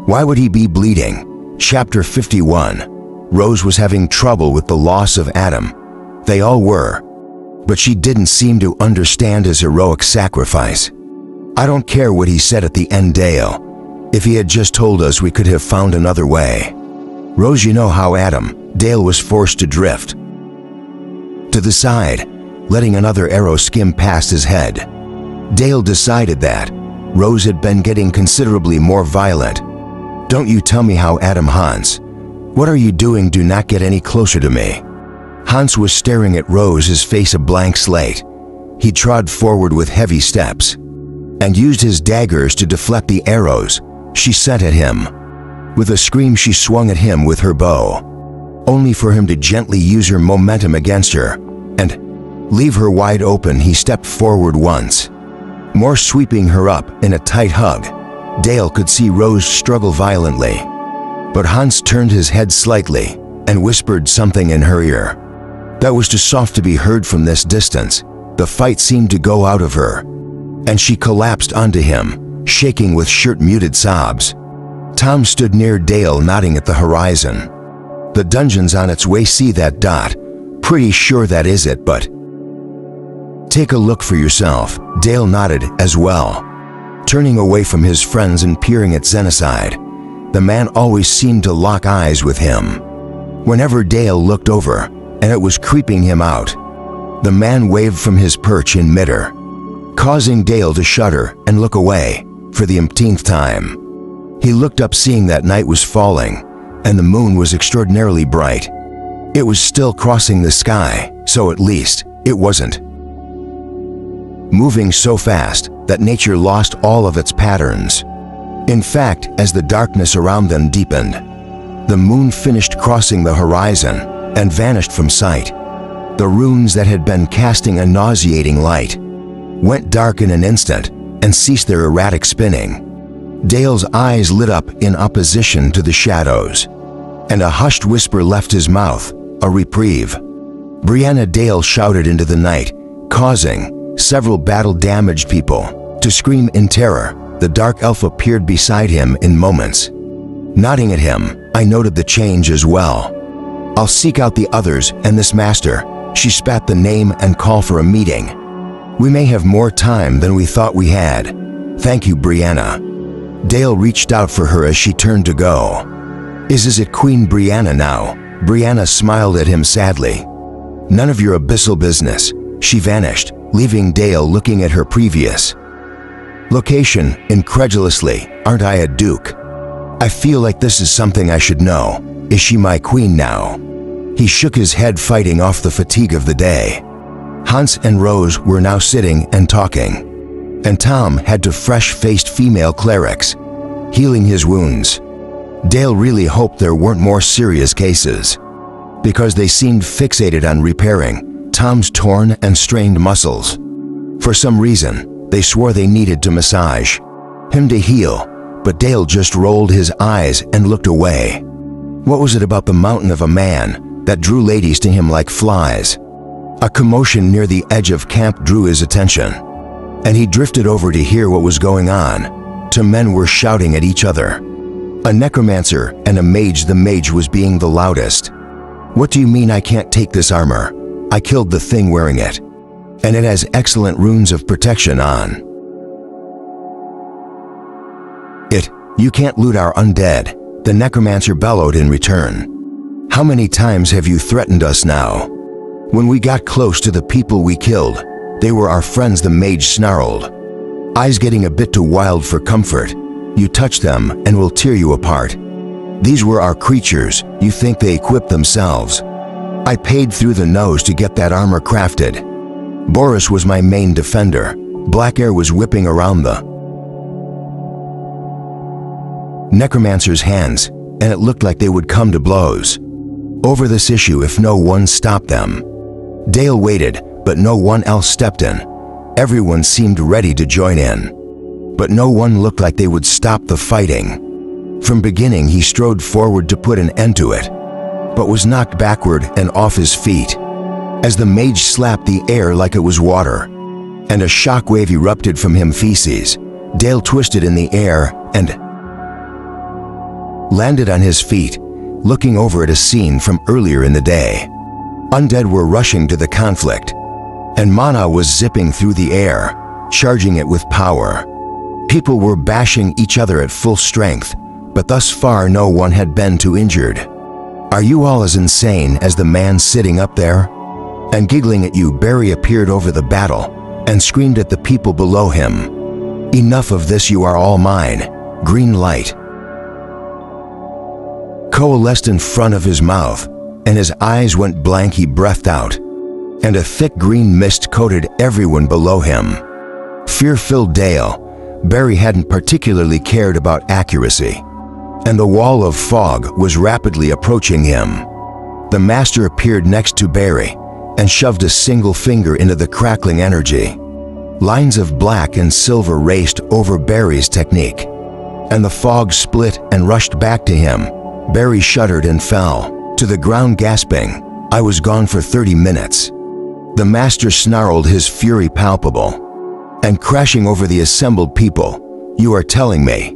Why would he be bleeding? Chapter 51. Rose was having trouble with the loss of Adam. They all were, but she didn't seem to understand his heroic sacrifice. I don't care what he said at the end, Dale. If he had just told us, we could have found another way. Rose, you know how Dale was forced to drift to the side, letting another arrow skim past his head. Dale decided that Rose had been getting considerably more violent. "Don't you tell me how, Adam Hans. What are you doing? Do not get any closer to me." Hans was staring at Rose, his face a blank slate. He trod forward with heavy steps and used his daggers to deflect the arrows she sent at him. With a scream, she swung at him with her bow, only for him to gently use her momentum against her and leave her wide open. He stepped forward once more, sweeping her up in a tight hug. Dale could see Rose struggle violently, but Hans turned his head slightly and whispered something in her ear that was too soft to be heard from this distance. The fight seemed to go out of her, and she collapsed onto him, shaking with shirt-muted sobs. Tom stood near Dale, nodding at the horizon. "The dungeon's on its way, see that dot? Pretty sure that is it, but take a look for yourself." Dale nodded as well, turning away from his friends and peering at Xenocide. The man always seemed to lock eyes with him whenever Dale looked over, and it was creeping him out. The man waved from his perch in midair, causing Dale to shudder and look away for the umpteenth time. He looked up, seeing that night was falling, and the moon was extraordinarily bright. It was still crossing the sky, so at least it wasn't moving so fast that nature lost all of its patterns. In fact, as the darkness around them deepened, the moon finished crossing the horizon and vanished from sight. The runes that had been casting a nauseating light went dark in an instant and ceased their erratic spinning. Dale's eyes lit up in opposition to the shadows, and a hushed whisper left his mouth, a reprieve. "Brianna!" Dale shouted into the night, causing several battle-damaged people to scream in terror. The dark elf appeared beside him in moments. Nodding at him, I noted the change as well. "I'll seek out the others and this master." She spat the name and call for a meeting. "We may have more time than we thought we had. Thank you, Brianna." Dale reached out for her as she turned to go. Is it Queen Brianna now?" Brianna smiled at him sadly. "None of your abyssal business." She vanished, leaving Dale looking at her previous location incredulously. "Aren't I a duke? I feel like this is something I should know. Is she my queen now?" He shook his head, fighting off the fatigue of the day. Hans and Rose were now sitting and talking, and Tom had to fresh-faced female clerics, healing his wounds. Dale really hoped there weren't more serious cases, because they seemed fixated on repairing Tom's torn and strained muscles. For some reason, they swore they needed to massage him to heal, but Dale just rolled his eyes and looked away. What was it about the mountain of a man that drew ladies to him like flies? A commotion near the edge of camp drew his attention, and he drifted over to hear what was going on. Two men were shouting at each other. A necromancer and a mage. The mage was being the loudest. "What do you mean I can't take this armor? I killed the thing wearing it, and it has excellent runes of protection on it. You can't loot our undead," the necromancer bellowed in return. "How many times have you threatened us now? When we got close to the people we killed, they were our friends," the mage snarled, eyes getting a bit too wild for comfort. "You touch them and we'll tear you apart. These were our creatures. You think they equipped themselves? I paid through the nose to get that armor crafted. Boris was my main defender." Black air was whipping around the necromancer's hands, and it looked like they would come to blows over this issue if no one stopped them. Dale waited, but no one else stepped in. Everyone seemed ready to join in, but no one looked like they would stop the fighting. From beginning, he strode forward to put an end to it, but was knocked backward and off his feet as the mage slapped the air like it was water, and a shockwave erupted from him. Feces. Dale twisted in the air and landed on his feet, looking over at a scene from earlier in the day. Undead were rushing to the conflict, and mana was zipping through the air, charging it with power. People were bashing each other at full strength, but thus far no one had been too injured. "Are you all as insane as the man sitting up there?" And giggling at you, Barry appeared over the battle and screamed at the people below him. Enough of this, you are all mine. Green light coalesced in front of his mouth, and his eyes went blank. He breathed out, and a thick green mist coated everyone below him. Fear-filled Dale, Barry hadn't particularly cared about accuracy, and the wall of fog was rapidly approaching him. The master appeared next to Barry and shoved a single finger into the crackling energy. Lines of black and silver raced over Barry's technique, and the fog split and rushed back to him. Barry shuddered and fell to the ground, gasping, "I was gone for 30 minutes." The master snarled, his fury palpable, and crashing over the assembled people. "You are telling me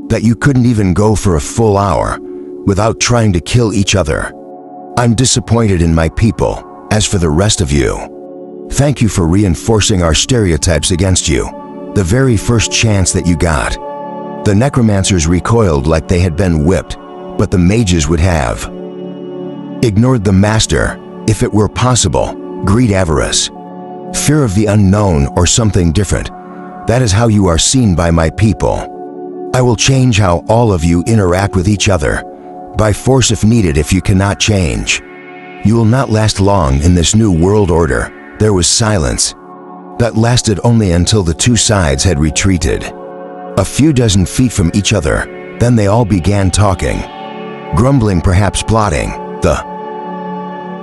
that you couldn't even go for a full hour without trying to kill each other? I'm disappointed in my people. As for the rest of you, thank you for reinforcing our stereotypes against you the very first chance that you got." The necromancers recoiled like they had been whipped, but the mages would have ignored the master if it were possible. Greed, avarice, fear of the unknown, or something different. That is how you are seen by my people. I will change how all of you interact with each other, by force if needed. If you cannot change, you will not last long in this new world order. There was silence that lasted only until the two sides had retreated a few dozen feet from each other. Then they all began talking, grumbling, perhaps plotting. The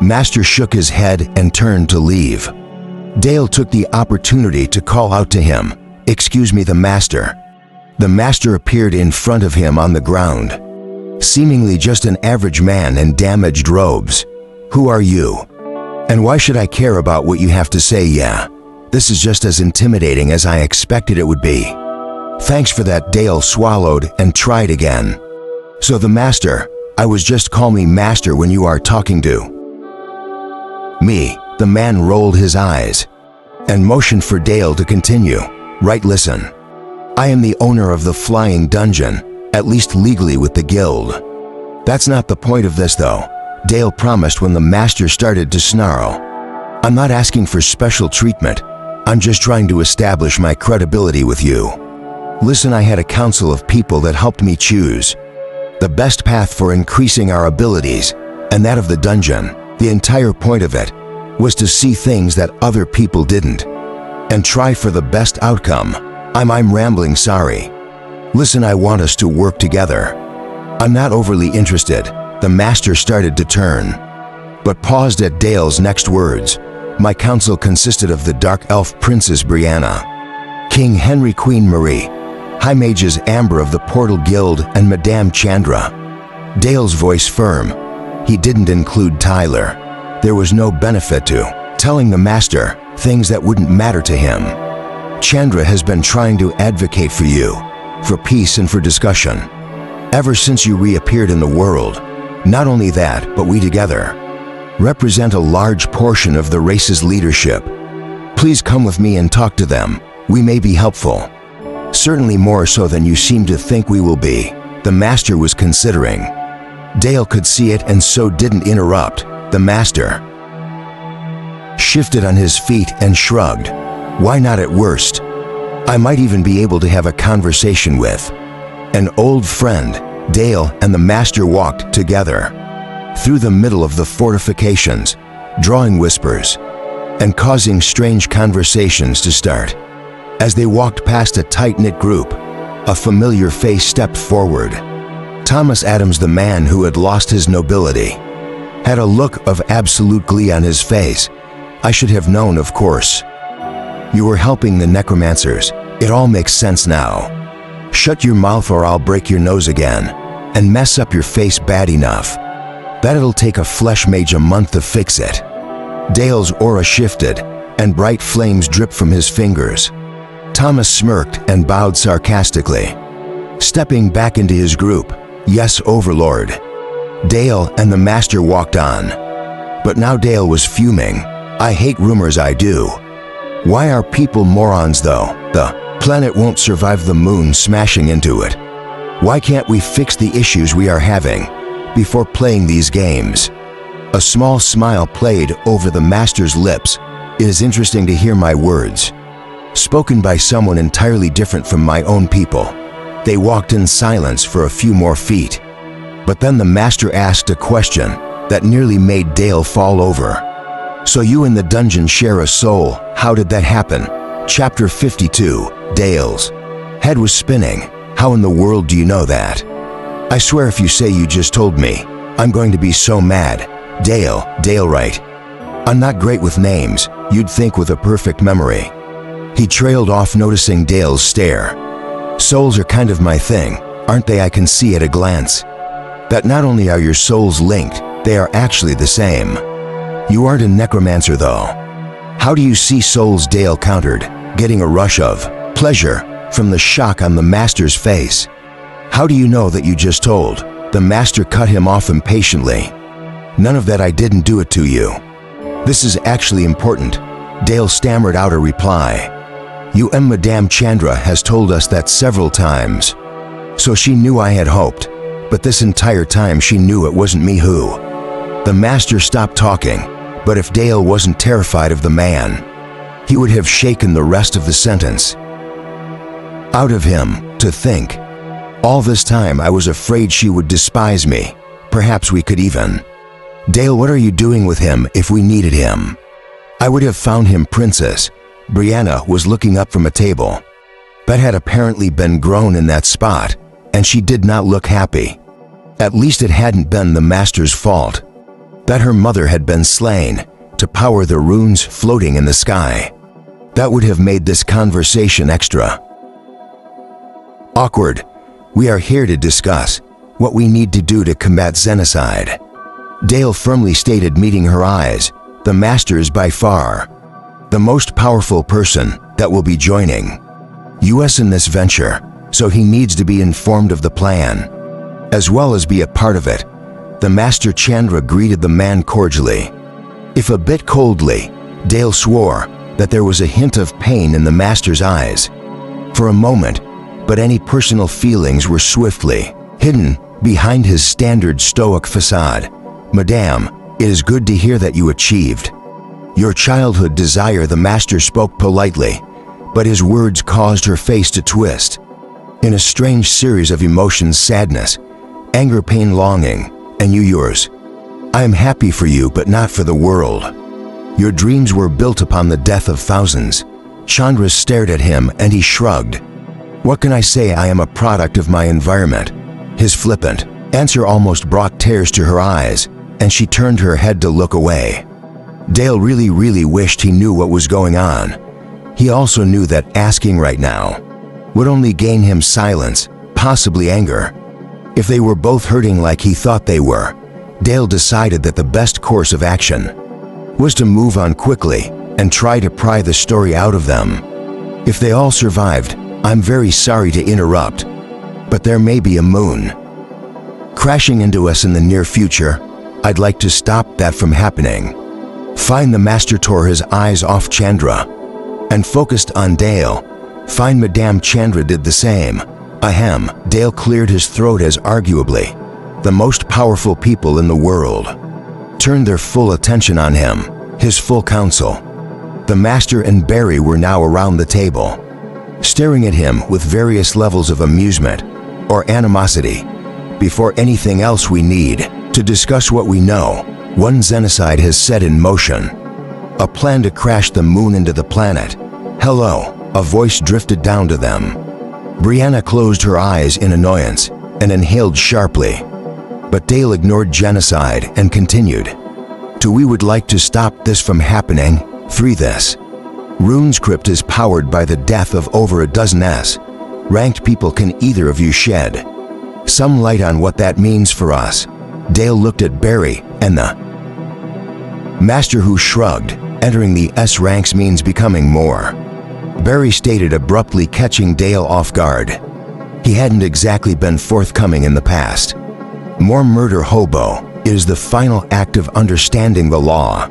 master shook his head and turned to leave. Dale took the opportunity to call out to him, "Excuse me, the master." The master appeared in front of him on the ground, seemingly just an average man in damaged robes. "Who are you? And why should I care about what you have to say?" "Yeah, this is just as intimidating as I expected it would be." "Thanks for that." Dale swallowed and tried again. "So the master, I was just call me master when you are talking to me." The man rolled his eyes and motioned for Dale to continue. "Right, listen. I am the owner of the Flying Dungeon, at least legally with the guild." "That's not the point of this though," Dale promised when the master started to snarl. "I'm not asking for special treatment. I'm just trying to establish my credibility with you. Listen, I had a council of people that helped me choose the best path for increasing our abilities, and that of the dungeon. The entire point of it was to see things that other people didn't, and try for the best outcome. I'm rambling, sorry. Listen, I want us to work together. I'm not overly interested." The master started to turn, but paused at Dale's next words. "My council consisted of the Dark Elf Princess Brianna, King Henry, Queen Marie, High Mages Amber of the Portal Guild, and Madame Chandra." Dale's voice firm. He didn't include Tyler. There was no benefit to telling the master things that wouldn't matter to him. "Chandra has been trying to advocate for you, for peace and for discussion, ever since you reappeared in the world. Not only that, but we together represent a large portion of the race's leadership. Please come with me and talk to them. We may be helpful. Certainly more so than you seem to think we will be." The master was considering. Dale could see it and so didn't interrupt. The master shifted on his feet and shrugged. "Why not at worst? I might even be able to have a conversation with an old friend." Dale and the master walked together through the middle of the fortifications, drawing whispers and causing strange conversations to start. As they walked past a tight-knit group, a familiar face stepped forward. Thomas Adams, the man who had lost his nobility, had a look of absolute glee on his face. "I should have known, of course. You were helping the necromancers. It all makes sense now. Shut your mouth or I'll break your nose again and mess up your face bad enough that it'll take a flesh mage a month to fix it." Dale's aura shifted and bright flames dripped from his fingers. Thomas smirked and bowed sarcastically, stepping back into his group. "Yes, Overlord." Dale and the master walked on, but now Dale was fuming. "I hate rumors, I do. Why are people morons though? The planet won't survive the moon smashing into it. Why can't we fix the issues we are having before playing these games?" A small smile played over the master's lips. "It is interesting to hear my words. spoken by someone entirely different from my own people. They walked in silence for a few more feet. But then the master asked a question that nearly made Dale fall over. "So you and the dungeon share a soul. How did that happen?" Chapter 52. Dale's head was spinning. "How in the world do you know that?" "I swear if you say you just told me, I'm going to be so mad." "Dale, right. I'm not great with names. You'd think with a perfect memory." He trailed off, noticing Dale's stare. "Souls are kind of my thing, aren't they? I can see at a glance that not only are your souls linked, they are actually the same. You aren't a necromancer though." "How do you see souls?" Dale countered, getting a rush of pleasure from the shock on the master's face. "How do you know that you just told?" The master cut him off impatiently. "None of that. I didn't do it to you." "This is actually important." Dale stammered out a reply. "You and Madame Chandra has told us that several times." So she knew I had hoped, but this entire time she knew it wasn't me who. The master stopped talking, but if Dale wasn't terrified of the man, he would have shaken the rest of the sentence out of him. To think, all this time I was afraid she would despise me. Perhaps we could even. "Dale, what are you doing with him if we needed him?" "I would have found him." Princess Brianna was looking up from a table that had apparently been grown in that spot, and she did not look happy. At least it hadn't been the master's fault that her mother had been slain to power the runes floating in the sky. That would have made this conversation extra awkward. "We are here to discuss what we need to do to combat xenocide," Dale firmly stated, meeting her eyes. "The master is by far the most powerful person that will be joining us in this venture, so he needs to be informed of the plan, as well as be a part of it." The master Chandra greeted the man cordially, if a bit coldly. Dale swore that there was a hint of pain in the master's eyes for a moment, but any personal feelings were swiftly hidden behind his standard stoic facade. "Madame, it is good to hear that you achieved your childhood desire." The master spoke politely, but his words caused her face to twist in a strange series of emotions: sadness, anger, pain, longing. "And you, yours? I am happy for you, but not for the world. Your dreams were built upon the death of thousands." Chandra stared at him and he shrugged. "What can I say? I am a product of my environment." His flippant answer almost brought tears to her eyes, and she turned her head to look away. Dale really wished he knew what was going on. He also knew that asking right now would only gain him silence, possibly anger. If they were both hurting like he thought they were, Dale decided that the best course of action was to move on quickly and try to pry the story out of them. If they all survived, I'm very sorry to interrupt, but there may be a moon crashing into us in the near future. I'd like to stop that from happening. Fine. The master tore his eyes off Chandra and focused on Dale. Fine. Madame Chandra did the same. Ahem. Dale cleared his throat as arguably the most powerful people in the world turned their full attention on him. His full council, the master and Barry, were now around the table, staring at him with various levels of amusement or animosity. Before anything else, we need to discuss what we know. One xenocide has set in motion, a plan to crash the moon into the planet. Hello, a voice drifted down to them. Brianna closed her eyes in annoyance and inhaled sharply. But Dale ignored genocide and continued. We would like to stop this from happening. 3. This runes crypt is powered by the death of over a dozen S-ranked people. Can either of you shed some light on what that means for us? Dale looked at Barry and the master, who shrugged. Entering the S ranks means becoming more, Barry stated abruptly, catching Dale off guard. He hadn't exactly been forthcoming in the past. More murder, hobo. It is the final act of understanding the law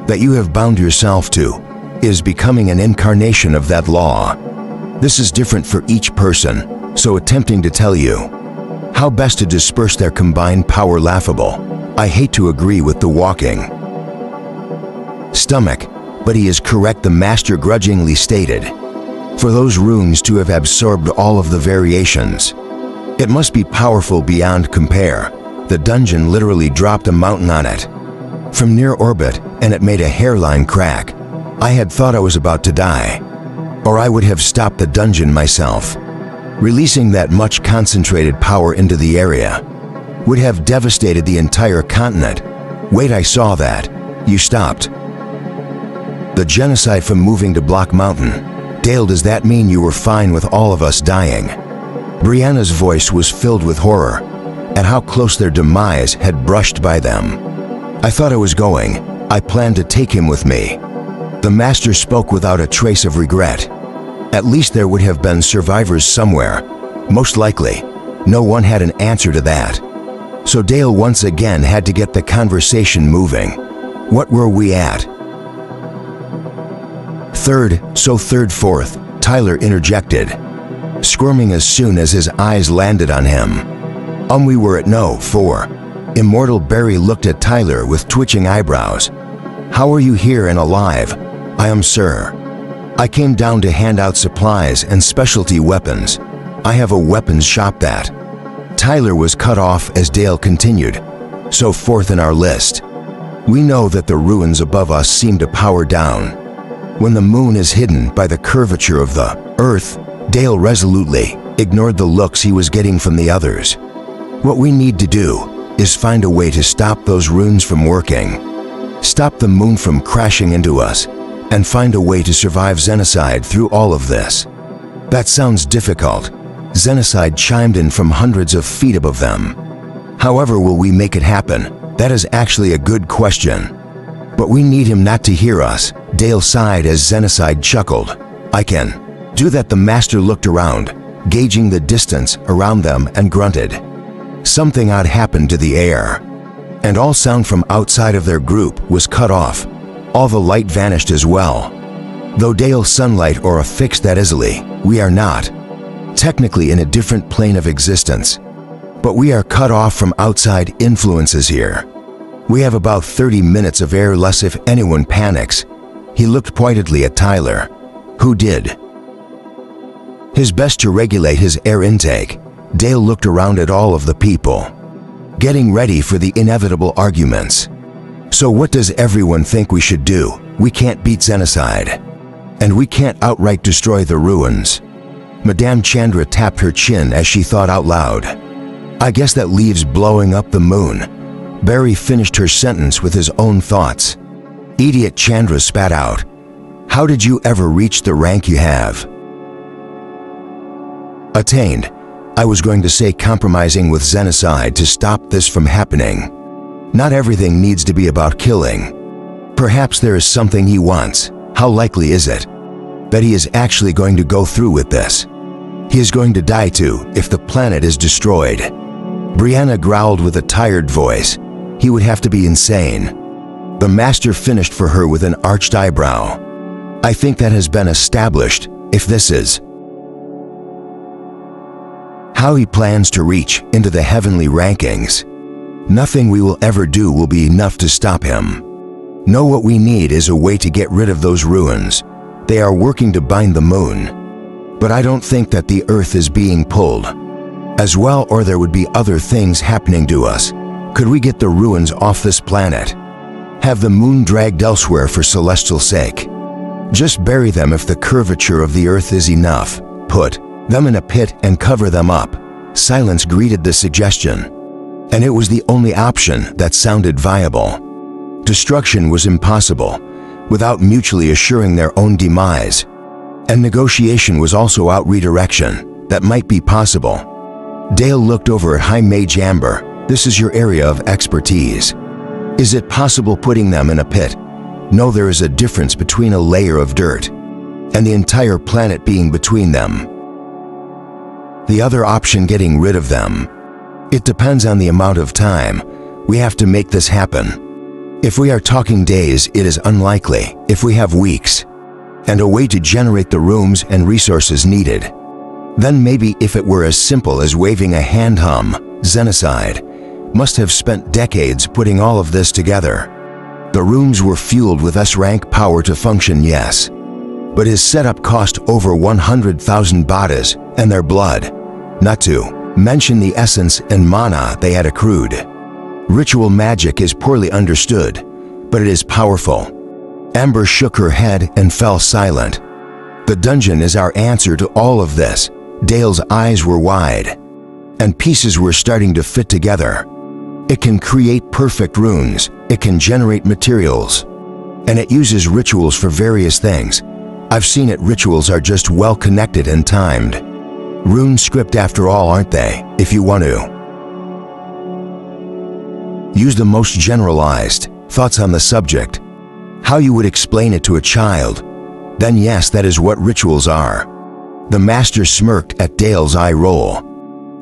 that you have bound yourself to. Is becoming an incarnation of that law. This is different for each person, so attempting to tell you how best to disperse their combined power, laughable. I hate to agree with the walking stomach, but he is correct, the master grudgingly stated. For those runes to have absorbed all of the variations, it must be powerful beyond compare. The dungeon literally dropped a mountain on it. From near orbit, and it made a hairline crack. I had thought I was about to die, or I would have stopped the dungeon myself. Releasing that much concentrated power into the area would have devastated the entire continent. Wait, I saw that. You stopped the genocide from moving to Block Mountain. Dale, does that mean you were fine with all of us dying? Brianna's voice was filled with horror at how close their demise had brushed by them. I thought I was going. I planned to take him with me. The master spoke without a trace of regret. At least there would have been survivors somewhere. Most likely, no one had an answer to that. So Dale once again had to get the conversation moving. What were we at? Fourth, Tyler interjected, squirming as soon as his eyes landed on him. We were at no 4. Immortal Barry looked at Tyler with twitching eyebrows. How are you here and alive? I am, sir. I came down to hand out supplies and specialty weapons. I have a weapons shop that. Tyler was cut off as Dale continued. So fourth in our list. We know that the ruins above us seem to power down. When the moon is hidden by the curvature of the earth, Dale resolutely ignored the looks he was getting from the others. What we need to do is find a way to stop those runes from working, stop the moon from crashing into us, and find a way to survive Xenocide through all of this. That sounds difficult. Xenocide chimed in from hundreds of feet above them. However will we make it happen? That is actually a good question. But we need him not to hear us. Dale sighed as Xenocide chuckled. I can do that. The master looked around, gauging the distance around them, and grunted. Something odd happened to the air, and all sound from outside of their group was cut off. All the light vanished as well. Though Dale's sunlight or affixed that easily, we are not. Technically in a different plane of existence, but we are cut off from outside influences here. We have about 30 minutes of air less if anyone panics. He looked pointedly at Tyler, who did his best to regulate his air intake. Dale looked around at all of the people, getting ready for the inevitable arguments. So what does everyone think we should do? We can't beat Xenocide, and we can't outright destroy the ruins. Madame Chandra tapped her chin as she thought out loud. I guess that leaves blowing up the moon. Barry finished her sentence with his own thoughts. Idiot, Chandra spat out. How did you ever reach the rank you have? Attained. I was going to say compromising with Xenocide to stop this from happening. Not everything needs to be about killing. Perhaps there is something he wants. How likely is it that he is actually going to go through with this? He is going to die too if the planet is destroyed. Brianna growled with a tired voice. He would have to be insane. The master finished for her with an arched eyebrow. I think that has been established. If this is how he plans to reach into the heavenly rankings, nothing we will ever do will be enough to stop him. No, what we need is a way to get rid of those ruins. They are working to bind the moon, but I don't think that the earth is being pulled as well, or there would be other things happening to us. Could we get the ruins off this planet? Have the moon dragged elsewhere for celestial sake? Just bury them if the curvature of the earth is enough. Put them in a pit and cover them up. Silence greeted the suggestion, and it was the only option that sounded viable. Destruction was impossible without mutually assuring their own demise, and negotiation was also out redirection that might be possible. Dale looked over at High Mage Amber. This is your area of expertise. Is it possible putting them in a pit? No, there is a difference between a layer of dirt and the entire planet being between them. The other option, getting rid of them. It depends on the amount of time. We have to make this happen. If we are talking days, it is unlikely. If we have weeks and a way to generate the rooms and resources needed, then maybe. If it were as simple as waving a hand, Xenocide must have spent decades putting all of this together. The rooms were fueled with S-rank power to function, yes, but his setup cost over 100,000 batas and their blood, not to mention the essence and mana they had accrued. Ritual magic is poorly understood, but it is powerful. Amber shook her head and fell silent. The dungeon is our answer to all of this. Dale's eyes were wide, and pieces were starting to fit together. It can create perfect runes, it can generate materials, and it uses rituals for various things. I've seen it. Rituals are just well connected and timed. Rune script after all, aren't they? If you want to use the most generalized thoughts on the subject, how you would explain it to a child, then yes, that is what rituals are. The master smirked at Dale's eye roll.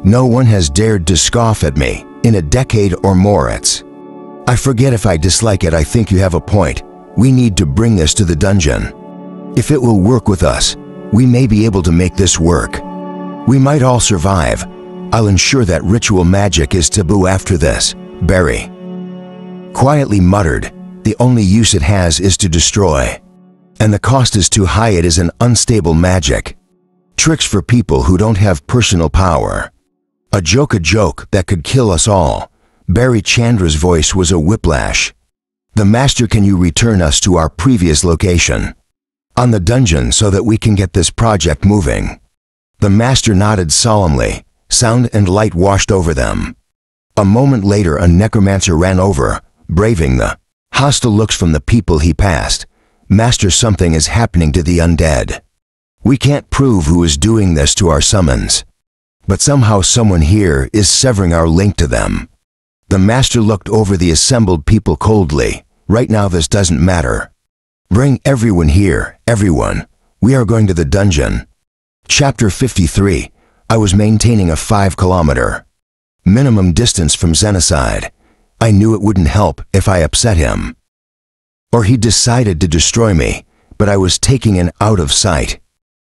No one has dared to scoff at me in a decade or more. I forget if I dislike it. I think you have a point. We need to bring this to the dungeon. If it will work with us, we may be able to make this work. We might all survive. I'll ensure that ritual magic is taboo after this, Barry quietly muttered. The only use it has is to destroy. And the cost is too high. It is an unstable magic. Tricks for people who don't have personal power. A joke that could kill us all. Barry Chandra's voice was a whiplash. The master, can you return us to our previous location on the dungeon so that we can get this project moving? The master nodded solemnly. Sound and light washed over them. A moment later, a necromancer ran over, braving the hostile looks from the people he passed. Master, something is happening to the undead. We can't prove who is doing this to our summons, but somehow someone here is severing our link to them. The master looked over the assembled people coldly. Right now this doesn't matter. Bring everyone here, everyone. We are going to the dungeon. Chapter 53. I was maintaining a 5-kilometer minimum distance from Xenocide. I knew it wouldn't help if I upset him, or he decided to destroy me, but I was taking an out of sight,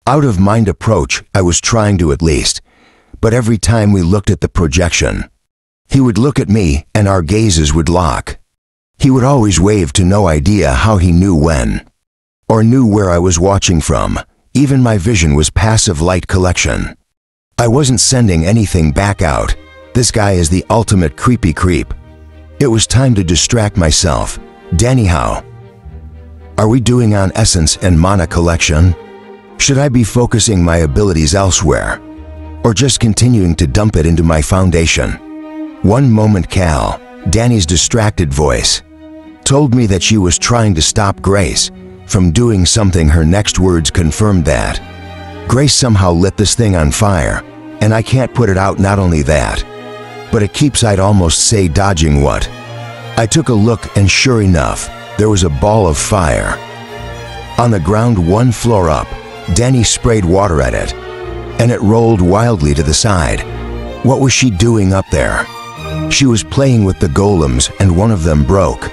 out of mind approach. I was trying to, at least, but every time we looked at the projection, he would look at me and our gazes would lock. He would always wave, to no idea how he knew when, or knew where I was watching from. Even my vision was passive light collection. I wasn't sending anything back out. This guy is the ultimate creepy creep. It was time to distract myself. Danny, how are we doing on essence and mana collection? Should I be focusing my abilities elsewhere, or just continuing to dump it into my foundation? One moment, Cal, Danny's distracted voice, told me that she was trying to stop Grace from doing something. Her next words confirmed that. Grace somehow lit this thing on fire, and I can't put it out. Not only that, but it keeps, I'd almost say, dodging what? I took a look, and sure enough, there was a ball of fire on the ground 1 floor up. Danny sprayed water at it, and it rolled wildly to the side. What was she doing up there? She was playing with the golems, and one of them broke.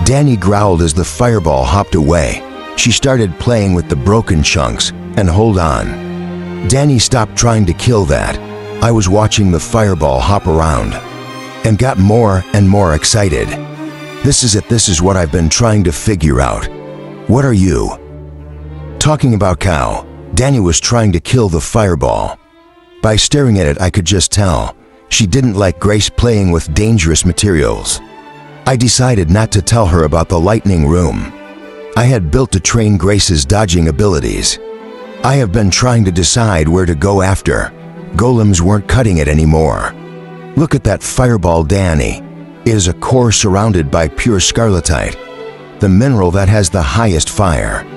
Danny growled as the fireball hopped away. She started playing with the broken chunks, and hold on. Danny stopped trying to kill that. I was watching the fireball hop around, and got more and more excited. This is it. This is what I've been trying to figure out. What are you talking about, cow? Danny was trying to kill the fireball. By staring at it, I could just tell she didn't like Grace playing with dangerous materials. I decided not to tell her about the lightning room I had built to train Grace's dodging abilities. I have been trying to decide where to go after. Golems weren't cutting it anymore. Look at that fireball, Danny. It is a core surrounded by pure scarletite, the mineral that has the highest fire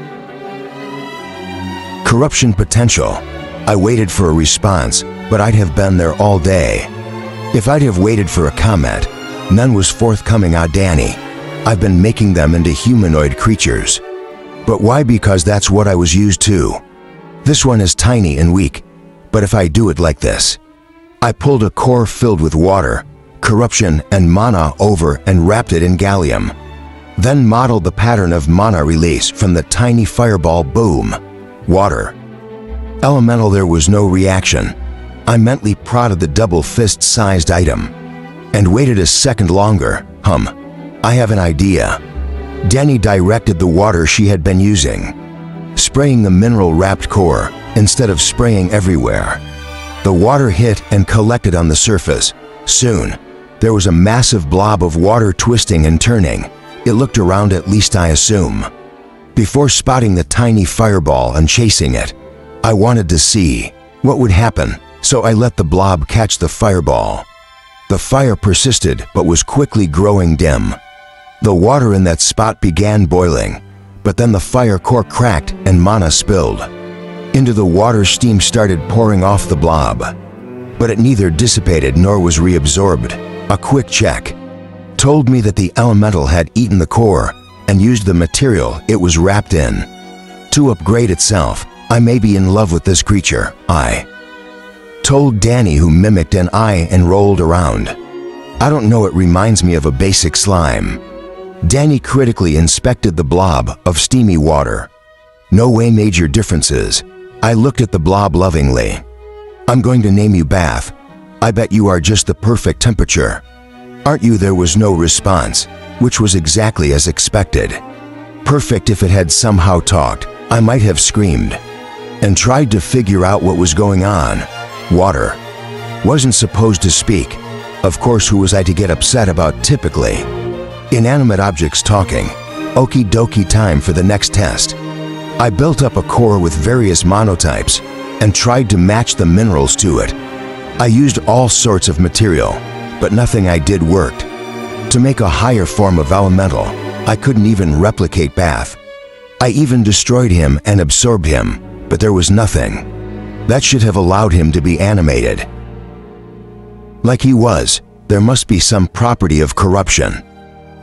corruption potential. I waited for a response, but I'd have been there all day. If I'd have waited for a comment, none was forthcoming. Danny, I've been making them into humanoid creatures. But why? Because that's what I was used to. This one is tiny and weak, but if I do it like this, I pulled a core filled with water, corruption, and mana over and wrapped it in gallium. Then modeled the pattern of mana release from the tiny fireball. Boom. Water. Elemental. There was no reaction. I mentally prodded the double fist-sized item and waited a second longer. I have an idea. Danny directed the water she had been using spraying the mineral-wrapped core instead of spraying everywhere. The water hit and collected on the surface. Soon, there was a massive blob of water twisting and turning. It looked around, at least I assume, before spotting the tiny fireball and chasing it. I wanted to see what would happen, so I let the blob catch the fireball. The fire persisted but was quickly growing dim. The water in that spot began boiling, but then the fire core cracked and mana spilled. Into the water, steam started pouring off the blob, but it neither dissipated nor was reabsorbed. A quick check told me that the elemental had eaten the core and used the material it was wrapped in to upgrade itself. I may be in love with this creature, I told Danny, who mimicked an eye and rolled around. I don't know, it reminds me of a basic slime. Danny critically inspected the blob of steamy water. No way major differences. I looked at the blob lovingly. I'm going to name you Bath. I bet you are just the perfect temperature. Aren't you? There was no response, which was exactly as expected. Perfect. If it had somehow talked, I might have screamed and tried to figure out what was going on. Water wasn't supposed to speak. Of course, who was I to get upset about typically inanimate objects talking? Okie dokie, time for the next test. I built up a core with various monotypes and tried to match the minerals to it. I used all sorts of material, but nothing I did worked. To make a higher form of elemental, I couldn't even replicate Bath. I even destroyed him and absorbed him, but there was nothing that should have allowed him to be animated like he was. There must be some property of corruption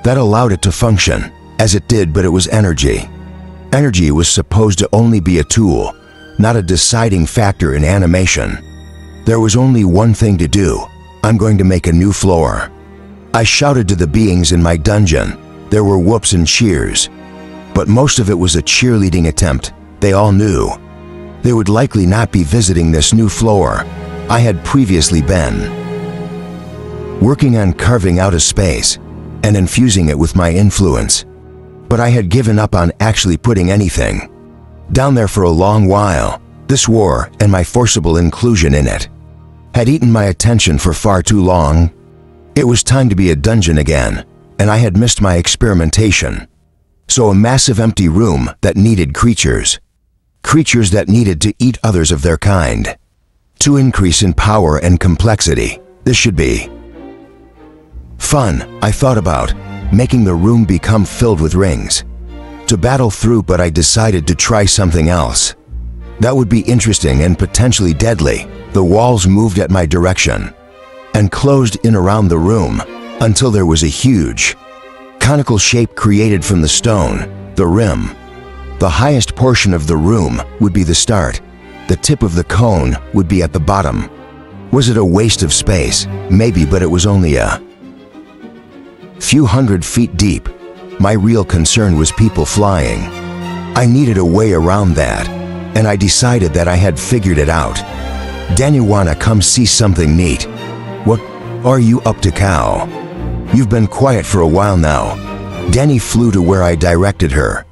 that allowed it to function as it did, but it was energy. Energy was supposed to only be a tool, not a deciding factor in animation. There was only one thing to do. I'm going to make a new floor. I shouted to the beings in my dungeon. There were whoops and cheers, but most of it was a cheerleading attempt. They all knew they would likely not be visiting this new floor. I had previously been working on carving out a space and infusing it with my influence, but I had given up on actually putting anything down there for a long while. This war and my forcible inclusion in it had eaten my attention for far too long. It was time to be a dungeon again, and I had missed my experimentation. So a massive empty room that needed creatures that needed to eat others of their kind. To increase in power and complexity, this should be fun. I thought about making the room become filled with rings to battle through, but I decided to try something else that would be interesting and potentially deadly. The walls moved at my direction and closed in around the room until there was a huge conical shape created from the stone, the rim. The highest portion of the room would be the start. The tip of the cone would be at the bottom. Was it a waste of space? Maybe, but it was only a few hundred feet deep. My real concern was people flying. I needed a way around that, and I decided that I had figured it out. Dan, you wanna come see something neat? What are you up to, cow? You've been quiet for a while now. Danny flew to where I directed her,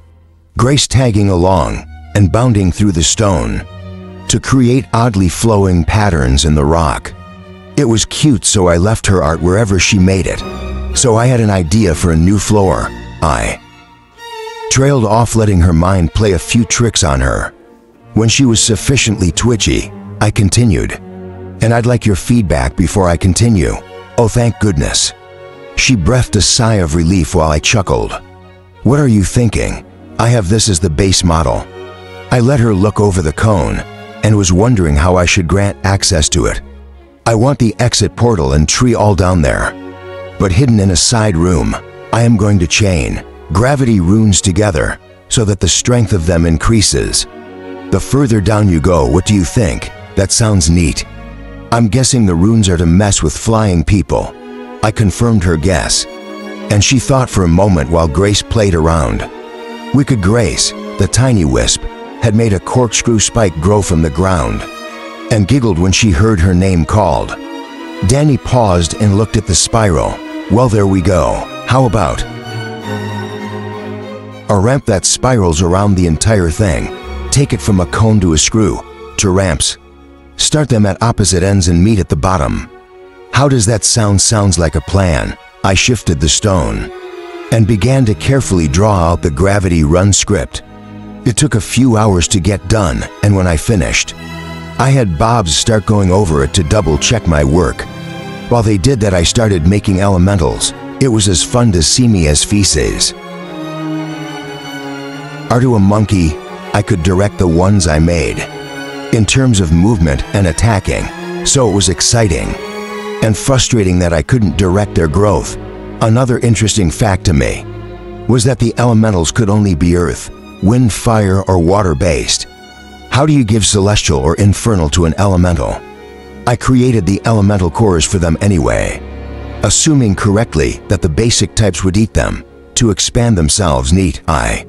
Grace tagging along and bounding through the stone to create oddly flowing patterns in the rock. It was cute, so I left her art wherever she made it. So I had an idea for a new floor. I trailed off, letting her mind play a few tricks on her. When she was sufficiently twitchy, I continued. And I'd like your feedback before I continue. Oh, thank goodness. She breathed a sigh of relief while I chuckled. What are you thinking? I have this as the base model. I let her look over the cone and was wondering how I should grant access to it. I want the exit portal and tree all down there, but hidden in a side room. I am going to chain gravity runes together so that the strength of them increases the further down you go. What do you think? That sounds neat. I'm guessing the runes are to mess with flying people. I confirmed her guess, and she thought for a moment while Grace played around. Wicked Grace, the tiny wisp, had made a corkscrew spike grow from the ground and giggled when she heard her name called. Danny paused and looked at the spiral. Well, there we go. How about a ramp that spirals around the entire thing? take it from a cone to a screw, to ramps. Start them at opposite ends and meet at the bottom. How does that sound? Sounds like a plan. I shifted the stone and began to carefully draw out the gravity run script. It took a few hours to get done, and when I finished, I had Bobs start going over it to double-check my work. While they did that, I started making elementals. It was as fun to see me as feces. To a monkey, I could direct the ones I made in terms of movement and attacking, so it was exciting and frustrating that I couldn't direct their growth. Another interesting fact to me was that the elementals could only be earth, wind, fire, or water-based. How do you give celestial or infernal to an elemental? I created the elemental cores for them anyway, assuming correctly that the basic types would eat them to expand themselves. Neat. I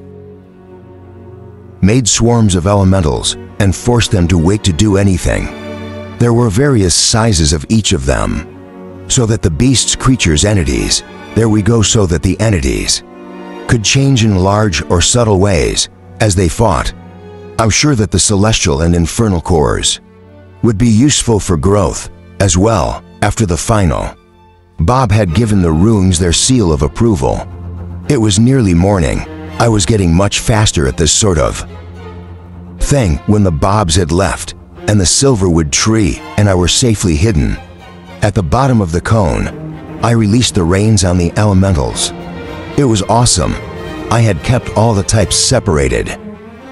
made swarms of elementals and forced them to wait to do anything. There were various sizes of each of them, so that the beasts, creatures, entities, there we go, so that the entities could change in large or subtle ways as they fought. I'm sure that the celestial and infernal cores would be useful for growth as well. After the final, Bob had given the runes their seal of approval. It was nearly morning. I was getting much faster at this sort of thing when the Bobs had left and the silverwood tree and I were safely hidden. At the bottom of the cone, I released the reins on the elementals. It was awesome. I had kept all the types separated,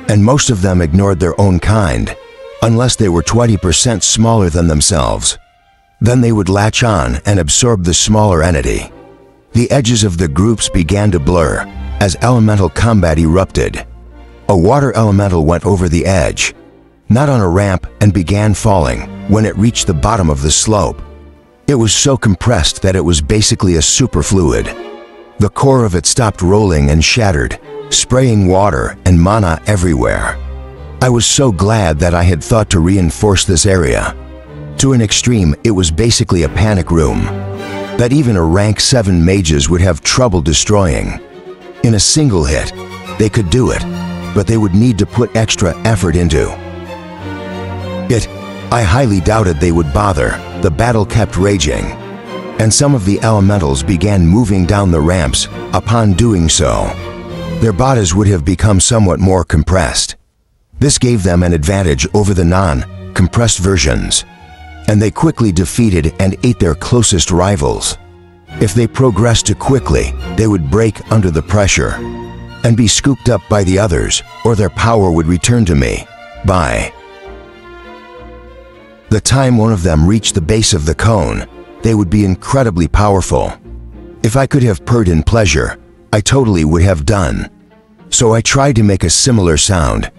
and most of them ignored their own kind, unless they were 20% smaller than themselves. Then they would latch on and absorb the smaller entity. The edges of the groups began to blur as elemental combat erupted. A water elemental went over the edge, not on a ramp, and began falling when it reached the bottom of the slope. It was so compressed that it was basically a superfluid. The core of it stopped rolling and shattered, spraying water and mana everywhere. I was so glad that I had thought to reinforce this area. To an extreme, it was basically a panic room that even a rank 7 mages would have trouble destroying. In a single hit, they could do it, but they would need to put extra effort into it. I highly doubted they would bother. The battle kept raging, and some of the elementals began moving down the ramps. Upon doing so, their bodies would have become somewhat more compressed. This gave them an advantage over the non-compressed versions, and they quickly defeated and ate their closest rivals. If they progressed too quickly, they would break under the pressure and be scooped up by the others, or their power would return to me. By the time one of them reached the base of the cone, they would be incredibly powerful. If I could have purred in pleasure, I totally would have done. So I tried to make a similar sound,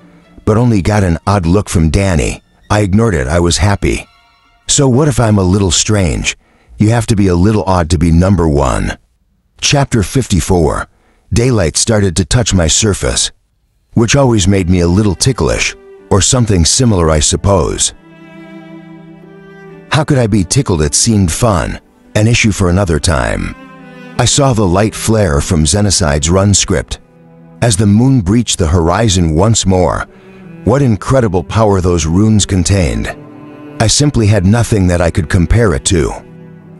but only got an odd look from Danny. I ignored it. I was happy. So what if I'm a little strange? You have to be a little odd to be number 1. Chapter 54. Daylight started to touch my surface, which always made me a little ticklish, or something similar, I suppose. How could I be tickled? It seemed fun, an issue for another time. I saw the light flare from Xenocide's run script as the moon breached the horizon once more. What incredible power those runes contained. I simply had nothing that I could compare it to.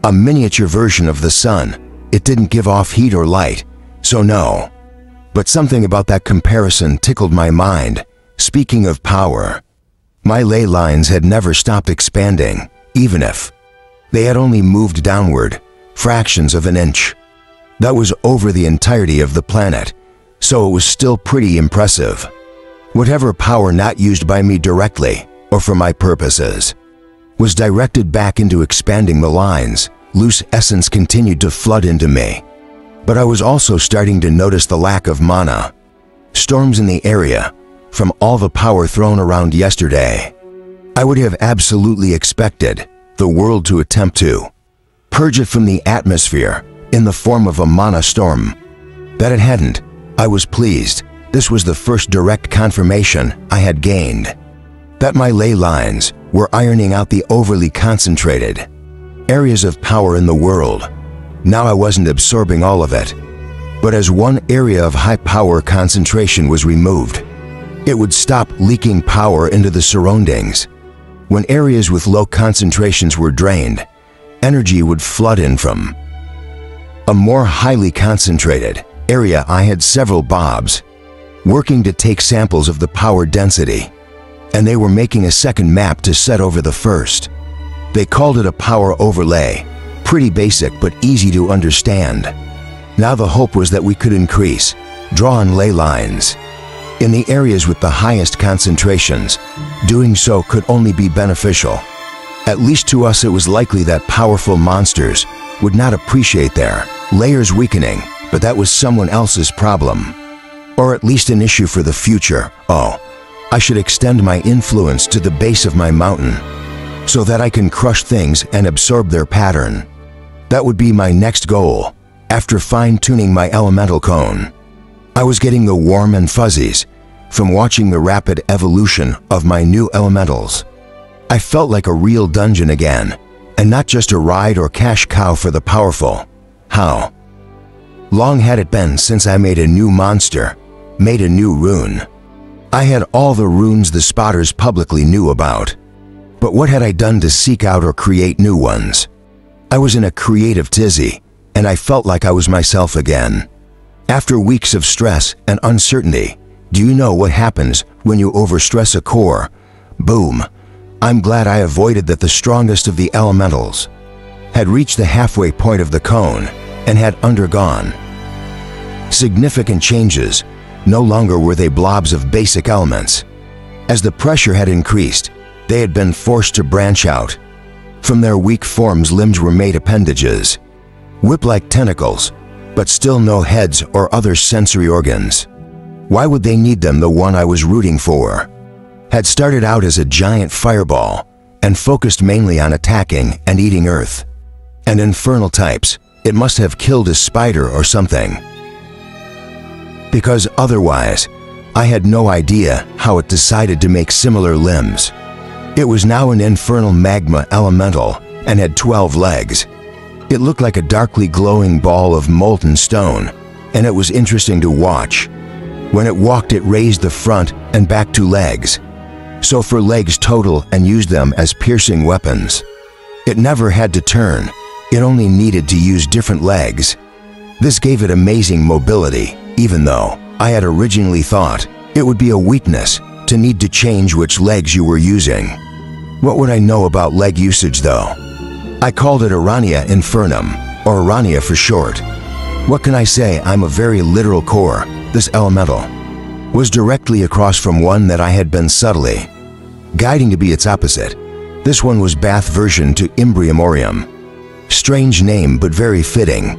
A miniature version of the sun. It didn't give off heat or light, so no. But something about that comparison tickled my mind. Speaking of power, my ley lines had never stopped expanding, even if they had only moved downward fractions of an inch. That was over the entirety of the planet, so it was still pretty impressive. Whatever power not used by me directly, or for my purposes, was directed back into expanding the lines. Loose essence continued to flood into me, but I was also starting to notice the lack of mana. Storms in the area, from all the power thrown around yesterday. I would have absolutely expected the world to attempt to purge it from the atmosphere in the form of a mana storm. That it hadn't. I was pleased. This was the first direct confirmation I had gained that my ley lines were ironing out the overly concentrated areas of power in the world. Now I wasn't absorbing all of it, but as one area of high power concentration was removed, It would stop leaking power into the surroundings. When areas with low concentrations were drained, energy would flood in from a more highly concentrated area. I had several bobs working to take samples of the power density, and they were making a second map to set over the first. They called it a power overlay. Pretty basic but easy to understand. Now the hope was that we could increase, draw and lay lines in the areas with the highest concentrations. Doing so could only be beneficial. At least to us, it was likely that powerful monsters would not appreciate their layers weakening, but that was someone else's problem. Or at least an issue for the future. Oh, I should extend my influence to the base of my mountain so that I can crush things and absorb their pattern. That would be my next goal after fine-tuning my elemental cone. I was getting the warm and fuzzies from watching the rapid evolution of my new elementals. I felt like a real dungeon again, and not just a ride or cash cow for the powerful. How long had it been since I made a new monster, made a new rune? I had all the runes the spotters publicly knew about, but what had I done to seek out or create new ones? I was in a creative tizzy, and I felt like I was myself again. After weeks of stress and uncertainty, do you know what happens when you overstress a core? Boom. I'm glad I avoided that. The strongest of the elementals had reached the halfway point of the cone and had undergone significant changes. No longer were they blobs of basic elements. As the pressure had increased, they had been forced to branch out. From their weak forms, limbs were made appendages, whip-like tentacles, but still no heads or other sensory organs. Why would they need them? The one I was rooting for had started out as a giant fireball and focused mainly on attacking and eating earth and infernal types. It must have killed a spider or something, because otherwise I had no idea how it decided to make similar limbs. It was now an infernal magma elemental and had 12 legs. It looked like a darkly glowing ball of molten stone, and it was interesting to watch. When it walked, it raised the front and back 2 legs, so 4 legs total, and used them as piercing weapons. It never had to turn, it only needed to use different legs. This gave it amazing mobility, even though I had originally thought it would be a weakness to need to change which legs you were using. What would I know about leg usage though? I called it Arania Infernum, or Arania for short. What can I say? I'm a very literal core. This elemental was directly across from one that I had been subtly guiding to be its opposite. This one was Bath version to Imbrium Aureum. Strange name, but very fitting.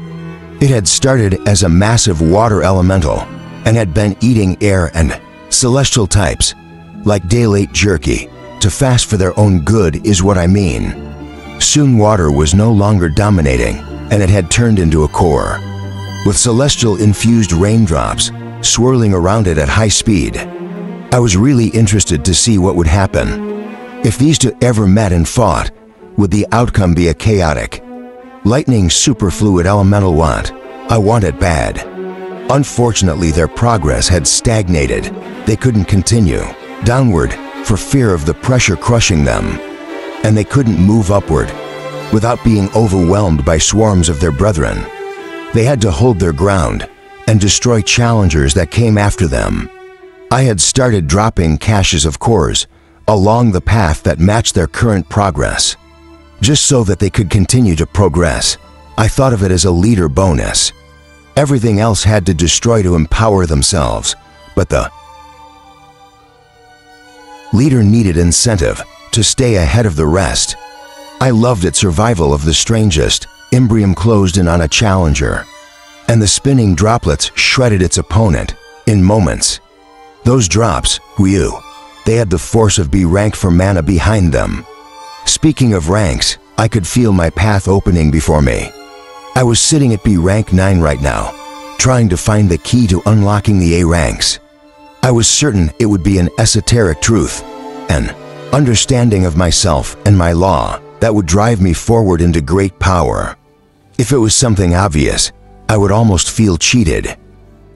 It had started as a massive water elemental and had been eating air and celestial types like daylight jerky to fast for their own good is what I mean. Soon water was no longer dominating, and it had turned into a core with celestial infused raindrops swirling around it at high speed. I was really interested to see what would happen. If these two ever met and fought, would the outcome be a chaotic, lightning superfluid elemental want? I want it bad. Unfortunately, their progress had stagnated. They couldn't continue downward for fear of the pressure crushing them, and they couldn't move upward without being overwhelmed by swarms of their brethren. They had to hold their ground and destroy challengers that came after them. I had started dropping caches of cores along the path that matched their current progress, just so that they could continue to progress. I thought of it as a leader bonus. Everything else had to destroy to empower themselves, but the leader needed incentive to stay ahead of the rest. I loved its survival of the strangest. Imbrium closed in on a challenger, and the spinning droplets shredded its opponent in moments. Those drops, they had the force of B rank for mana behind them. Speaking of ranks, I could feel my path opening before me. I was sitting at B rank 9 right now, trying to find the key to unlocking the A ranks. I was certain it would be an esoteric truth, an understanding of myself and my law that would drive me forward into great power. If it was something obvious, I would almost feel cheated.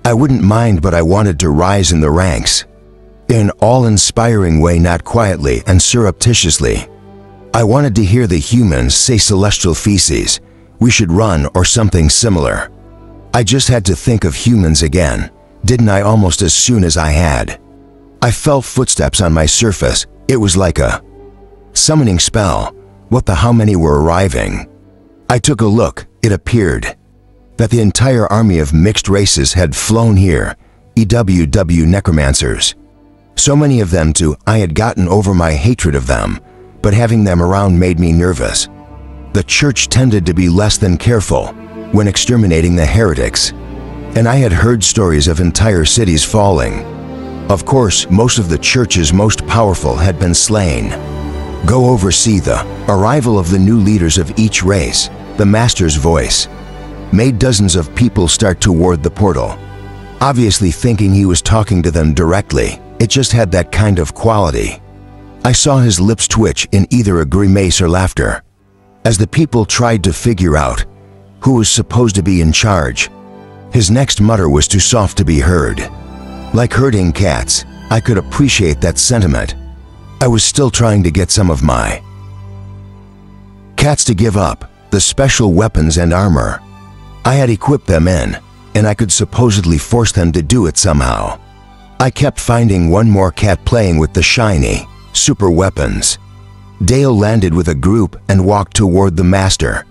I wouldn't mind, but I wanted to rise in the ranks. in an awe-inspiring way, not quietly and surreptitiously. I wanted to hear the humans say celestial feces, we should run, or something similar. I just had to think of humans again, didn't I, almost as soon as I had. I felt footsteps on my surface. It was like a summoning spell. How many were arriving? I took a look. It appeared that the entire army of mixed races had flown here, EWW necromancers. So many of them too. I had gotten over my hatred of them, but having them around made me nervous. The church tended to be less than careful when exterminating the heretics, and I had heard stories of entire cities falling. Of course, most of the church's most powerful had been slain. Go oversee the arrival of the new leaders of each race. The master's voice made dozens of people start toward the portal, obviously thinking he was talking to them directly. It just had that kind of quality. I saw his lips twitch in either a grimace or laughter as the people tried to figure out who was supposed to be in charge. His next mutter was too soft to be heard. Like herding cats, I could appreciate that sentiment. I was still trying to get some of my cats to give up the special weapons and armor I had equipped them in, and I could supposedly force them to do it somehow. I kept finding one more cat playing with the shiny, super weapons. Dale landed with a group and walked toward the master.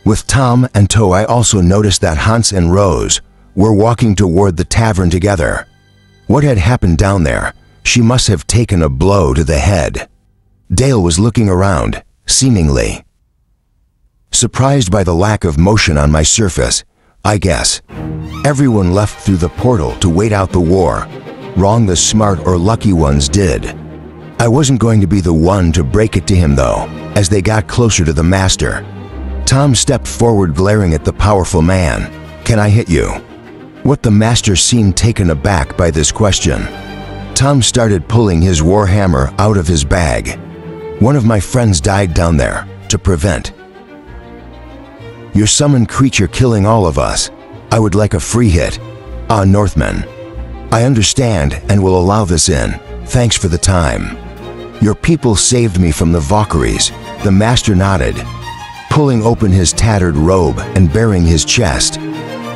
With Tom and Toe, I also noticed that Hans and Rose were walking toward the tavern together. What had happened down there? She must have taken a blow to the head. Dale was looking around, seemingly surprised by the lack of motion on my surface. I guess everyone left through the portal to wait out the war. Wrong, the smart or lucky ones did. I wasn't going to be the one to break it to him though. As they got closer to the master, Tom stepped forward, glaring at the powerful man. Can I hit you? The master seemed taken aback by this question. Tom started pulling his warhammer out of his bag. One of my friends died down there to prevent your summoned creature killing all of us. I would like a free hit. Northman. I understand and will allow this in. Thanks for the time. Your people saved me from the Valkyries. The master nodded, pulling open his tattered robe and baring his chest.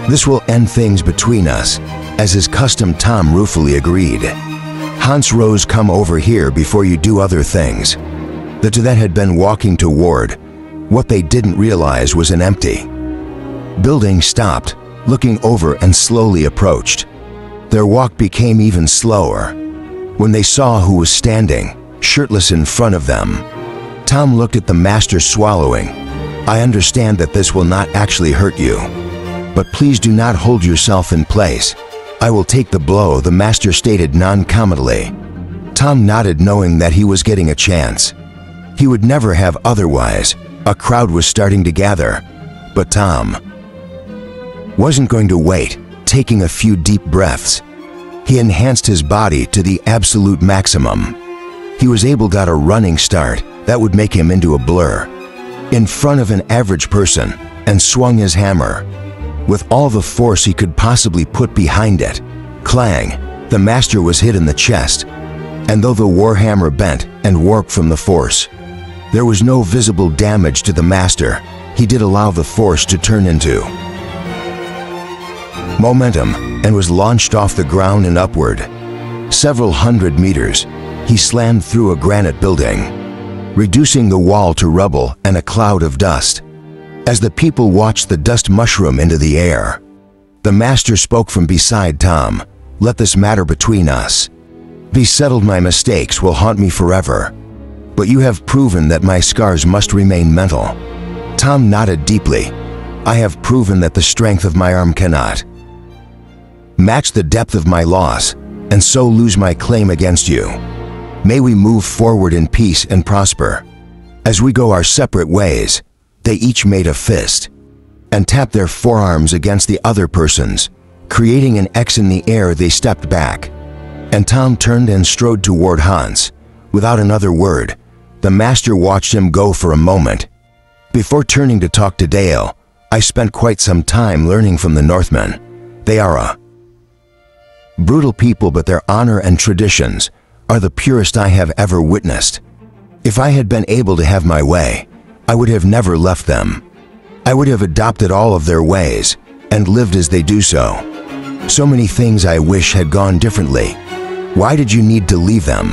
This will end things between us. As his custom, Tom ruefully agreed. Hans, Rose, come over here before you do other things. The two that had been walking toward what they didn't realize was an empty building stopped, looking over and slowly approached. Their walk became even slower when they saw who was standing, shirtless, in front of them. Tom looked at the master, swallowing. I understand that this will not actually hurt you, but please do not hold yourself in place. I will take the blow, the master stated non-committally. Tom nodded, knowing that he was getting a chance. He would never have otherwise. A crowd was starting to gather, but Tom wasn't going to wait. Taking a few deep breaths, he enhanced his body to the absolute maximum. He was able to get a running start that would make him into a blur in front of an average person, and swung his hammer with all the force he could possibly put behind it. Clang! The master was hit in the chest, and though the warhammer bent and warped from the force, there was no visible damage to the master. He did allow the force to turn into momentum and was launched off the ground and upward. Several hundred meters, he slammed through a granite building, reducing the wall to rubble and a cloud of dust. As the people watched the dust mushroom into the air, the master spoke from beside Tom. Let this matter between us be settled. My mistakes will haunt me forever, but you have proven that my scars must remain mental. Tom nodded deeply. I have proven that the strength of my arm cannot match the depth of my loss, and so lose my claim against you. May we move forward in peace and prosper. As we go our separate ways. They each made a fist and tapped their forearms against the other person's, creating an X in the air. They stepped back, and Tom turned and strode toward Hans. Without another word, the master watched him go for a moment before turning to talk to Dale. I spent quite some time learning from the Northmen. They are a Brutal people, but their honor and traditions are the purest I have ever witnessed. If I had been able to have my way, I would have never left them. I would have adopted all of their ways and lived as they do so. So many things I wish had gone differently. Why did you need to leave them?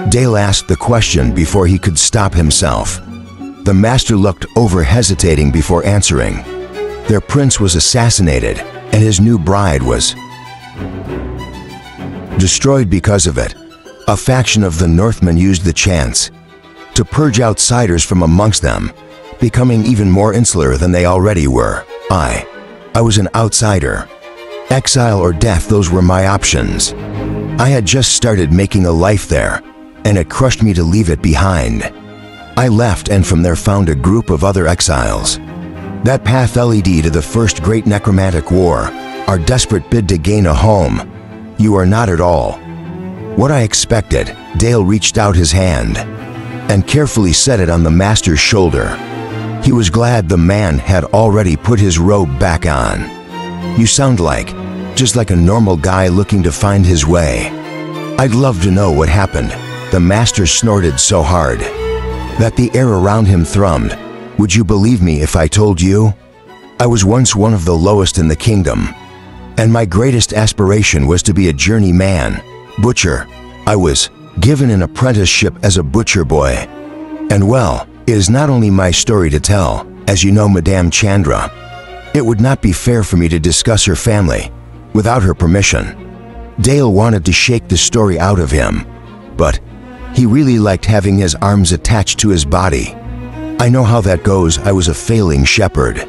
Dale asked the question before he could stop himself. The master looked over, hesitating before answering. Their prince was assassinated, and his new bride was destroyed because of it. A faction of the Northmen used the chance to purge outsiders from amongst them, becoming even more insular than they already were. I was an outsider. Exile or death, those were my options. I had just started making a life there, and it crushed me to leave it behind. I left and from there found a group of other exiles. That path led to the first great necromantic war, our desperate bid to gain a home. You are not at all what I expected. Dale reached out his hand and carefully set it on the master's shoulder. He was glad the man had already put his robe back on. You sound just like a normal guy looking to find his way. I'd love to know what happened. The master snorted so hard that the air around him thrummed. Would you believe me if I told you? I was once one of the lowest in the kingdom, and my greatest aspiration was to be a journeyman, butcher. I was given an apprenticeship as a butcher boy. And well, it is not only my story to tell, as you know, Madame Chandra. It would not be fair for me to discuss her family without her permission. Dale wanted to shake the story out of him, but he really liked having his arms attached to his body. I know how that goes. I was a failing shepherd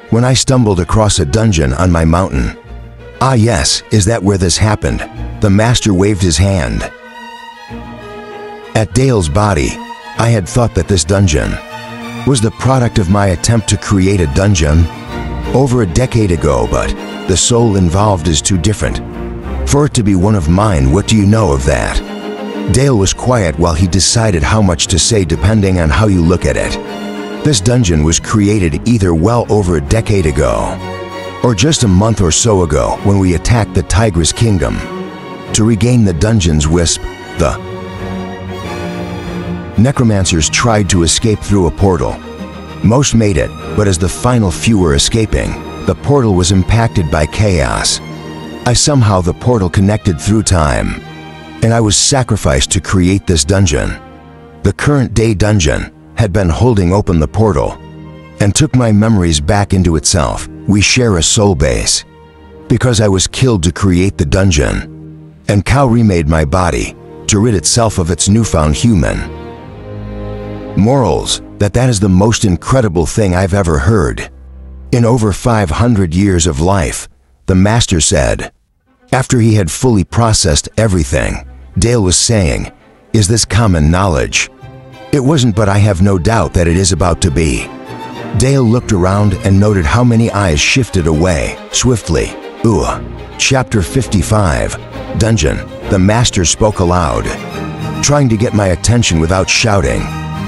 when I stumbled across a dungeon on my mountain. Ah yes, is that where this happened? The master waved his hand at Dale's body. I had thought that this dungeon was the product of my attempt to create a dungeon over a decade ago, but the soul involved is too different for it to be one of mine. What do you know of that? Dale was quiet while he decided how much to say depending on how you look at it. This dungeon was created either well over a decade ago or just a month or so ago when we attacked the Tigress Kingdom. To regain the dungeon's wisp, the necromancers tried to escape through a portal. Most made it, but as the final few were escaping, the portal was impacted by chaos. The portal connected through time, and I was sacrificed to create this dungeon. The current day dungeon had been holding open the portal and took my memories back into itself. We share a soul base. Because I was killed to create the dungeon, and Cow remade my body to rid itself of its newfound human morals, that is the most incredible thing I've ever heard. In over 500 years of life, the master said. After he had fully processed everything, Dale was saying, is this common knowledge? It wasn't, but I have no doubt that it is about to be. Dale looked around and noted how many eyes shifted away, swiftly. Chapter 55, Dungeon. The master spoke aloud, trying to get my attention without shouting.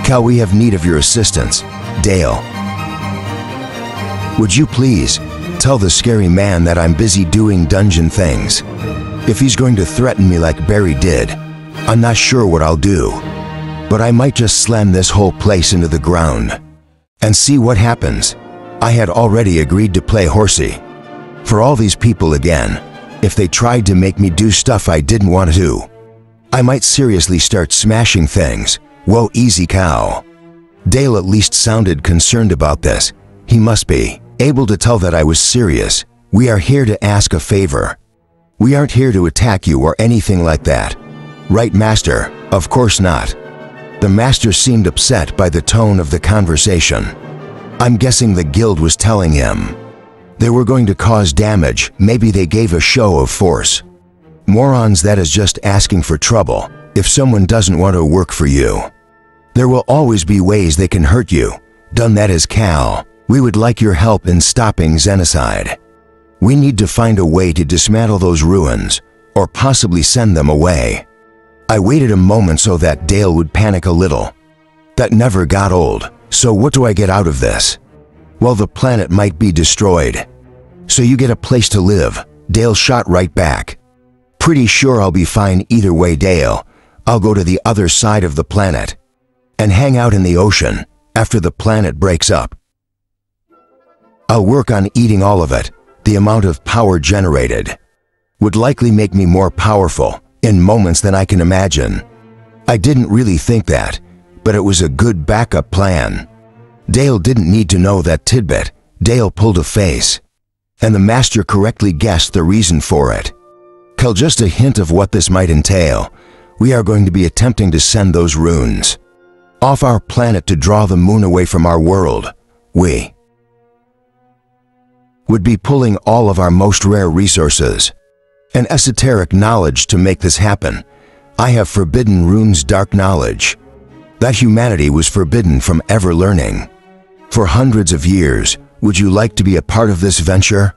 Cal, we have need of your assistance. Dale, would you please tell the scary man that I'm busy doing dungeon things? If he's going to threaten me like Barry did, I'm not sure what I'll do, but I might just slam this whole place into the ground and see what happens. I had already agreed to play horsey for all these people again. If they tried to make me do stuff I didn't want to, I might seriously start smashing things. Whoa, easy, Cow. Dale at least sounded concerned about this. He must be able to tell that I was serious. We are here to ask a favor. We aren't here to attack you or anything like that. Right, master? Of course not. The master seemed upset by the tone of the conversation. I'm guessing the guild was telling him they were going to cause damage. Maybe they gave a show of force. Morons, that is just asking for trouble. If someone doesn't want to work for you, there will always be ways they can hurt you. Done that as Cal. We would like your help in stopping genocide. We need to find a way to dismantle those ruins, or possibly send them away. I waited a moment so that Dale would panic a little. That never got old. So what do I get out of this? Well, the planet might be destroyed, so you get a place to live. Dale shot right back. Pretty sure I'll be fine either way, Dale. I'll go to the other side of the planet and hang out in the ocean after the planet breaks up. I'll work on eating all of it. The amount of power generated would likely make me more powerful in moments than I can imagine. I didn't really think that, but it was a good backup plan. Dale didn't need to know that tidbit. Dale pulled a face, and the master correctly guessed the reason for it. Kel, just a hint of what this might entail. We are going to be attempting to send those runes off our planet to draw the moon away from our world. We would be pulling all of our most rare resources and esoteric knowledge to make this happen. I have forbidden runes' dark knowledge that humanity was forbidden from ever learning. For hundreds of years, would you like to be a part of this venture?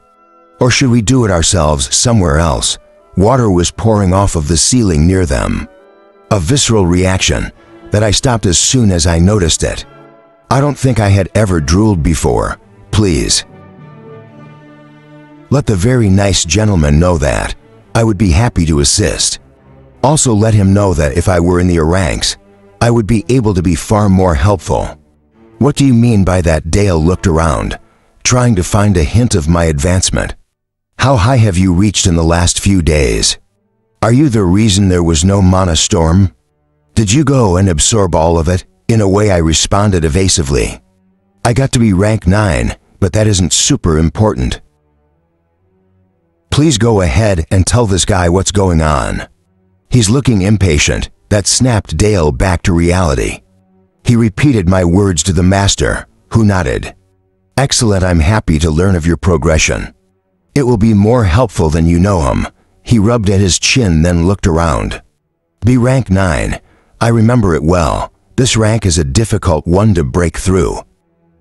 Or should we do it ourselves somewhere else? Water was pouring off of the ceiling near them. A visceral reaction that I stopped as soon as I noticed it. I don't think I had ever drooled before. Please. Let the very nice gentleman know that. I would be happy to assist. Also let him know that if I were in your ranks, I would be able to be far more helpful. What do you mean by that? Dale looked around, trying to find a hint of my advancement. How high have you reached in the last few days? Are you the reason there was no mana storm? Did you go and absorb all of it? In a way, I responded evasively. I got to be rank 9, but that isn't super important. Please go ahead and tell this guy what's going on. He's looking impatient. That snapped Dale back to reality. He repeated my words to the master, who nodded. Excellent, I'm happy to learn of your progression. It will be more helpful than you know him. He rubbed at his chin, then looked around. Be rank 9. I remember it well. This rank is a difficult one to break through.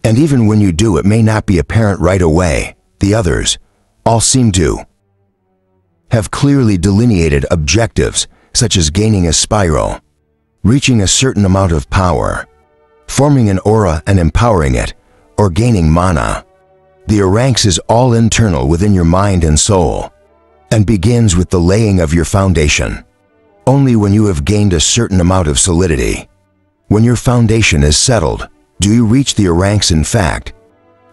And even when you do, it may not be apparent right away. The others all seem to have clearly delineated objectives, such as gaining a spiral, reaching a certain amount of power, forming an aura and empowering it, or gaining mana. The ranks is all internal within your mind and soul, and begins with the laying of your foundation. Only when you have gained a certain amount of solidity, when your foundation is settled, do you reach the ranks. In fact,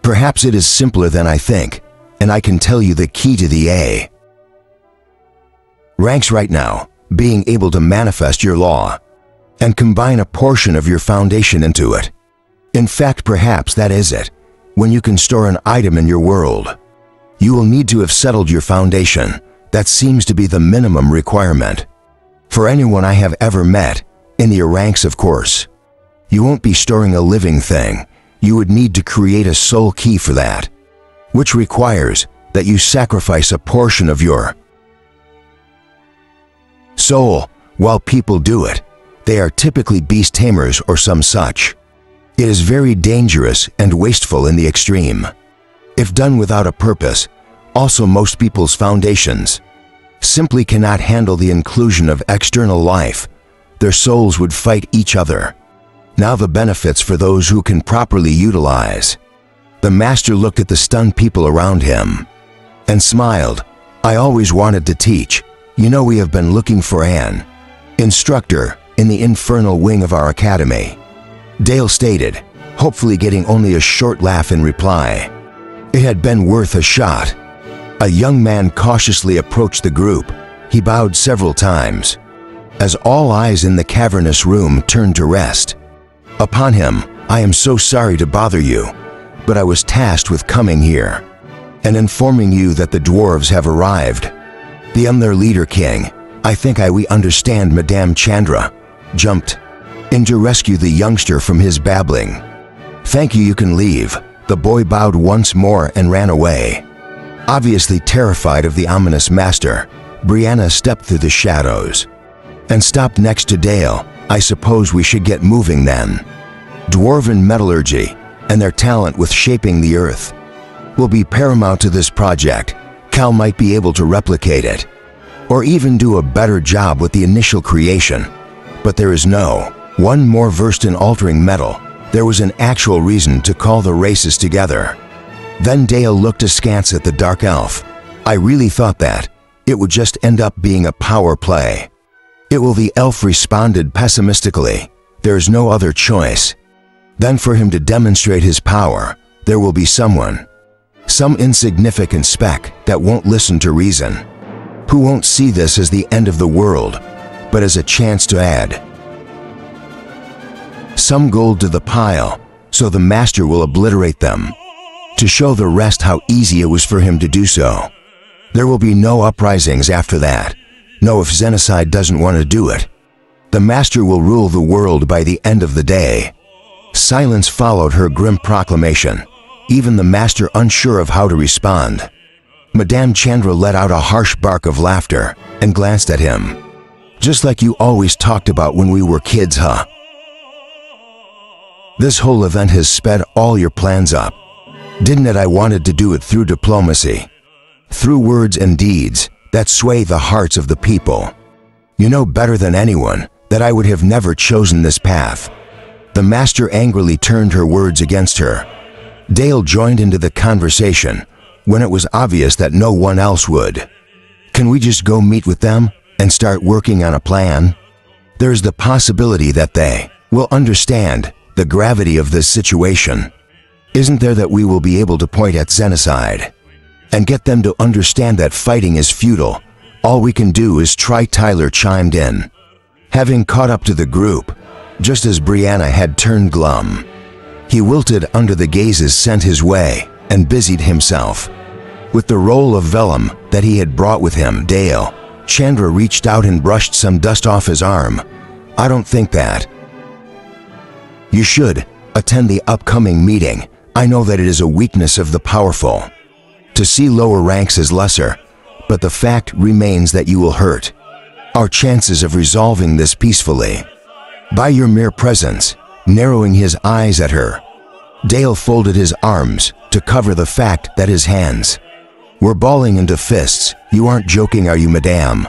perhaps it is simpler than I think, and I can tell you the key to the A ranks right now, being able to manifest your law and combine a portion of your foundation into it. In fact, perhaps that is it. When you can store an item in your world, you will need to have settled your foundation. That seems to be the minimum requirement for anyone I have ever met, in the ranks of course. You won't be storing a living thing. You would need to create a soul key for that, which requires that you sacrifice a portion of your soul. While people do it, they are typically beast tamers or some such. It is very dangerous and wasteful in the extreme, if done without a purpose. Also, most people's foundations simply cannot handle the inclusion of external life. Their souls would fight each other. Now the benefits for those who can properly utilize. The master looked at the stunned people around him and smiled. I always wanted to teach. You know, we have been looking for an instructor in the infernal wing of our academy, Dale stated, hopefully getting only a short laugh in reply. It had been worth a shot. A young man cautiously approached the group. He bowed several times, as all eyes in the cavernous room turned to rest upon him. I am so sorry to bother you, but I was tasked with coming here and informing you that the dwarves have arrived. I'm their leader, King. I think we understand. Madame Chandra jumped in to rescue the youngster from his babbling. Thank you, you can leave. The boy bowed once more and ran away. Obviously terrified of the ominous master, Brianna stepped through the shadows and stopped next to Dale. I suppose we should get moving then. Dwarven metallurgy and their talent with shaping the earth will be paramount to this project. Cal might be able to replicate it, or even do a better job with the initial creation, but there is no one more versed in altering metal. There was an actual reason to call the races together. Then Dale looked askance at the dark elf. I really thought that It would just end up being a power play. It will. The elf responded pessimistically. There's no other choice. Then for him to demonstrate his power, there will be someone, some insignificant speck that won't listen to reason, who won't see this as the end of the world, but as a chance to add some gold to the pile, so the master will obliterate them, to show the rest how easy it was for him to do so. There will be no uprisings after that. No, if Xenocide doesn't want to do it. The master will rule the world by the end of the day. Silence followed her grim proclamation, even the master unsure of how to respond. Madame Chandra let out a harsh bark of laughter and glanced at him. Just like you always talked about when we were kids, huh? This whole event has sped all your plans up. Didn't it? I wanted to do it through diplomacy, through words and deeds that sway the hearts of the people. You know better than anyone that I would have never chosen this path. The master angrily turned her words against her. Dale joined into the conversation when it was obvious that no one else would. Can we just go meet with them and start working on a plan? There's the possibility that they will understand the gravity of this situation. Isn't there? That we will be able to point at Xenocide and get them to understand that fighting is futile. All we can do is try. Tyler chimed in, having caught up to the group, just as Brianna had turned glum. He wilted under the gazes sent his way and busied himself with the roll of vellum that he had brought with him. Dale, Chandra reached out and brushed some dust off his arm. I don't think that you should attend the upcoming meeting. I know that it is a weakness of the powerful to see lower ranks as lesser, but the fact remains that you will hurt our chances of resolving this peacefully by your mere presence. Narrowing his eyes at her, Dale folded his arms to cover the fact that his hands were balling into fists. You aren't joking, are you, madame?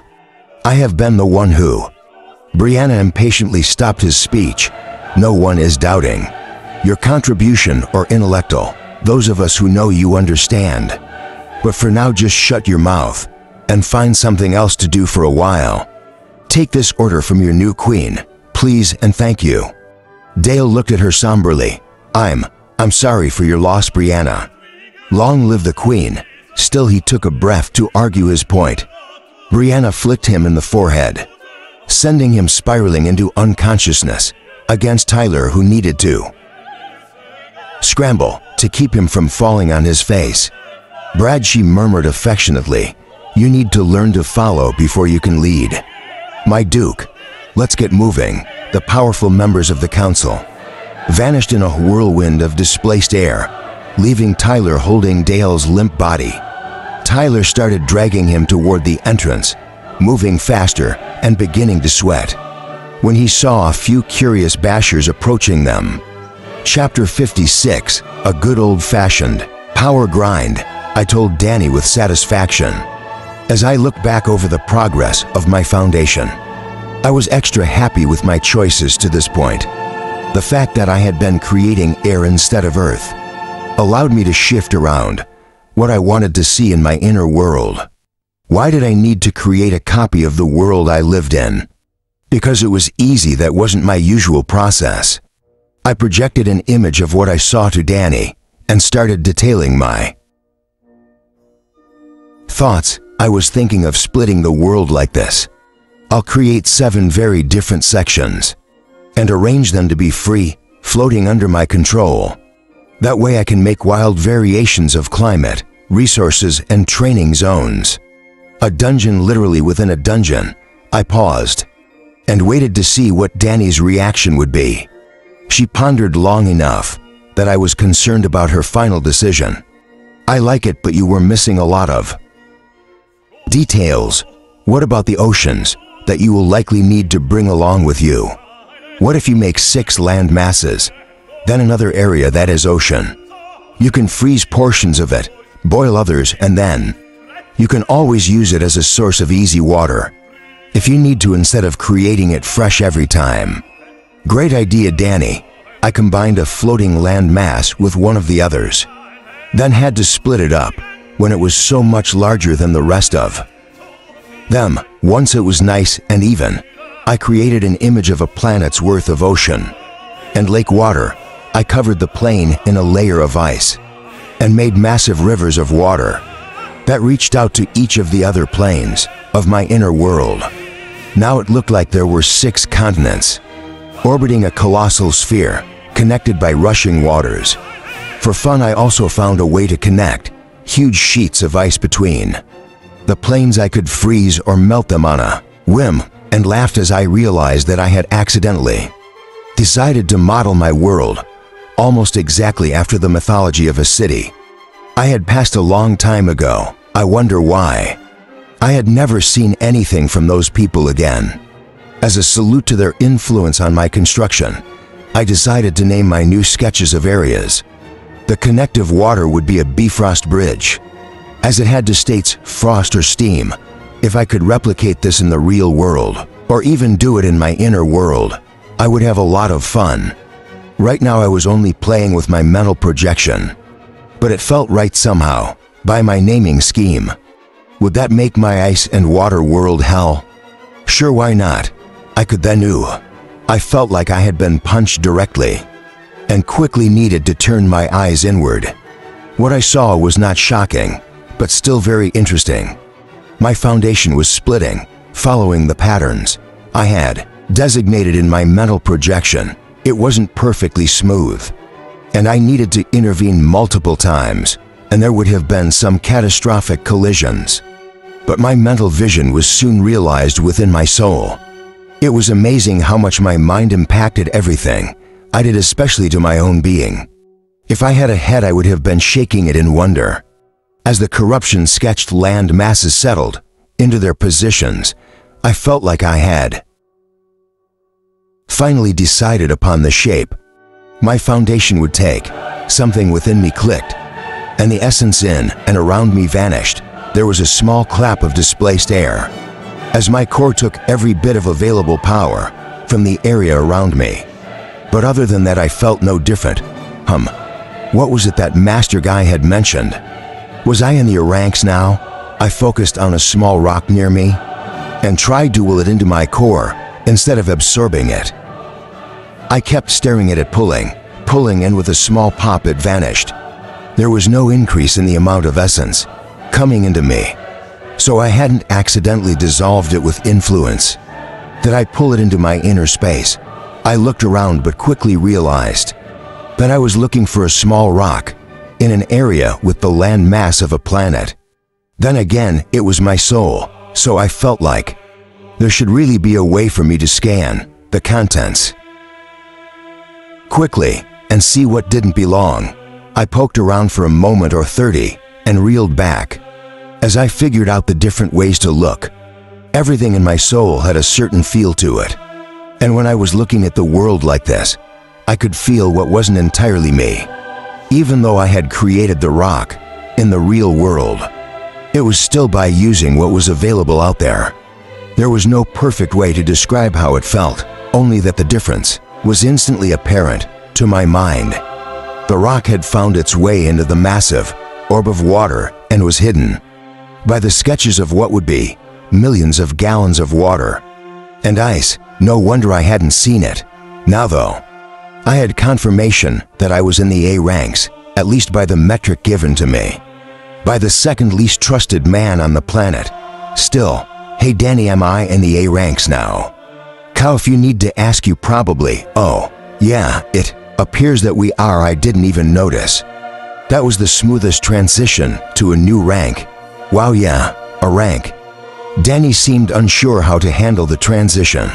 I have been the one who. Brianna impatiently stopped his speech. No one is doubting your contribution or intellectual. Those of us who know you understand. But for now, just shut your mouth and find something else to do for a while. Take this order from your new queen, please and thank you. Dale looked at her somberly. I'm sorry for your loss, Brianna. Long live the queen. Still, he took a breath to argue his point. Brianna flicked him in the forehead, sending him spiraling into unconsciousness against Tyler, who needed to scramble to keep him from falling on his face. Brad, she murmured affectionately, you need to learn to follow before you can lead. My Duke, let's get moving. The powerful members of the council vanished in a whirlwind of displaced air, leaving Tyler holding Dale's limp body. Tyler started dragging him toward the entrance, moving faster and beginning to sweat when he saw a few curious bashers approaching them. Chapter 56, a good old-fashioned power grind, I told Danny with satisfaction. As I look back over the progress of my foundation, I was extra happy with my choices to this point. The fact that I had been creating air instead of earth allowed me to shift around what I wanted to see in my inner world. Why did I need to create a copy of the world I lived in? Because it was easy. That wasn't my usual process. I projected an image of what I saw to Danny and started detailing my thoughts. I was thinking of splitting the world like this. I'll create 7 very different sections and arrange them to be free, floating under my control. That way I can make wild variations of climate, resources, and training zones. A dungeon literally within a dungeon. I paused and waited to see what Danny's reaction would be. She pondered long enough that I was concerned about her final decision. I like it, but you were missing a lot of details. What about the oceans that you will likely need to bring along with you? What if you make 6 land masses, then another area that is ocean? You can freeze portions of it, boil others, and then you can always use it as a source of easy water if you need to, instead of creating it fresh every time. Great idea, Danny. I combined a floating land mass with one of the others, then had to split it up when it was so much larger than the rest of Once it was nice and even, I created an image of a planet's worth of ocean. And lake water, I covered the plain in a layer of ice, and made massive rivers of water that reached out to each of the other planes of my inner world. Now it looked like there were 6 continents, orbiting a colossal sphere, connected by rushing waters. For fun, I also found a way to connect huge sheets of ice between the planes. I could freeze or melt them on a whim, and laughed as I realized that I had accidentally decided to model my world almost exactly after the mythology of a city I had passed a long time ago. I wonder why. I had never seen anything from those people again. As a salute to their influence on my construction, I decided to name my new sketches of areas. The connective water would be a Bifrost bridge, as it had to states frost or steam. If I could replicate this in the real world, or even do it in my inner world, I would have a lot of fun. Right now I was only playing with my mental projection, but it felt right somehow, by my naming scheme. Would that make my ice and water world hell? Sure, why not? I could then knew. I felt like I had been punched directly, and quickly needed to turn my eyes inward. What I saw was not shocking, but still very interesting. My foundation was splitting, following the patterns I had designated in my mental projection. It wasn't perfectly smooth, and I needed to intervene multiple times, and there would have been some catastrophic collisions. But my mental vision was soon realized within my soul. It was amazing how much my mind impacted everything I did, especially to my own being. If I had a head, I would have been shaking it in wonder. As the corruption sketched land masses settled into their positions, I felt like I had finally decided upon the shape my foundation would take. Something within me clicked, and the essence in and around me vanished. There was a small clap of displaced air, as my core took every bit of available power from the area around me. But other than that, I felt no different. What was it that Master Guy had mentioned? Was I in the ranks now? I focused on a small rock near me, and tried to will it into my core instead of absorbing it. I kept staring at it, pulling, and with a small pop it vanished. There was no increase in the amount of essence coming into me, so I hadn't accidentally dissolved it with influence. Did I pull it into my inner space? I looked around but quickly realized that I was looking for a small rock in an area with the land mass of a planet. Then again, it was my soul, so I felt like there should really be a way for me to scan the contents quickly and see what didn't belong. I poked around for a moment or 30 and reeled back as I figured out the different ways to look. Everything in my soul had a certain feel to it, and when I was looking at the world like this, I could feel what wasn't entirely me. Even though I had created the rock in the real world, it was still by using what was available out there. There was no perfect way to describe how it felt, only that the difference was instantly apparent to my mind. The rock had found its way into the massive orb of water and was hidden by the sketches of what would be millions of gallons of water and ice. No wonder I hadn't seen it. Now though, I had confirmation that I was in the A ranks, at least by the metric given to me by the second least trusted man on the planet. Still, hey Danny, am I in the A ranks now? Cow, if you need to ask, you probably, oh, yeah, it appears that we are. I didn't even notice. That was the smoothest transition to a new rank. Wow, yeah, a rank. Danny seemed unsure how to handle the transition.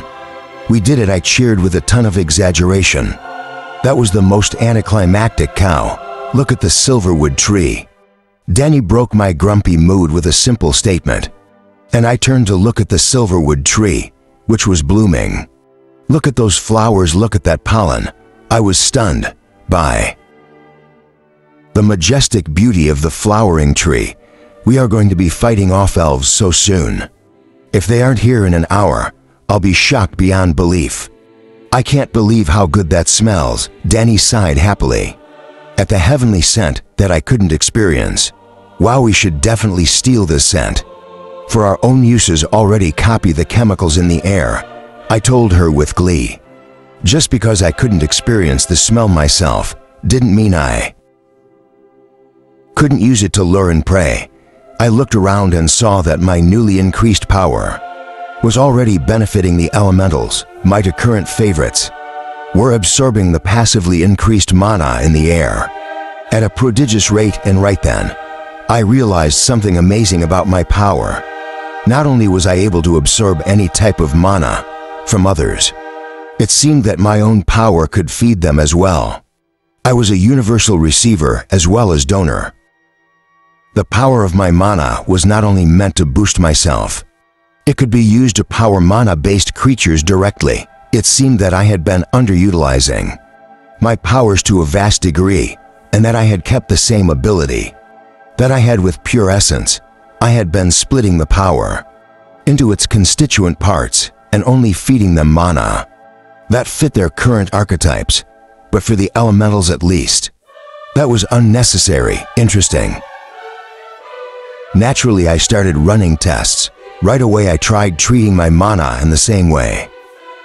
We did it, I cheered with a ton of exaggeration. That was the most anticlimactic. Cow, look at the silverwood tree. Danny broke my grumpy mood with a simple statement, and I turned to look at the silverwood tree, which was blooming. Look at those flowers, look at that pollen. I was stunned by the majestic beauty of the flowering tree. We are going to be fighting off elves so soon. If they aren't here in an hour, I'll be shocked beyond belief. I can't believe how good that smells. Danny sighed happily at the heavenly scent that I couldn't experience. Wow, we should definitely steal this scent. for our own uses already copy the chemicals in the air," I told her with glee. Just because I couldn't experience the smell myself didn't mean I couldn't use it to lure and prey. I looked around and saw that my newly increased power was already benefiting the elementals. My two current favorites were absorbing the passively increased mana in the air at a prodigious rate, and right then, I realized something amazing about my power. Not only was I able to absorb any type of mana from others, it seemed that my own power could feed them as well. I was a universal receiver as well as donor. The power of my mana was not only meant to boost myself, it could be used to power mana-based creatures directly. It seemed that I had been underutilizing my powers to a vast degree, and that I had kept the same ability that I had with pure essence. I had been splitting the power into its constituent parts and only feeding them mana that fit their current archetypes, but for the elementals at least, that was unnecessary. Interesting. Naturally, I started running tests. Right away, I tried treating my mana in the same way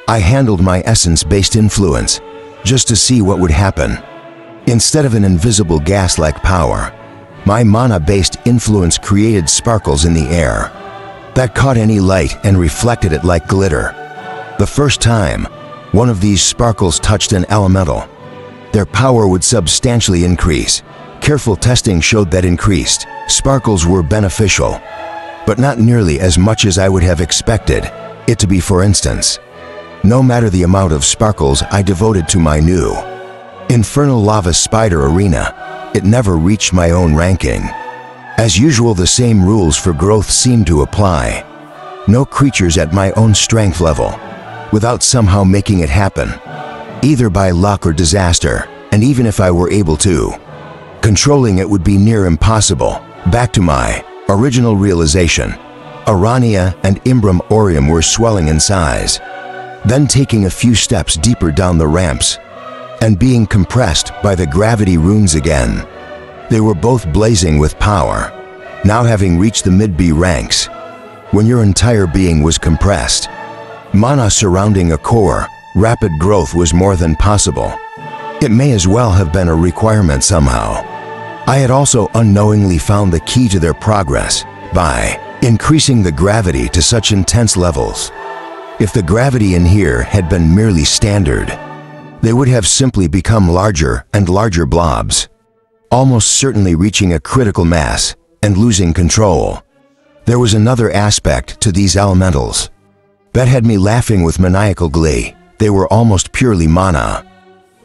I handled my essence-based influence, just to see what would happen. Instead of an invisible gas-like power, my mana-based influence created sparkles in the air that caught any light and reflected it like glitter. The first time one of these sparkles touched an elemental, their power would substantially increase. Careful testing showed that increased sparkles were beneficial, but not nearly as much as I would have expected it to be. For instance, no matter the amount of sparkles I devoted to my new infernal lava spider arena, it never reached my own ranking. As usual, the same rules for growth seemed to apply. No creatures at my own strength level, without somehow making it happen, either by luck or disaster, and even if I were able to, controlling it would be near impossible. Back to my original realization, Arania and Imbram Orium were swelling in size, then taking a few steps deeper down the ramps, and being compressed by the gravity runes again. They were both blazing with power, now having reached the mid-B ranks. When your entire being was compressed, mana surrounding a core, rapid growth was more than possible. It may as well have been a requirement somehow. I had also unknowingly found the key to their progress by increasing the gravity to such intense levels. If the gravity in here had been merely standard, they would have simply become larger and larger blobs, almost certainly reaching a critical mass and losing control. There was another aspect to these elementals that had me laughing with maniacal glee. They were almost purely mana.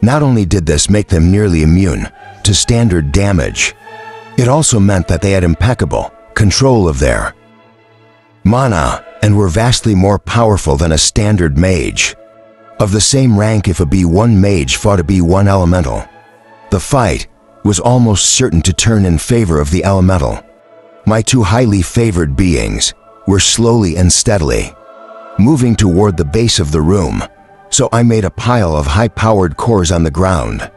Not only did this make them nearly immune to standard damage, it also meant that they had impeccable control of their mana and were vastly more powerful than a standard mage of the same rank. If a B1 mage fought a B1 elemental, the fight was almost certain to turn in favor of the elemental. My two highly favored beings were slowly and steadily moving toward the base of the room, so I made a pile of high-powered cores on the ground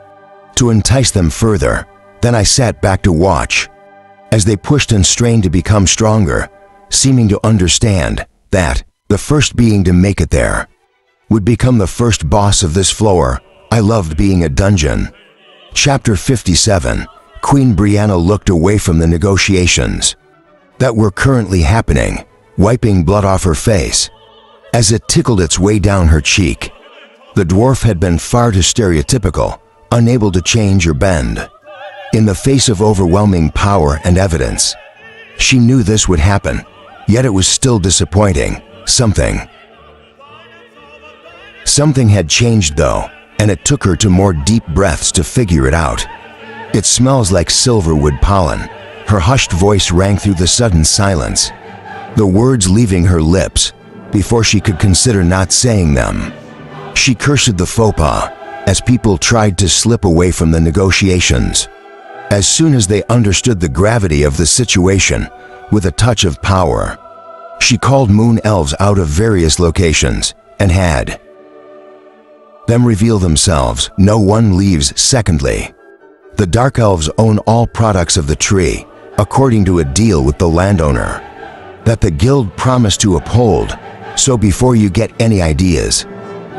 to entice them further. Then I sat back to watch as they pushed and strained to become stronger, seeming to understand that the first being to make it there would become the first boss of this floor. I loved being a dungeon. Chapter 57. Queen Brianna looked away from the negotiations that were currently happening, wiping blood off her face as it tickled its way down her cheek. The dwarf had been far too stereotypical, unable to change or bend. In the face of overwhelming power and evidence, she knew this would happen, yet it was still disappointing. Something had changed though, and it took her to more deep breaths to figure it out. "It smells like silverwood pollen." Her hushed voice rang through the sudden silence, the words leaving her lips before she could consider not saying them. She cursed the faux pas as people tried to slip away from the negotiations. As soon as they understood the gravity of the situation, with a touch of power, she called moon elves out of various locations and had them reveal themselves. No one leaves. Secondly, the dark elves own all products of the tree, according to a deal with the landowner. that the guild promised to uphold, so before you get any ideas,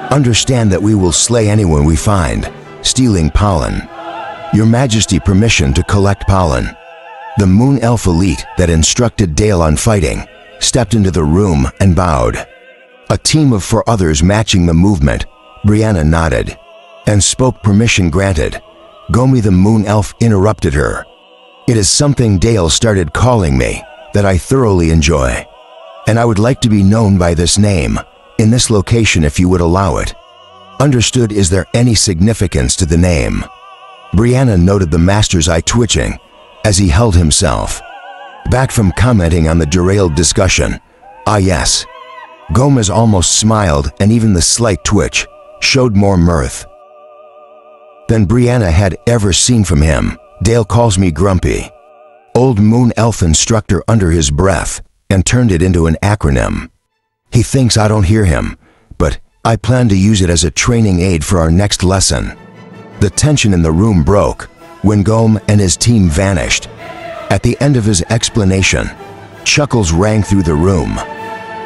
understand that we will slay anyone we find stealing pollen. Your Majesty, permission to collect pollen." The Moon Elf elite that instructed Dale on fighting stepped into the room and bowed. A team of 4 others matching the movement, Brianna nodded and spoke. "Permission granted." Gomi the Moon Elf interrupted her. "It is something Dale started calling me that I thoroughly enjoy, and I would like to be known by this name in this location if you would allow it." "Understood. Is there any significance to the name?" Brianna noted the master's eye twitching as he held himself back from commenting on the derailed discussion. "Ah, yes." Gomez almost smiled, and even the slight twitch showed more mirth than Brianna had ever seen from him. "Dale calls me Grumpy." Old Moon Elf instructor under his breath and turned it into an acronym. "He thinks I don't hear him, but I plan to use it as a training aid for our next lesson." The tension in the room broke when Gome and his team vanished. At the end of his explanation, chuckles rang through the room,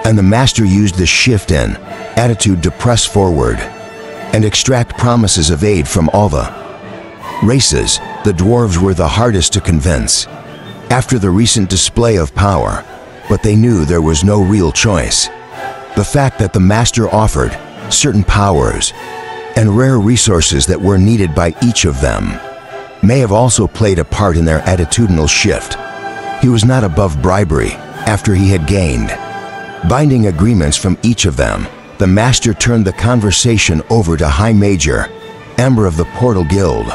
and the master used the shift in attitude to press forward and extract promises of aid from all the races. The dwarves were the hardest to convince after the recent display of power, but they knew there was no real choice. The fact that the master offered certain powers and rare resources that were needed by each of them may have also played a part in their attitudinal shift. He was not above bribery. After he had gained binding agreements from each of them, the master turned the conversation over to High Major Amber of the Portal Guild.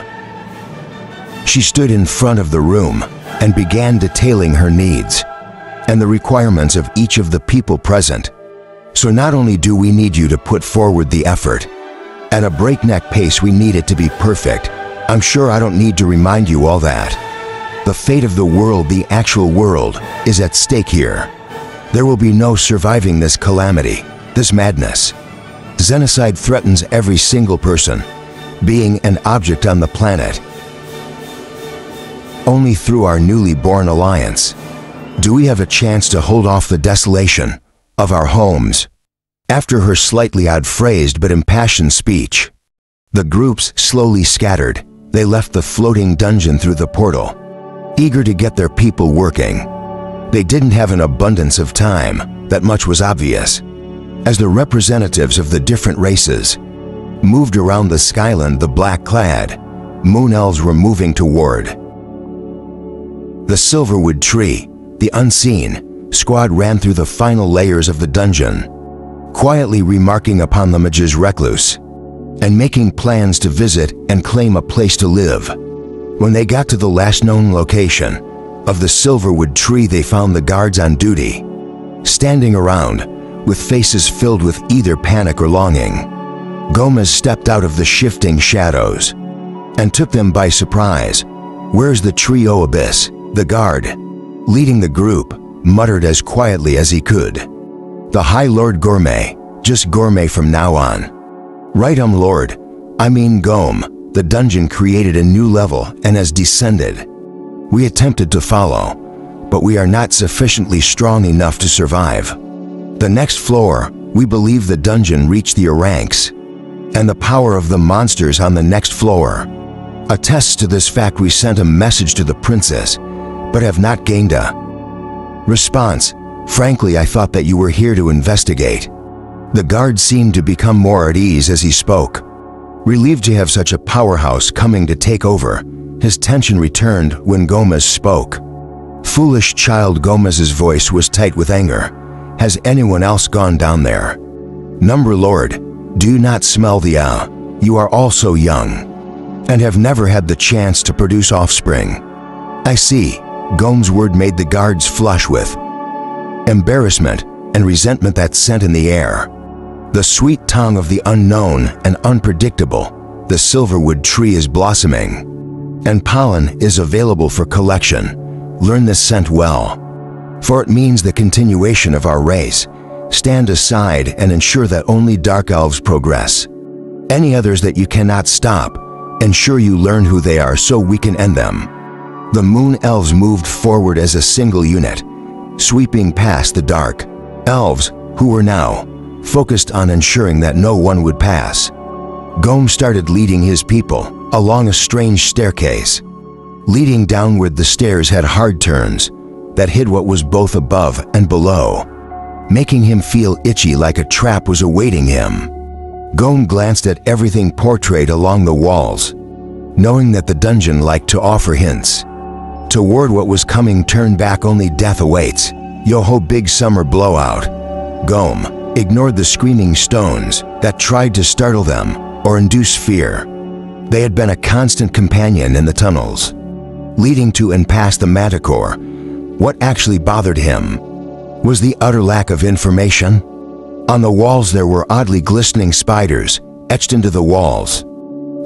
She stood in front of the room and began detailing her needs and the requirements of each of the people present. "So not only do we need you to put forward the effort at a breakneck pace, we need it to be perfect. I'm sure I don't need to remind you all that. The fate of the world, the actual world, is at stake here. There will be no surviving this calamity, this madness. Xenocide threatens every single person, being an object on the planet. Only through our newly born alliance do we have a chance to hold off the desolation of our homes." After her slightly odd-phrased but impassioned speech, the groups slowly scattered. They left the floating dungeon through the portal, eager to get their people working. They didn't have an abundance of time, that much was obvious. As the representatives of the different races moved around the skyland, the black-clad Moon Elves were moving toward the Silverwood Tree. The unseen squad ran through the final layers of the dungeon, quietly remarking upon the mage's recluse and making plans to visit and claim a place to live. When they got to the last known location of the Silverwood Tree, they found the guards on duty, standing around with faces filled with either panic or longing. Gomez stepped out of the shifting shadows and took them by surprise. "Where's the trio Abyss?" The guard, leading the group, muttered as quietly as he could. "The High Lord Gourmet, just Gourmet from now on." "Right, Lord. I mean Gome. The dungeon created a new level and has descended. We attempted to follow, but we are not sufficiently strong enough to survive. The next floor, we believe the dungeon reached the ranks, and the power of the monsters on the next floor attests to this fact. We sent a message to the princess, but have not gained a response. Frankly, I thought that you were here to investigate." The guard seemed to become more at ease as he spoke, relieved to have such a powerhouse coming to take over. His tension returned when Gomez spoke. "Foolish child." Gomez's voice was tight with anger. "Has anyone else gone down there?" "Number Lord, do you not smell the You are also young and have never had the chance to produce offspring." "I see." Gome's word made the guards flush with embarrassment and resentment that sent in the air. The sweet tongue of the unknown and unpredictable. The Silverwood Tree is blossoming, and pollen is available for collection. Learn this scent well, for it means the continuation of our race. Stand aside and ensure that only dark elves progress. Any others that you cannot stop, ensure you learn who they are so we can end them." The Moon Elves moved forward as a single unit, sweeping past the dark elves, who were now focused on ensuring that no one would pass. Gome started leading his people along a strange staircase. Leading downward, the stairs had hard turns that hid what was both above and below, making him feel itchy, like a trap was awaiting him. Gome glanced at everything portrayed along the walls, knowing that the dungeon liked to offer hints toward what was coming. Turn back, only death awaits. Yo-ho, big summer blowout. Gome ignored the screaming stones that tried to startle them or induce fear. They had been a constant companion in the tunnels leading to and past the Manticore. What actually bothered him was the utter lack of information. On the walls there were oddly glistening spiders etched into the walls,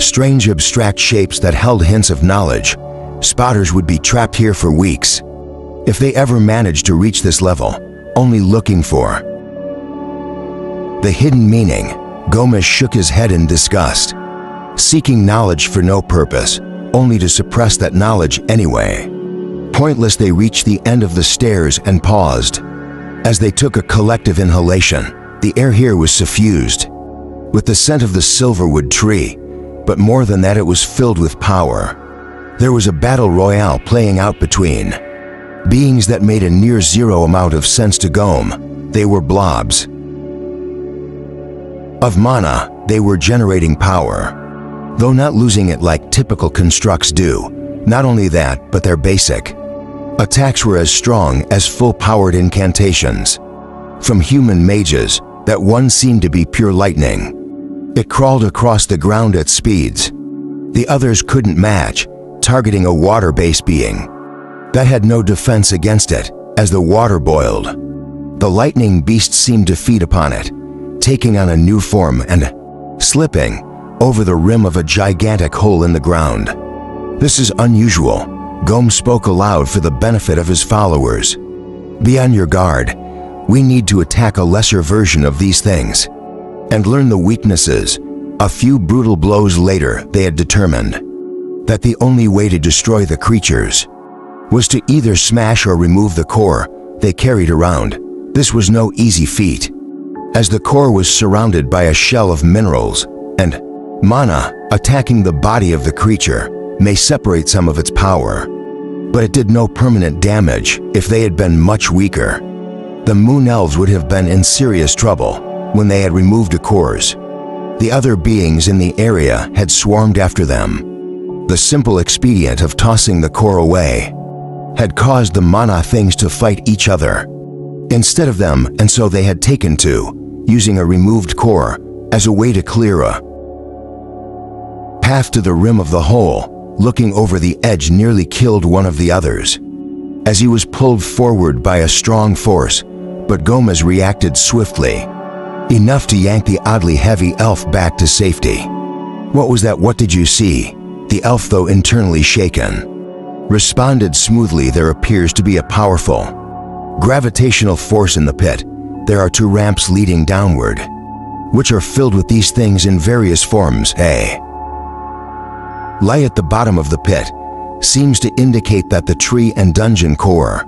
strange abstract shapes that held hints of knowledge. Spotters would be trapped here for weeks if they ever managed to reach this level, only looking for the hidden meaning. Gomez shook his head in disgust, seeking knowledge for no purpose, only to suppress that knowledge anyway. Pointless. They reached the end of the stairs and paused. As they took a collective inhalation, the air here was suffused with the scent of the silverwood tree, but more than that, it was filled with power. There was a battle royale playing out between beings that made a near zero amount of sense to Gome. They were blobs of mana. They were generating power, though not losing it like typical constructs do. Not only that, but their basic attacks were as strong as full-powered incantations from human mages. That one seemed to be pure lightning. It crawled across the ground at speeds the others couldn't match, targeting a water-based being that had no defense against it. As the water boiled, the lightning beast seemed to feed upon it, taking on a new form and slipping over the rim of a gigantic hole in the ground. This is unusual. Gome spoke aloud for the benefit of his followers. Be on your guard. We need to attack a lesser version of these things and learn the weaknesses. A few brutal blows later, they had determined that the only way to destroy the creatures was to either smash or remove the core they carried around. This was no easy feat, as the core was surrounded by a shell of minerals and mana. Attacking the body of the creature may separate some of its power, but it did no permanent damage. If they had been much weaker, the Moon Elves would have been in serious trouble when they had removed the cores. The other beings in the area had swarmed after them. The simple expedient of tossing the core away had caused the mana things to fight each other instead of them, and so they had taken to using a removed core as a way to clear a path to the rim of the hole. Looking over the edge nearly killed one of the others as he was pulled forward by a strong force, but Gomez reacted swiftly, enough to yank the oddly heavy elf back to safety. What was that? What did you see? The elf, though internally shaken, responded smoothly. There appears to be a powerful gravitational force in the pit. There are 2 ramps leading downward, which are filled with these things in various forms. A light at the bottom of the pit seems to indicate that the tree and dungeon core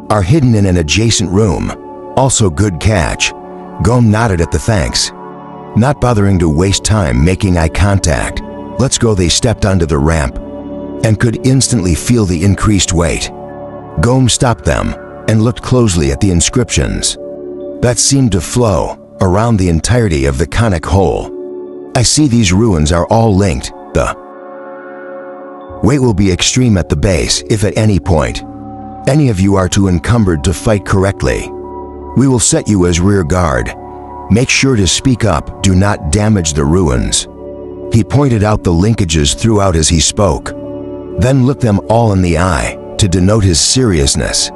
are hidden in an adjacent room. Also, good catch. Gome nodded at the thanks, not bothering to waste time making eye contact. Let's go. They stepped onto the ramp and could instantly feel the increased weight. Gome stopped them and looked closely at the inscriptions that seemed to flow around the entirety of the conic hole. I see these ruins are all linked. The weight will be extreme at the base. If at any point any of you are too encumbered to fight correctly, we will set you as rear guard. Make sure to speak up. Do not damage the ruins. He pointed out the linkages throughout as he spoke, then looked them all in the eye to denote his seriousness.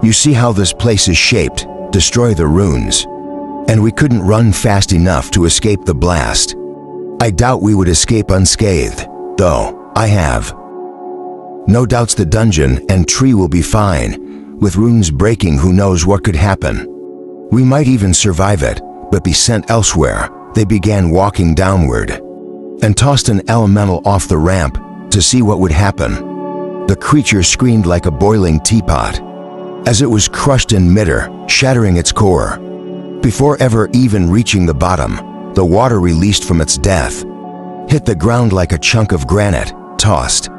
You see how this place is shaped? Destroy the runes, and we couldn't run fast enough to escape the blast. I doubt we would escape unscathed, though. I have no doubts the dungeon and tree will be fine. With runes breaking, who knows what could happen? We might even survive it, but be sent elsewhere. They began walking downward and tossed an elemental off the ramp to see what would happen. The creature screamed like a boiling teapot. as it was crushed in midair, shattering its core. Before ever even reaching the bottom, the water released from its depth hit the ground like a chunk of granite, tossed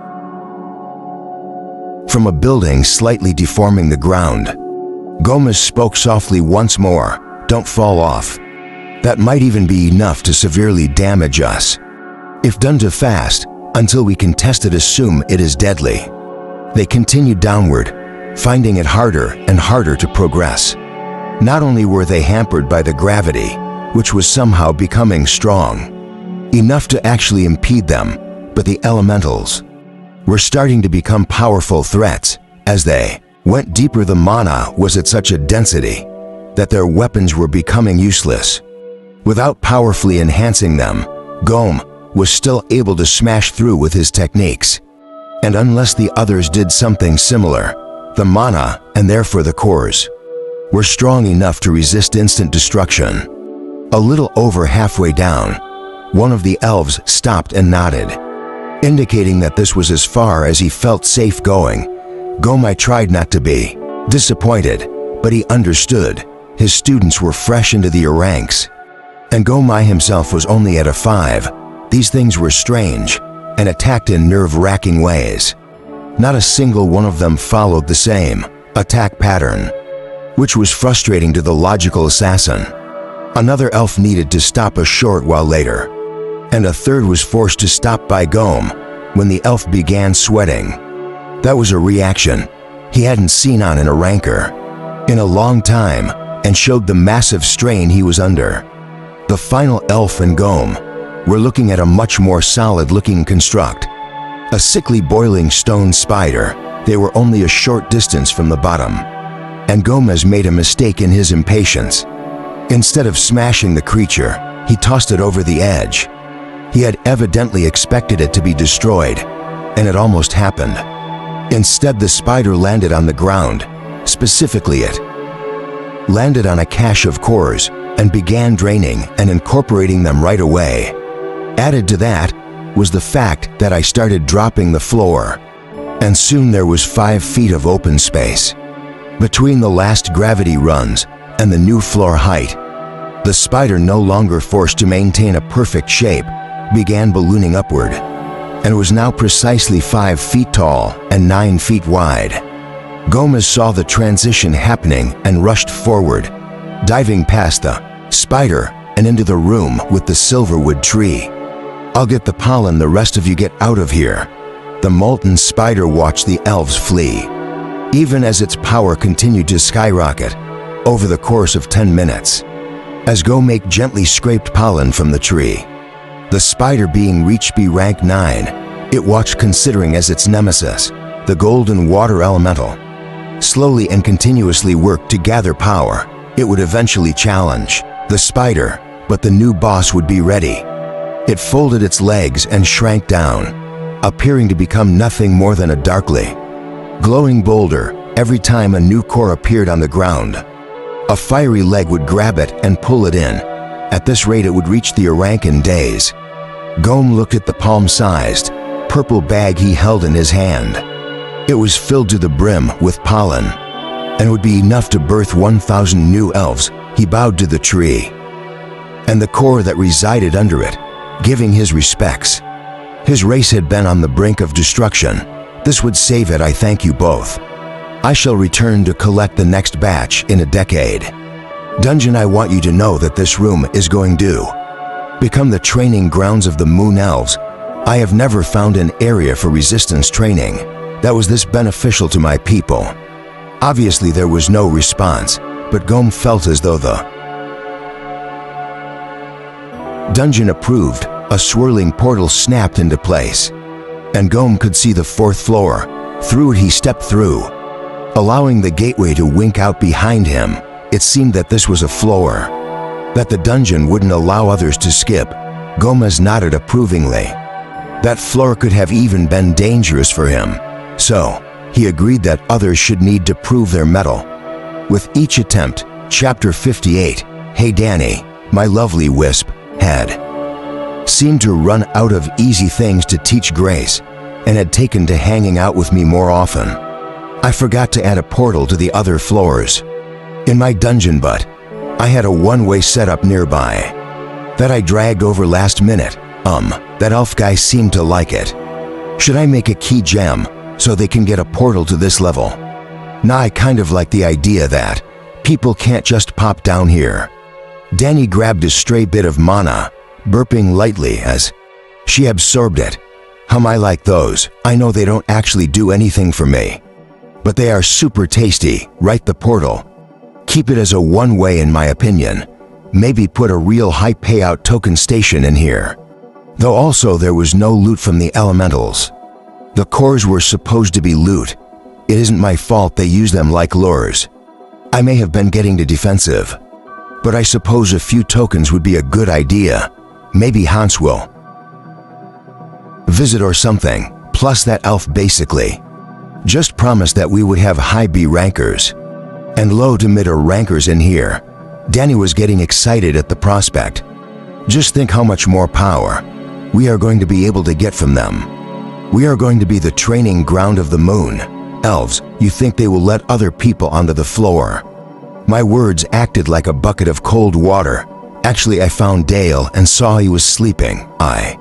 from a building, slightly deforming the ground. Gomez spoke softly once more, "Don't fall off. That might even be enough to severely damage us. If done too fast, until we can test it, assume it is deadly." They continued downward, finding it harder and harder to progress. Not only were they hampered by the gravity, which was somehow becoming strong, enough to actually impede them, but the elementals were starting to become powerful threats. As they went deeper, the mana was at such a density that their weapons were becoming useless. Without powerfully enhancing them, Gome was still able to smash through with his techniques. And unless the others did something similar, the mana, and therefore the cores, were strong enough to resist instant destruction. A little over halfway down, one of the elves stopped and nodded, indicating that this was as far as he felt safe going. Gomai tried not to be disappointed, but he understood his students were fresh into the ranks, and Gomai himself was only at a 5. These things were strange and attacked in nerve-wracking ways. Not a single one of them followed the same attack pattern, which was frustrating to the logical assassin. Another elf needed to stop a short while later, and a third was forced to stop by Gome when the elf began sweating. That was a reaction he hadn't seen on an ranker in a long time, and showed the massive strain he was under. The final elf and Gome were looking at a much more solid-looking construct, a sickly boiling stone spider. They were only a short distance from the bottom, and Gomez made a mistake in his impatience. Instead of smashing the creature, he tossed it over the edge. He had evidently expected it to be destroyed, and it almost happened. Instead, the spider landed on the ground. Specifically, it landed on a cache of cores and began draining and incorporating them right away. Added to that was the fact that I started dropping the floor, and soon there was 5 feet of open space between the last gravity runs and the new floor height. The spider, no longer forced to maintain a perfect shape, began ballooning upward, and was now precisely 5 feet tall and 9 feet wide. Gomez saw the transition happening and rushed forward, diving past the spider and into the room with the silverwood tree. "I'll get the pollen, the rest of you get out of here." The molten spider watched the elves flee, even as its power continued to skyrocket over the course of 10 minutes. As Gomez gently scraped pollen from the tree, the spider, being reached B rank 9, it watched, considering as its nemesis, the golden water elemental, slowly and continuously worked to gather power. It would eventually challenge the spider, but the new boss would be ready. It folded its legs and shrank down, appearing to become nothing more than a darkly glowing boulder. Every time a new core appeared on the ground, a fiery leg would grab it and pull it in. At this rate, it would reach the rank in days. Gome looked at the palm-sized purple bag he held in his hand. It was filled to the brim with pollen, and would be enough to birth 1,000 new elves. He bowed to the tree and the core that resided under it, giving his respects. His race had been on the brink of destruction. This would save it. I thank you both. I shall return to collect the next batch in a decade. Dungeon, I want you to know that this room is going to become the training grounds of the Moon Elves. I have never found an area for resistance training that was this beneficial to my people. Obviously, there was no response, but Gome felt as though the dungeon approved. A swirling portal snapped into place, and Gome could see the 4th floor. Through it he stepped through, allowing the gateway to wink out behind him. It seemed that this was a floor that the dungeon wouldn't allow others to skip. Gomez nodded approvingly. That floor could have even been dangerous for him, so he agreed that others should need to prove their mettle with each attempt. Chapter 58. Hey Danny, my lovely wisp, had seemed to run out of easy things to teach Grace, and had taken to hanging out with me more often. I forgot to add a portal to the other floors. In my dungeon, but I had a one-way setup nearby that I dragged over last minute. That elf guy seemed to like it. Should I make a key gem so they can get a portal to this level? Now I kind of like the idea that people can't just pop down here. Danny grabbed a stray bit of mana, burping lightly as she absorbed it. I like those. I know they don't actually do anything for me, but they are super tasty. Right, the portal. Keep it as a one-way in my opinion. Maybe put a real high payout token station in here. Though also there was no loot from the elementals. The cores were supposed to be loot. It isn't my fault they use them like lures. I may have been getting too defensive, but I suppose a few tokens would be a good idea. Maybe Hans will visit or something, plus that elf basically just promised that we would have high B rankers and low to mid rankers in here. Danny was getting excited at the prospect. Just think how much more power we are going to be able to get from them. We are going to be the training ground of the moon. Elves, you think they will let other people onto the floor? My words acted like a bucket of cold water. Actually, I found Dale and saw he was sleeping. I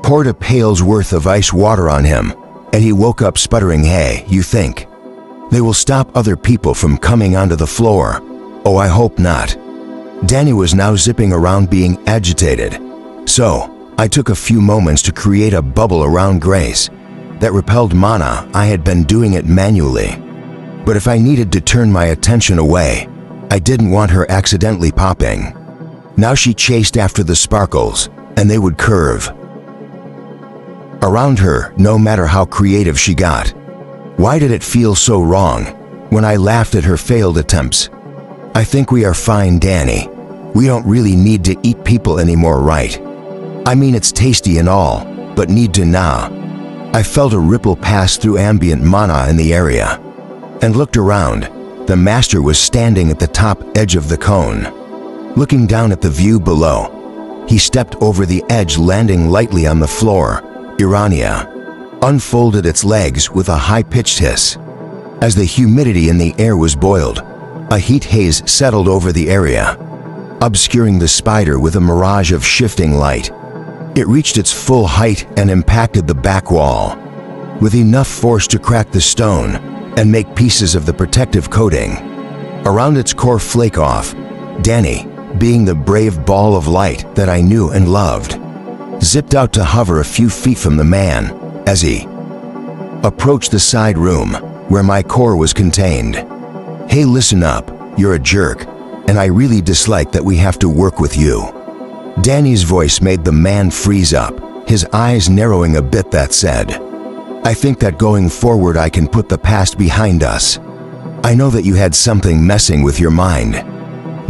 poured a pail's worth of ice water on him, and he woke up sputtering. Hey, you think they will stop other people from coming onto the floor? Oh, I hope not. Danny was now zipping around being agitated. So, I took a few moments to create a bubble around Grace that repelled mana. I had been doing it manually, but if I needed to turn my attention away, I didn't want her accidentally popping. Now she chased after the sparkles, and they would curve around her no matter how creative she got. Why did it feel so wrong when I laughed at her failed attempts? I think we are fine, Danny. We don't really need to eat people anymore, right? I mean, it's tasty and all, but need to nah. I felt a ripple pass through ambient mana in the area and looked around. The master was standing at the top edge of the cone, looking down at the view below. He stepped over the edge, landing lightly on the floor. Irania unfolded its legs with a high-pitched hiss. As the humidity in the air was boiled, a heat haze settled over the area, obscuring the spider with a mirage of shifting light. It reached its full height and impacted the back wall with enough force to crack the stone and make pieces of the protective coating around its core flake off. Danny, being the brave ball of light that I knew and loved, zipped out to hover a few feet from the man as he approached the side room where my core was contained. Hey, listen up, you're a jerk, and I really dislike that we have to work with you. Danny's voice made the man freeze up, his eyes narrowing a bit. That said, I think that going forward I can put the past behind us. I know that you had something messing with your mind,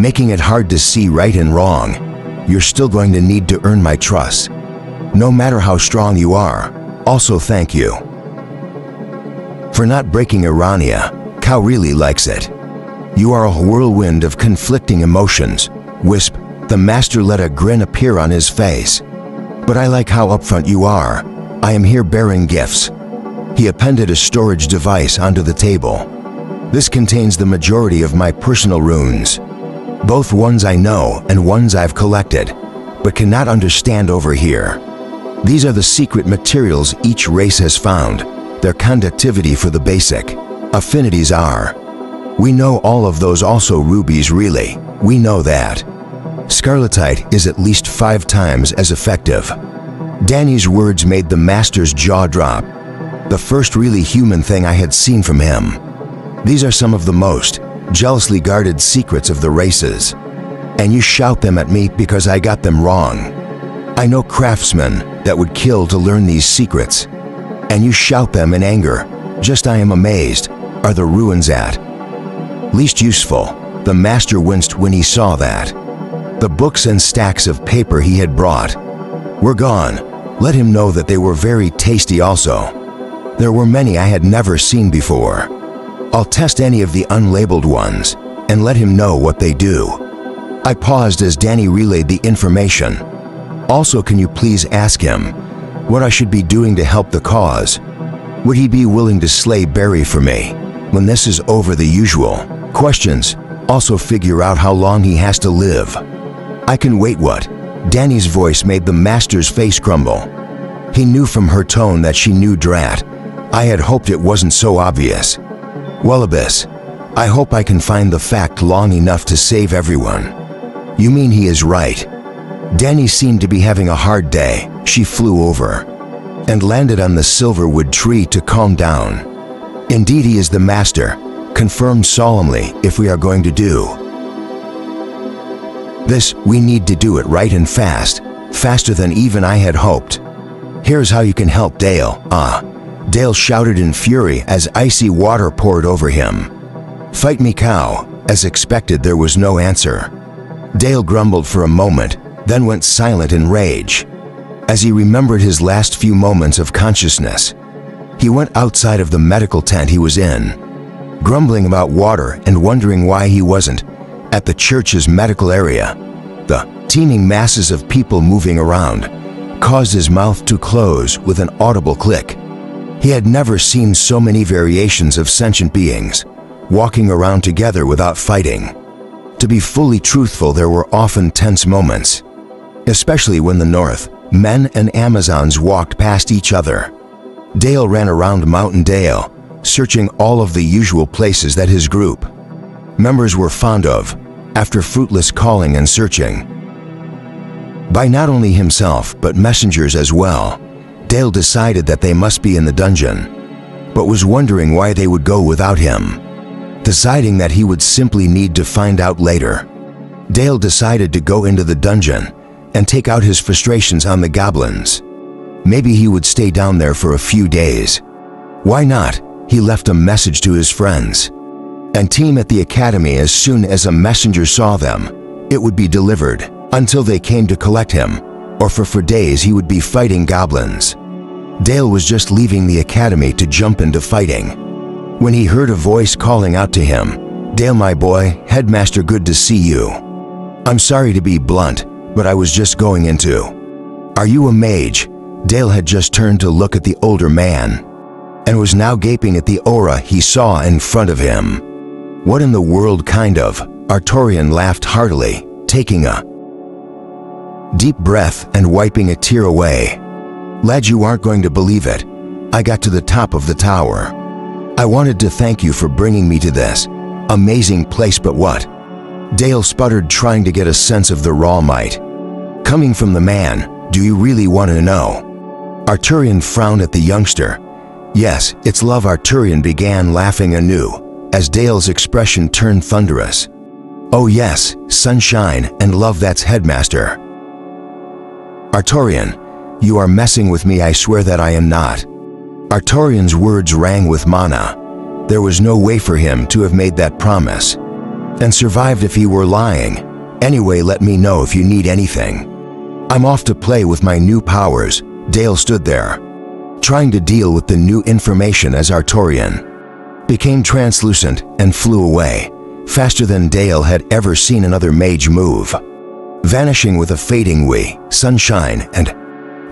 making it hard to see right and wrong. You're still going to need to earn my trust, no matter how strong you are. Also, thank you for not breaking Irania. Cow really likes it. You are a whirlwind of conflicting emotions. Wisp, the master let a grin appear on his face. But I like how upfront you are. I am here bearing gifts. He appended a storage device onto the table. This contains the majority of my personal runes, both ones I know and ones I've collected, but cannot understand over here. These are the secret materials each race has found. Their conductivity for the basic affinities are. We know all of those. Also rubies, really. We know that scarletite is at least 5 times as effective. Danny's words made the master's jaw drop. The first really human thing I had seen from him. These are some of the most jealously guarded secrets of the races, and you shout them at me because I got them wrong. I know craftsmen that would kill to learn these secrets, and you shout them in anger. Just I am amazed. Are the ruins at least useful? The master winced when he saw that. The books and stacks of paper he had brought were gone. Let him know that they were very tasty also. There were many I had never seen before. I'll test any of the unlabeled ones and let him know what they do. I paused as Danny relayed the information. Also, can you please ask him what I should be doing to help the cause? Would he be willing to slay Barry for me? When this is over, the usual questions also figure out how long he has to live. I can wait. What? Danny's voice made the master's face crumble. He knew from her tone that she knew Drat. I had hoped it wasn't so obvious. Well, Abyss, I hope I can find the fact long enough to save everyone. You mean he is right? Danny seemed to be having a hard day. She flew over and landed on the silverwood tree to calm down. Indeed, he is the master, confirmed solemnly. If we are going to do this, we need to do it right and fast, faster than even I had hoped. Here's how you can help Dale. Dale shouted in fury as icy water poured over him. Fight me, cow. As expected, there was no answer. Dale grumbled for a moment, then went silent in rage. As he remembered his last few moments of consciousness, he went outside of the medical tent he was in, grumbling about water and wondering why he wasn't at the church's medical area. The teeming masses of people moving around caused his mouth to close with an audible click. He had never seen so many variations of sentient beings walking around together without fighting. To be fully truthful, there were often tense moments, especially when the North men and Amazons walked past each other. Dale ran around Mountain Dale, searching all of the usual places that his group members were fond of, after fruitless calling and searching by not only himself but messengers as well. Dale decided that they must be in the dungeon, but was wondering why they would go without him. Deciding that he would simply need to find out later, Dale decided to go into the dungeon and take out his frustrations on the goblins. Maybe he would stay down there for a few days. Why not? He left a message to his friends and team at the academy. As soon as a messenger saw them, it would be delivered until they came to collect him, or for days he would be fighting goblins. Dale was just leaving the academy to jump into fighting when he heard a voice calling out to him. Dale, my boy, headmaster, good to see you. I'm sorry to be blunt, but I was just going into. Are you a mage? Dale had just turned to look at the older man and was now gaping at the aura he saw in front of him. What in the world? Kind of. Artorian laughed heartily, taking a deep breath and wiping a tear away. Lad, you aren't going to believe it. I got to the top of the tower. I wanted to thank you for bringing me to this amazing place, but what? Dale sputtered, trying to get a sense of the raw might coming from the man. Do you really want to know? Arturian frowned at the youngster. Yes, it's love. Arturian began laughing anew as Dale's expression turned thunderous. Oh yes, sunshine and love, that's headmaster. Artorian, you are messing with me. I swear that I am not. Artorian's words rang with mana. There was no way for him to have made that promise and survived if he were lying. Anyway, let me know if you need anything. I'm off to play with my new powers. Dale stood there, trying to deal with the new information as Artorian became translucent and flew away, faster than Dale had ever seen another mage move, vanishing with a fading wee, sunshine, and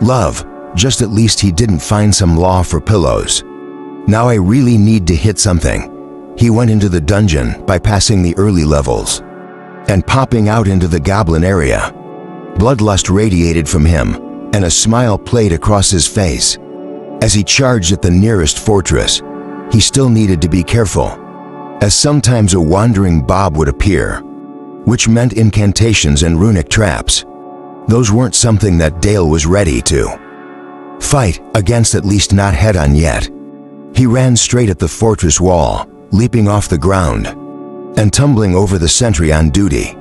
love. Just at least he didn't find some law for pillows. Now I really need to hit something. He went into the dungeon, bypassing the early levels and popping out into the goblin area. Bloodlust radiated from him, and a smile played across his face. As he charged at the nearest fortress, he still needed to be careful, as sometimes a wandering Bob would appear, which meant incantations and runic traps. Those weren't something that Dale was ready to fight against, at least not head-on yet. He ran straight at the fortress wall, leaping off the ground and tumbling over the sentry on duty.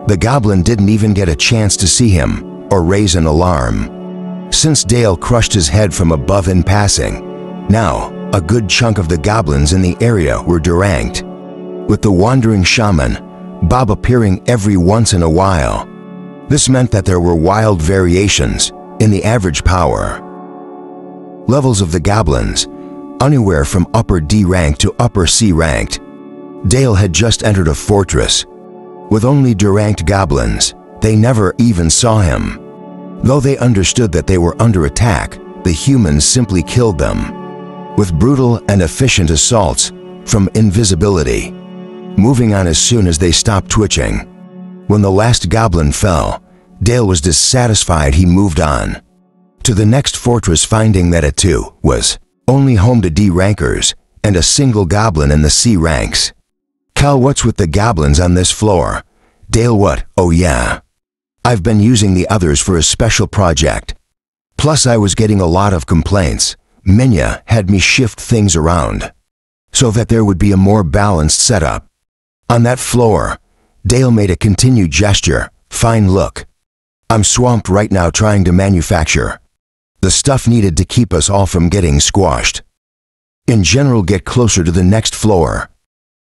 The goblin didn't even get a chance to see him or raise an alarm, since Dale crushed his head from above in passing. Now, a good chunk of the goblins in the area were deranked, with the wandering shaman, Bob, appearing every once in a while. This meant that there were wild variations in the average power levels of the goblins, anywhere from upper D rank to upper C ranked. Dale had just entered a fortress with only deranked goblins. They never even saw him. Though they understood that they were under attack, the humans simply killed them. with brutal and efficient assaults from invisibility, moving on as soon as they stopped twitching. When the last goblin fell, Dale was dissatisfied. He moved on to the next fortress, finding that it too was only home to D rankers and a single goblin in the C ranks. "Cal, what's with the goblins on this floor?" "Dale, what? Oh yeah. I've been using the others for a special project. Plus I was getting a lot of complaints. Minya had me shift things around so that there would be a more balanced setup." On that floor, Dale made a continued gesture. "Fine, look. I'm swamped right now trying to manufacture the stuff needed to keep us all from getting squashed. In general, get closer to the next floor.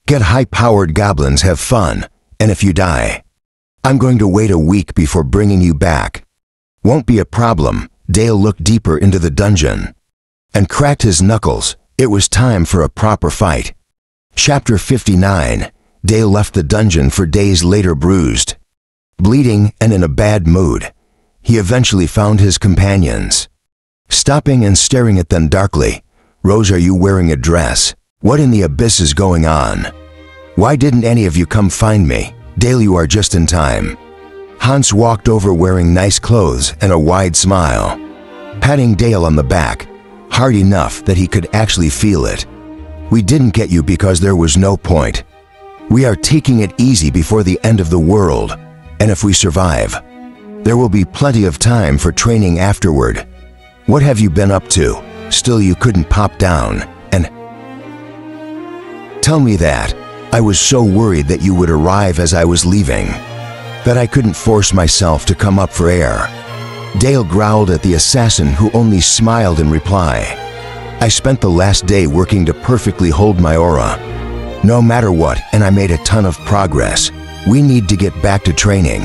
Get high-powered goblins, have fun, and if you die, I'm going to wait a week before bringing you back." "Won't be a problem." Dale looked deeper into the dungeon and cracked his knuckles. It was time for a proper fight. Chapter 59. Dale left the dungeon for days later, bruised, bleeding, and in a bad mood. He eventually found his companions. Stopping and staring at them darkly. "Rose, are you wearing a dress? What in the abyss is going on? Why didn't any of you come find me?" "Dale, you are just in time." Hans walked over wearing nice clothes and a wide smile, patting Dale on the back, hard enough that he could actually feel it. "We didn't get you because there was no point. We are taking it easy before the end of the world, and if we survive, there will be plenty of time for training afterward. What have you been up to? Still, you couldn't pop down and tell me that. I was so worried that you would arrive as I was leaving that I couldn't force myself to come up for air." Dale growled at the assassin, who only smiled in reply. "I spent the last day working to perfectly hold my aura, no matter what, and I made a ton of progress. We need to get back to training."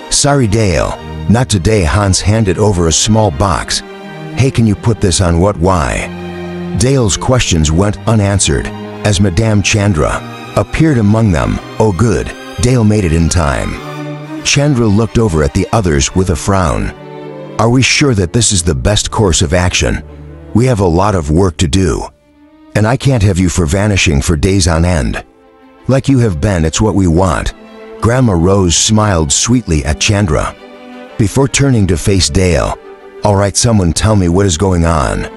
"Sorry, Dale, not today." Hans handed over a small box. "Hey, can you put this on? What? Why?" Dale's questions went unanswered as Madame Chandra appeared among them. "Oh good, Dale made it in time." Chandra looked over at the others with a frown. "Are we sure that this is the best course of action? We have a lot of work to do, and I can't have you for vanishing for days on end. Like you have been, it's what we want." Grandma Rose smiled sweetly at Chandra before turning to face Dale. "All right, someone tell me what is going on."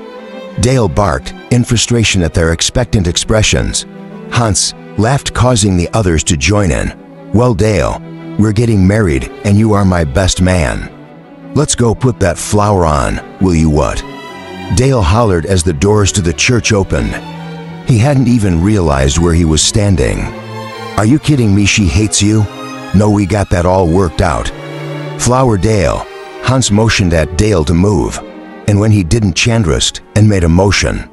Dale barked in frustration at their expectant expressions. Hans laughed, causing the others to join in. "Well, Dale, we're getting married and you are my best man. Let's go put that flower on, will you?" "What?" Dale hollered as the doors to the church opened. He hadn't even realized where he was standing. "Are you kidding me? She hates you?" "No, we got that all worked out." "Flower, Dale." Hans motioned at Dale to move, and when he didn't, Chandra'd and made a motion.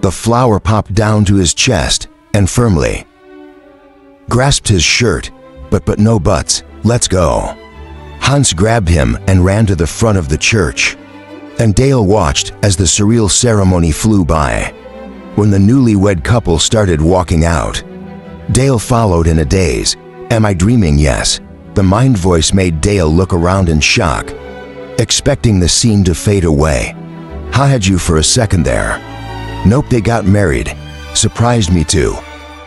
The flower popped down to his chest and firmly grasped his shirt. But no buts. "Let's go." Hans grabbed him and ran to the front of the church, and Dale watched as the surreal ceremony flew by. When the newlywed couple started walking out, Dale followed in a daze. "Am I dreaming?" "Yes." The mind voice made Dale look around in shock, expecting the scene to fade away. "How had you for a second there?" "Nope, they got married. Surprised me too.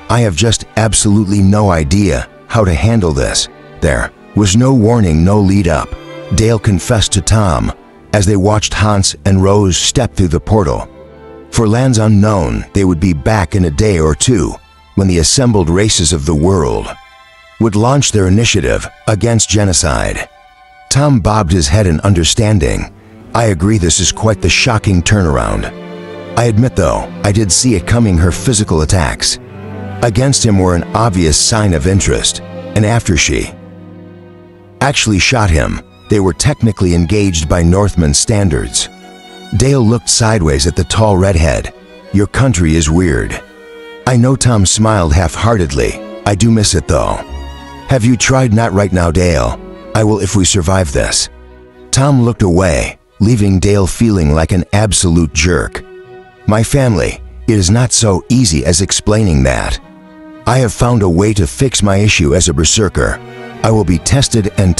I have just absolutely no idea how to handle this. There was no warning, no lead up," Dale confessed to Tom as they watched Hans and Rose step through the portal. For lands unknown, they would be back in a day or two when the assembled races of the world would launch their initiative against genocide. Tom bobbed his head in understanding. "I agree, this is quite the shocking turnaround. I admit though, I did see it coming. Her physical attacks against him were an obvious sign of interest, and after she actually shot him, they were technically engaged by Northman standards." Dale looked sideways at the tall redhead. "Your country is weird." "I know." Tom smiled half-heartedly. "I do miss it though." "Have you tried?" "Not right now, Dale. I will if we survive this." Tom looked away, leaving Dale feeling like an absolute jerk. "My family, it is not so easy as explaining that. I have found a way to fix my issue as a berserker. I will be tested and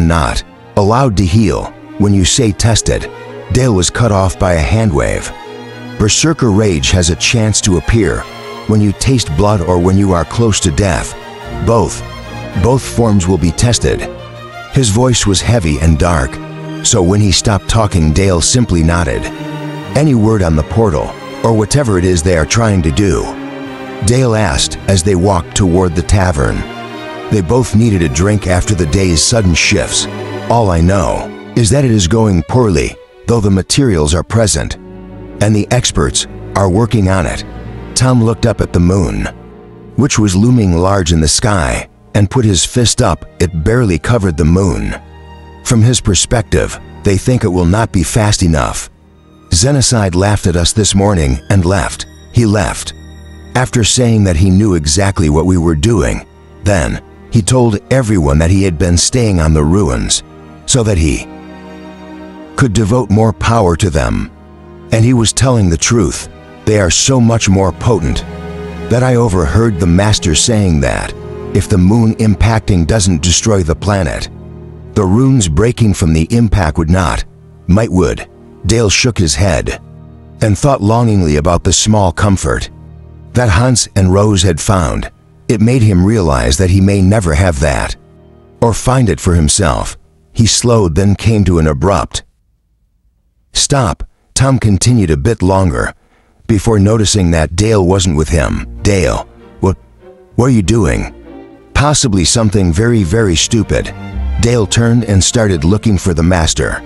not allowed to heal." "When you say tested," Dale was cut off by a hand wave. Berserker rage has a chance to appear when you taste blood or when you are close to death. Both forms will be tested. His voice was heavy and dark, so when he stopped talking, Dale simply nodded. Any word on the portal, or whatever it is they are trying to do? Dale asked as they walked toward the tavern. They both needed a drink after the day's sudden shifts. All I know is that it is going poorly, though the materials are present, and the experts are working on it. Tom looked up at the moon, which was looming large in the sky, and put his fist up. It barely covered the moon. From his perspective, they think it will not be fast enough. Xenocide laughed at us this morning and left. He left. After saying that he knew exactly what we were doing, then he told everyone that he had been staying on the ruins so that he could devote more power to them. And he was telling the truth. They are so much more potent that I overheard the master saying that if the moon impacting doesn't destroy the planet, the runes breaking from the impact would. Dale shook his head and thought longingly about the small comfort that Hans and Rose had found. It made him realize that he may never have that, or find it for himself. He slowed, then came to an abrupt stop. Tom continued a bit longer before noticing that Dale wasn't with him. Dale, what are you doing? Possibly something very, very stupid. Dale turned and started looking for the master.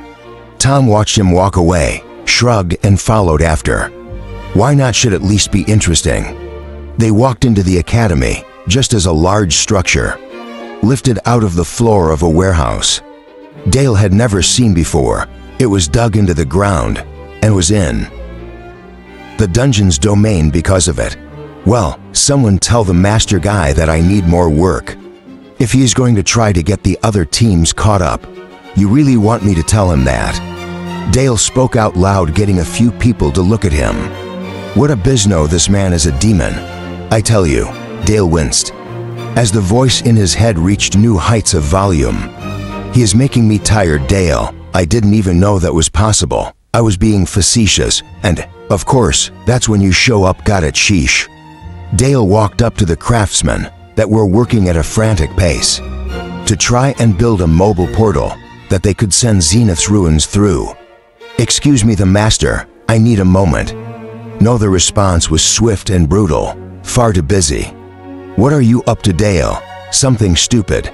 Tom watched him walk away, shrugged, and followed after. Why not should at least be interesting. They walked into the academy, just as a large structure lifted out of the floor of a warehouse Dale had never seen before. It was dug into the ground and was in the dungeon's domain because of it. Well, someone tell the master guy that I need more work. If he's going to try to get the other teams caught up, you really want me to tell him that? Dale spoke out loud, getting a few people to look at him. What a bizno, this man is a demon. I tell you. Dale winced as the voice in his head reached new heights of volume. He is making me tired, Dale. I didn't even know that was possible. I was being facetious, and, of course, that's when you show up. Got it, sheesh. Dale walked up to the craftsmen that were working at a frantic pace to try and build a mobile portal that they could send Zenith's ruins through. Excuse me, the master, I need a moment. No, the response was swift and brutal. Far too busy. What are you up to, Dale? Something stupid.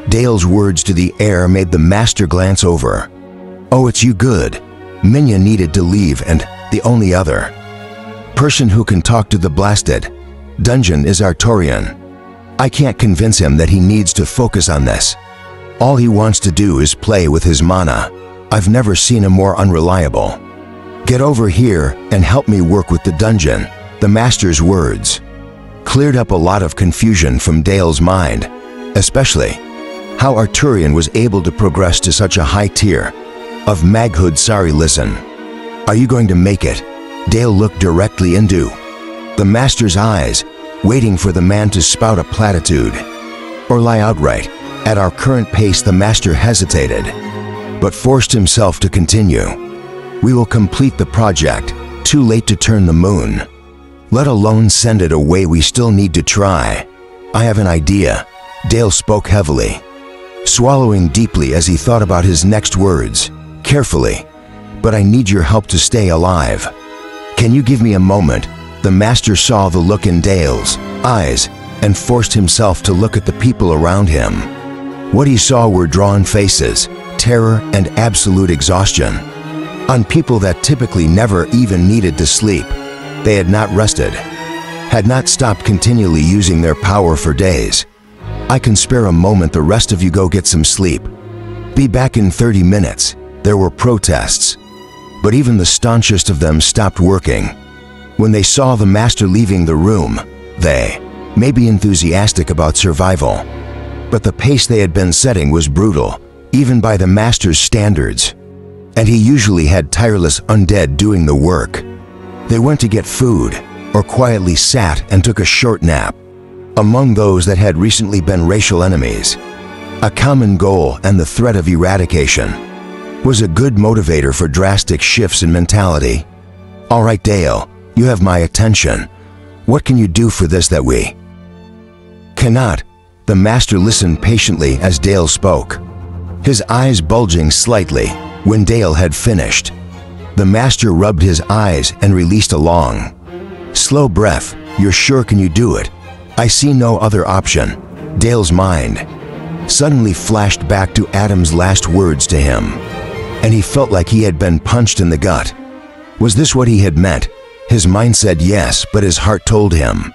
Dale's words to the air made the master glance over. Oh, it's you, good. Minya needed to leave, and the only other person who can talk to the blasted dungeon is Artorian. I can't convince him that he needs to focus on this. All he wants to do is play with his mana. I've never seen him more unreliable. Get over here and help me work with the dungeon. The master's words cleared up a lot of confusion from Dale's mind, especially how Arturian was able to progress to such a high tier of maghood. Sorry, listen. Are you going to make it? Dale looked directly into the master's eyes, waiting for the man to spout a platitude or lie outright. At our current pace, the master hesitated, but forced himself to continue. We will complete the project. Too late to turn the moon, let alone send it away. We still need to try. I have an idea. Dale spoke heavily, swallowing deeply as he thought about his next words carefully. But I need your help to stay alive. Can you give me a moment? The master saw the look in Dale's eyes and forced himself to look at the people around him. What he saw were drawn faces, terror, and absolute exhaustion on people that typically never even needed to sleep. They had not rested, had not stopped continually using their power for days. I can spare a moment. The rest of you go get some sleep. Be back in 30 minutes. There were protests, but even the staunchest of them stopped working when they saw the master leaving the room. They may be enthusiastic about survival, but the pace they had been setting was brutal, even by the master's standards, and he usually had tireless undead doing the work. They went to get food, or quietly sat and took a short nap. Among those that had recently been racial enemies, a common goal and the threat of eradication was a good motivator for drastic shifts in mentality. "All right, Dale, you have my attention. What can you do for this that we cannot?" The master listened patiently as Dale spoke, his eyes bulging slightly. When Dale had finished, the master rubbed his eyes and released a long, slow breath. "You're sure can you do it? I see no other option." Dale's mind suddenly flashed back to Adam's last words to him, and he felt like he had been punched in the gut. Was this what he had meant? His mind said yes, but his heart told him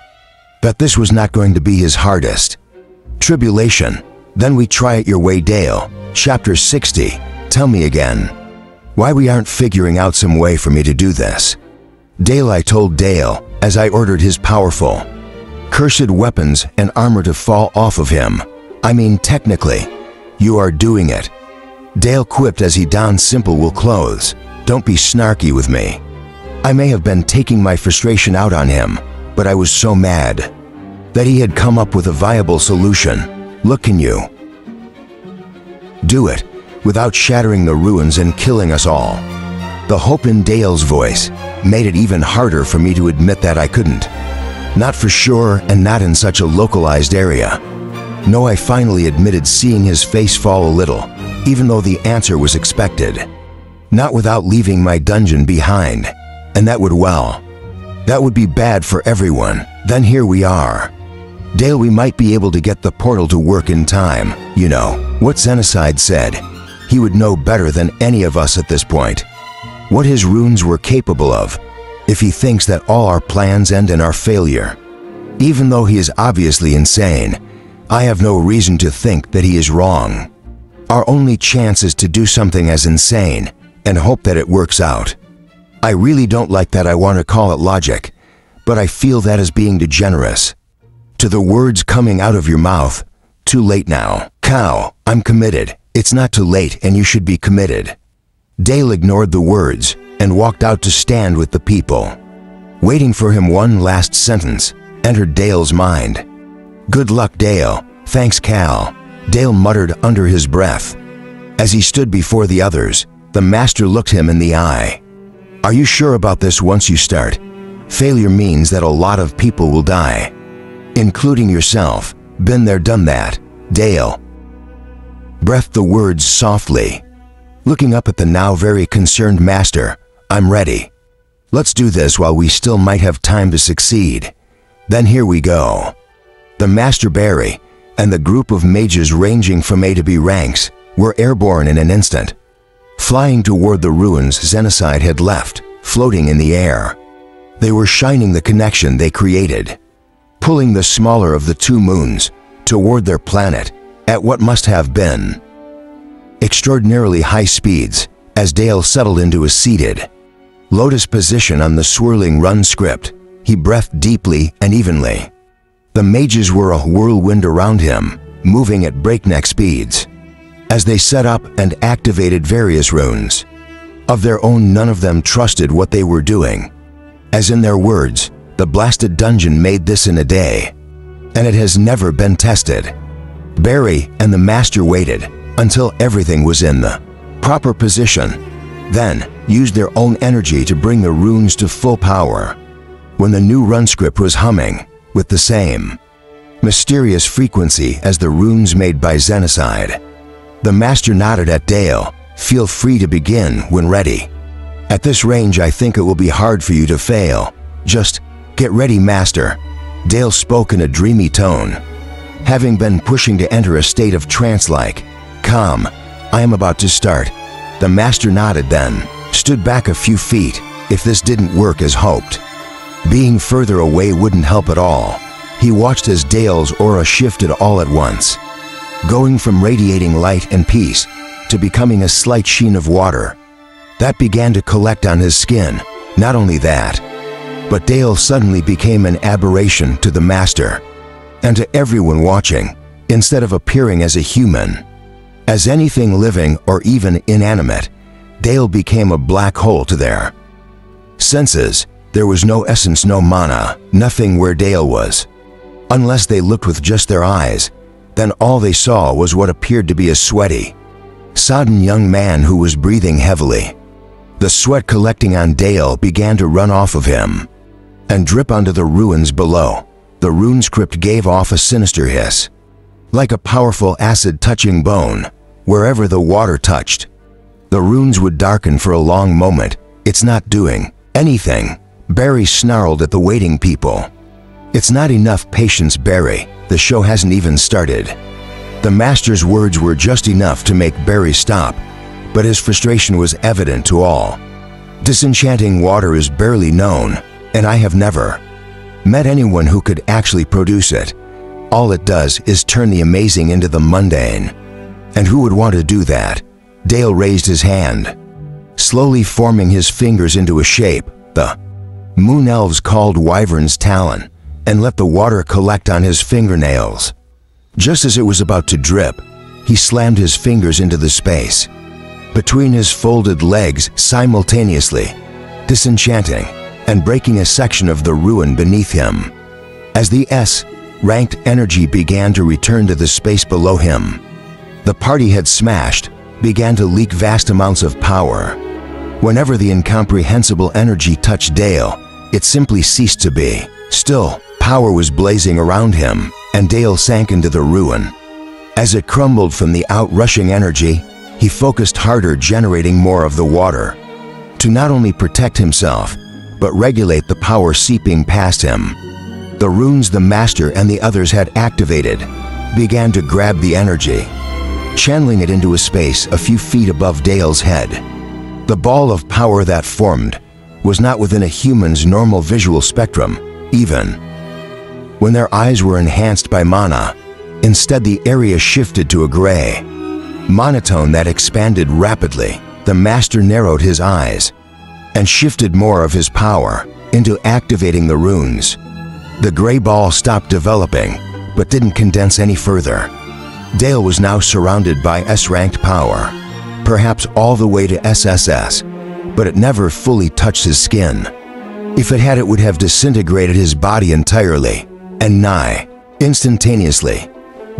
that this was not going to be his hardest tribulation. Then we try it your way, Dale. Chapter 60. Tell me again why we aren't figuring out some way for me to do this. Dale, I told Dale as I ordered his powerful, cursed weapons and armor to fall off of him. I mean, technically, you are doing it. Dale quipped as he donned simple wool clothes. Don't be snarky with me. I may have been taking my frustration out on him, but I was so mad that he had come up with a viable solution. Look, can you do it without shattering the ruins and killing us all? The hope in Dale's voice made it even harder for me to admit that I couldn't. Not for sure, and not in such a localized area. No, I finally admitted, seeing his face fall a little, even though the answer was expected. Not without leaving my dungeon behind, and that would be bad for everyone. Then here we are. Dale, we might be able to get the portal to work in time. You know what Xenocide said. He would know better than any of us at this point what his runes were capable of, if he thinks that all our plans end in our failure. Even though he is obviously insane, I have no reason to think that he is wrong. Our only chance is to do something as insane and hope that it works out. I really don't like that. I want to call it logic, but I feel that is being too generous. To the words coming out of your mouth, too late now. Cow, I'm committed. It's not too late, and you should be committed. Dale ignored the words and walked out to stand with the people. Waiting for him, one last sentence entered Dale's mind. Good luck, Dale. Thanks, Cal. Dale muttered under his breath. As he stood before the others, the master looked him in the eye. Are you sure about this? Once you start, failure means that a lot of people will die, including yourself. Been there, done that. Dale breathed the words softly, looking up at the now very concerned master. I'm ready. Let's do this while we still might have time to succeed. Then here we go. The Master Barry and the group of mages ranging from A to B ranks were airborne in an instant, flying toward the ruins Xenocide had left, floating in the air. They were shining the connection they created, pulling the smaller of the two moons toward their planet at what must have been extraordinarily high speeds. As Dale settled into a seated lotus position on the swirling run script, he breathed deeply and evenly. The mages were a whirlwind around him, moving at breakneck speeds. As they set up and activated various runes of their own, none of them trusted what they were doing. As in their words, the blasted dungeon made this in a day, and it has never been tested. Barry and the master waited until everything was in the proper position, then used their own energy to bring the runes to full power. When the new run script was humming with the same mysterious frequency as the runes made by Xenocide, the master nodded at Dale. Feel free to begin when ready. At this range, I think it will be hard for you to fail. Just get ready, master. Dale spoke in a dreamy tone, having been pushing to enter a state of trance-like calm. I am about to start. The master nodded, then stood back a few feet. If this didn't work as hoped, being further away wouldn't help at all. He watched as Dale's aura shifted all at once, going from radiating light and peace to becoming a slight sheen of water that began to collect on his skin. Not only that, but Dale suddenly became an aberration to the master and to everyone watching. Instead of appearing as a human, as anything living or even inanimate, Dale became a black hole to their senses. There was no essence, no mana, nothing where Dale was. Unless they looked with just their eyes, then all they saw was what appeared to be a sweaty, sodden young man who was breathing heavily. The sweat collecting on Dale began to run off of him and drip onto the ruins below. The rune script gave off a sinister hiss, like a powerful acid touching bone. Wherever the water touched, the runes would darken for a long moment. "It's not doing anything," Barry snarled at the waiting people. "It's not enough patience, Barry. The show hasn't even started." The master's words were just enough to make Barry stop, but his frustration was evident to all. Disenchanting water is barely known, and I have never met anyone who could actually produce it. All it does is turn the amazing into the mundane. And who would want to do that? Dale raised his hand, slowly forming his fingers into a shape the moon elves called Wyvern's Talon, and let the water collect on his fingernails. Just as it was about to drip, he slammed his fingers into the space between his folded legs simultaneously, disenchanting and breaking a section of the ruin beneath him. As the S-ranked energy began to return to the space below him, the party had smashed, began to leak vast amounts of power. Whenever the incomprehensible energy touched Dale, it simply ceased to be. Still, power was blazing around him, and Dale sank into the ruin. As it crumbled from the outrushing energy, he focused harder, generating more of the water to not only protect himself, but regulate the power seeping past him. The runes the master and the others had activated began to grab the energy, channeling it into a space a few feet above Dale's head. The ball of power that formed was not within a human's normal visual spectrum, even when their eyes were enhanced by mana. Instead, the area shifted to a gray monotone that expanded rapidly. The master narrowed his eyes and shifted more of his power into activating the runes. The gray ball stopped developing, but didn't condense any further. Dale was now surrounded by S-ranked power, perhaps all the way to SSS, but it never fully touched his skin. If it had, it would have disintegrated his body entirely, and nigh instantaneously,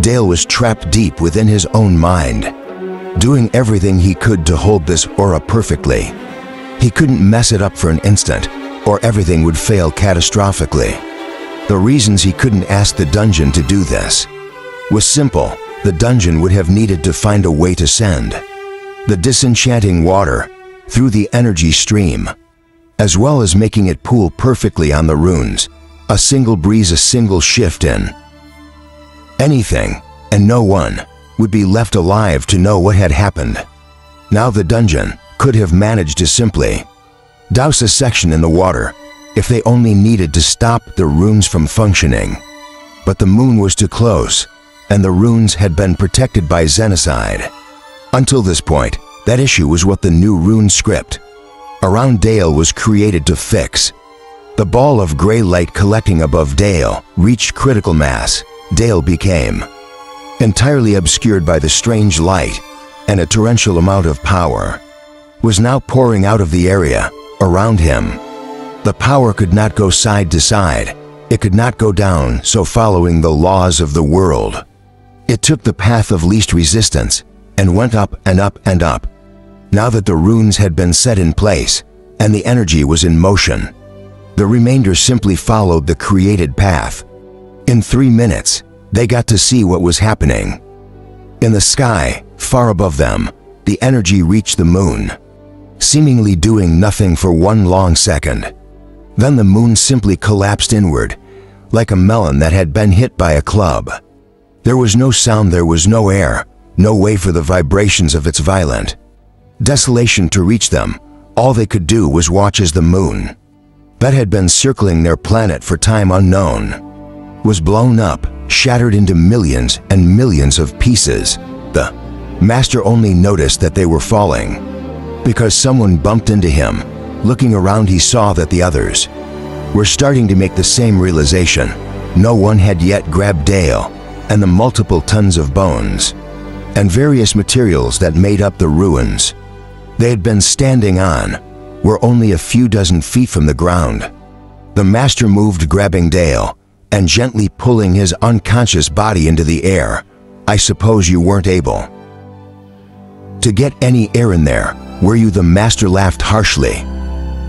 Dale was trapped deep within his own mind, doing everything he could to hold this aura perfectly. He couldn't mess it up for an instant, or everything would fail catastrophically. The reasons he couldn't ask the dungeon to do this was simple. The dungeon would have needed to find a way to send the disenchanting water through the energy stream, as well as making it pool perfectly on the runes. A single breeze, a single shift in anything, and no one would be left alive to know what had happened. Now the dungeon could have managed to simply douse a section in the water if they only needed to stop the runes from functioning. But the moon was too close, and the runes had been protected by Xenocide. Until this point, that issue was what the new rune script around Dale was created to fix. The ball of gray light collecting above Dale reached critical mass. Dale became entirely obscured by the strange light, and a torrential amount of power was now pouring out of the area around him. The power could not go side to side. It could not go down, so following the laws of the world, it took the path of least resistance and went up and up and up. Now that the runes had been set in place and the energy was in motion, the remainder simply followed the created path. In 3 minutes, they got to see what was happening. In the sky, far above them, the energy reached the moon, seemingly doing nothing for one long second. Then the moon simply collapsed inward, like a melon that had been hit by a club. There was no sound, there was no air, no way for the vibrations of its violent desolation to reach them. All they could do was watch as the moon, that had been circling their planet for time unknown, was blown up, shattered into millions and millions of pieces. The master only noticed that they were falling because someone bumped into him. Looking around, he saw that the others were starting to make the same realization. No one had yet grabbed Dale and the multiple tons of bones and various materials that made up the ruins they had been standing on were only a few dozen feet from the ground. The master moved, grabbing Dale and gently pulling his unconscious body into the air. I suppose you weren't able to get any air in there. Were you? The master laughed harshly.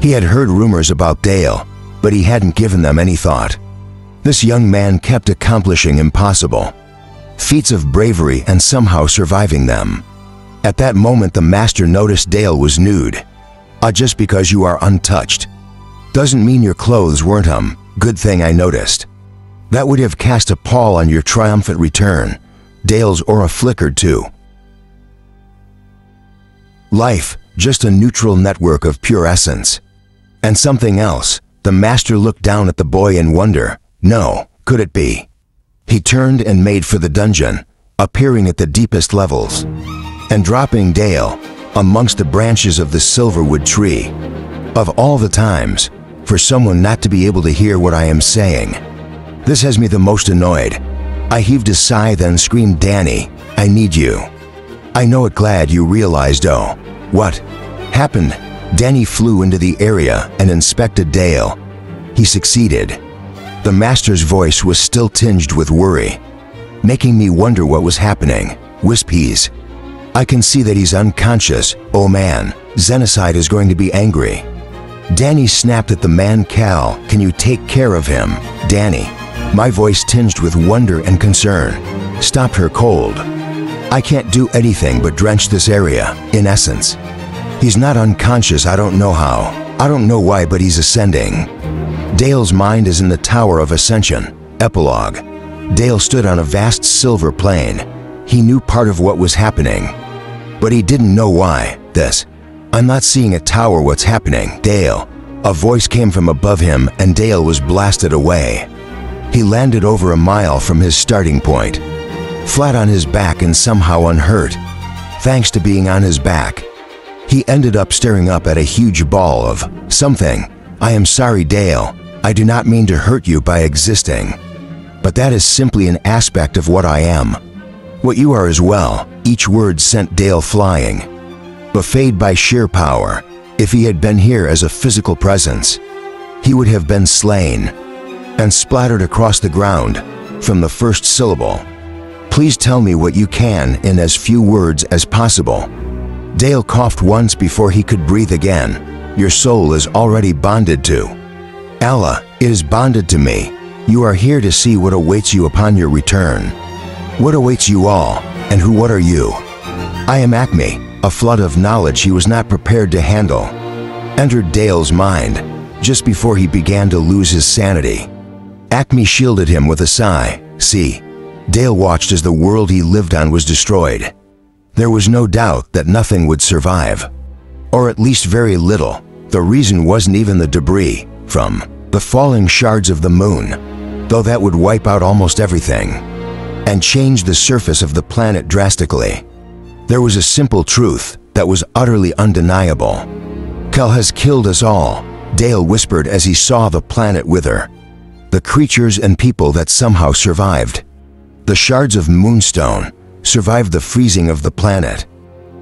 He had heard rumors about Dale, but he hadn't given them any thought. This young man kept accomplishing impossible feats of bravery and somehow surviving them. At that moment, the master noticed Dale was nude. Just because you are untouched doesn't mean your clothes weren't good thing I noticed. That would have cast a pall on your triumphant return. Dale's aura flickered too. Life, just a neutral network of pure essence. And something else. The master looked down at the boy in wonder. No, could it be? He turned and made for the dungeon, appearing at the deepest levels, and dropping Dale amongst the branches of the silverwood tree. Of all the times, for someone not to be able to hear what I am saying. This has me the most annoyed. I heaved a sigh, then screamed, Danny, I need you. I know it. Glad you realized. Oh, what happened? Danny flew into the area and inspected Dale. He succeeded. The master's voice was still tinged with worry, making me wonder what was happening. Wisp, I can see that he's unconscious. Oh man, Xenocide is going to be angry. Danny snapped at the man. Cal, can you take care of him? Danny, my voice tinged with wonder and concern, stopped her cold. I can't do anything but drench this area, in essence. He's not unconscious. I don't know how. I don't know why, but he's ascending. Dale's mind is in the Tower of Ascension. Epilogue. Dale stood on a vast silver plain. He knew part of what was happening, but he didn't know why. I'm not seeing a tower. What's happening? Dale. A voice came from above him, and Dale was blasted away. He landed over a mile from his starting point, flat on his back and somehow unhurt. Thanks to being on his back, he ended up staring up at a huge ball of something. I am sorry, Dale. I do not mean to hurt you by existing, but that is simply an aspect of what I am. What you are as well. Each word sent Dale flying, buffeted by sheer power. If he had been here as a physical presence, he would have been slain and splattered across the ground from the first syllable. Please tell me what you can in as few words as possible. Dale coughed once before he could breathe again. Your soul is already bonded to Allah. It is bonded to me. You are here to see what awaits you upon your return. What awaits you all, and who? What are you? I am Acme. A flood of knowledge he was not prepared to handle entered Dale's mind just before he began to lose his sanity. Acme shielded him with a sigh. See, Dale watched as the world he lived on was destroyed. There was no doubt that nothing would survive, or at least very little. The reason wasn't even the debris from the falling shards of the moon, though that would wipe out almost everything and change the surface of the planet drastically. There was a simple truth that was utterly undeniable. Cal has killed us all, Dale whispered as he saw the planet wither. The creatures and people that somehow survived. The shards of moonstone survived the freezing of the planet.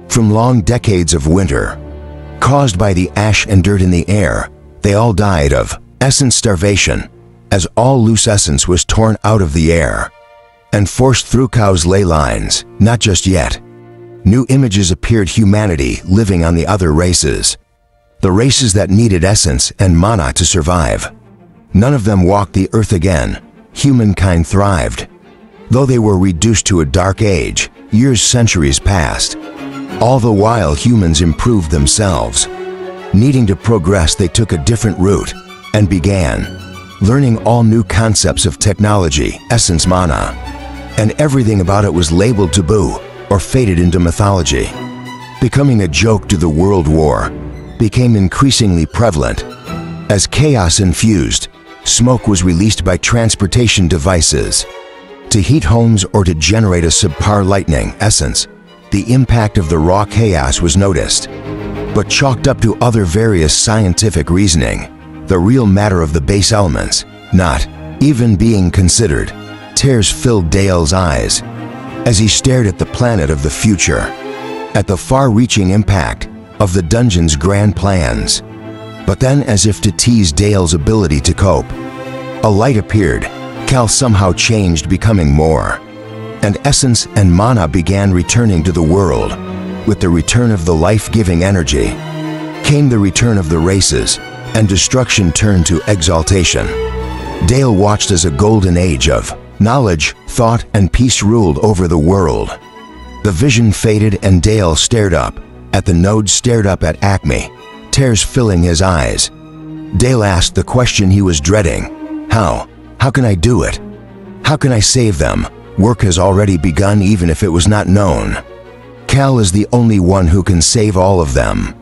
From long decades of winter, caused by the ash and dirt in the air, they all died of essence starvation, as all loose essence was torn out of the air and forced through Cow's ley lines. Not just yet. New images appeared. Humanity living on the other races. The races that needed essence and mana to survive. None of them walked the earth again. Humankind thrived. Though they were reduced to a dark age, years, centuries passed. All the while humans improved themselves. Needing to progress, they took a different route and began learning all new concepts of technology, essence, mana, and everything about it was labeled taboo or faded into mythology. Becoming a joke to the world war became increasingly prevalent. As chaos infused, smoke was released by transportation devices to heat homes or to generate a subpar lightning essence. The impact of the raw chaos was noticed, but chalked up to other various scientific reasoning. The real matter of the base elements not even being considered. Tears filled Dale's eyes as he stared at the planet of the future, at the far-reaching impact of the dungeon's grand plans. But then, as if to tease Dale's ability to cope, a light appeared. Cal somehow changed, becoming more, and essence and mana began returning to the world. with the return of the life-giving energy, came the return of the races, and destruction turned to exaltation. Dale watched as a golden age of knowledge, thought, and peace ruled over the world. The vision faded and Dale stared up at the nodes, stared up at Acme, tears filling his eyes. Dale asked the question he was dreading. How? How can I do it? How can I save them? Work has already begun even if it was not known. Cal is the only one who can save all of them.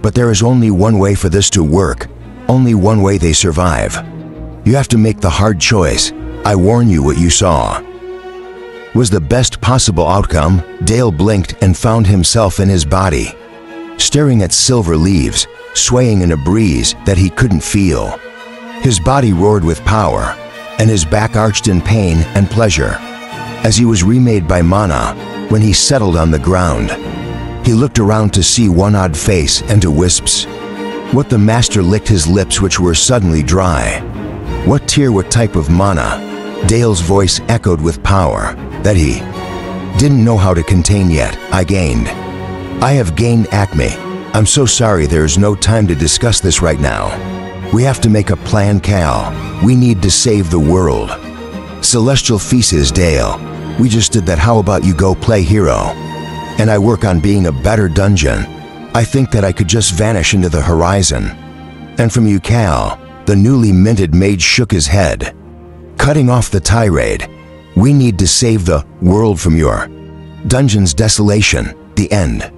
But there is only one way for this to work, only one way they survive. You have to make the hard choice. I warn you, what you saw was the best possible outcome. Dale blinked and found himself in his body, staring at silver leaves, swaying in a breeze that he couldn't feel. His body roared with power, and his back arched in pain and pleasure. As he was remade by mana, when he settled on the ground, he looked around to see one odd face and to wisps. What the master licked his lips, which were suddenly dry. What tier, what type of mana? Dale's voice echoed with power that he didn't know how to contain yet. I have gained Acme. I'm so sorry, there's no time to discuss this right now. We have to make a plan, Cal. We need to save the world. Celestial Feces, Dale. We just did that. How about you go play hero? And I work on being a better dungeon. I think that I could just vanish into the horizon. And from you, Cal, the newly minted mage shook his head, cutting off the tirade. We need to save the world from your dungeon's desolation. The end.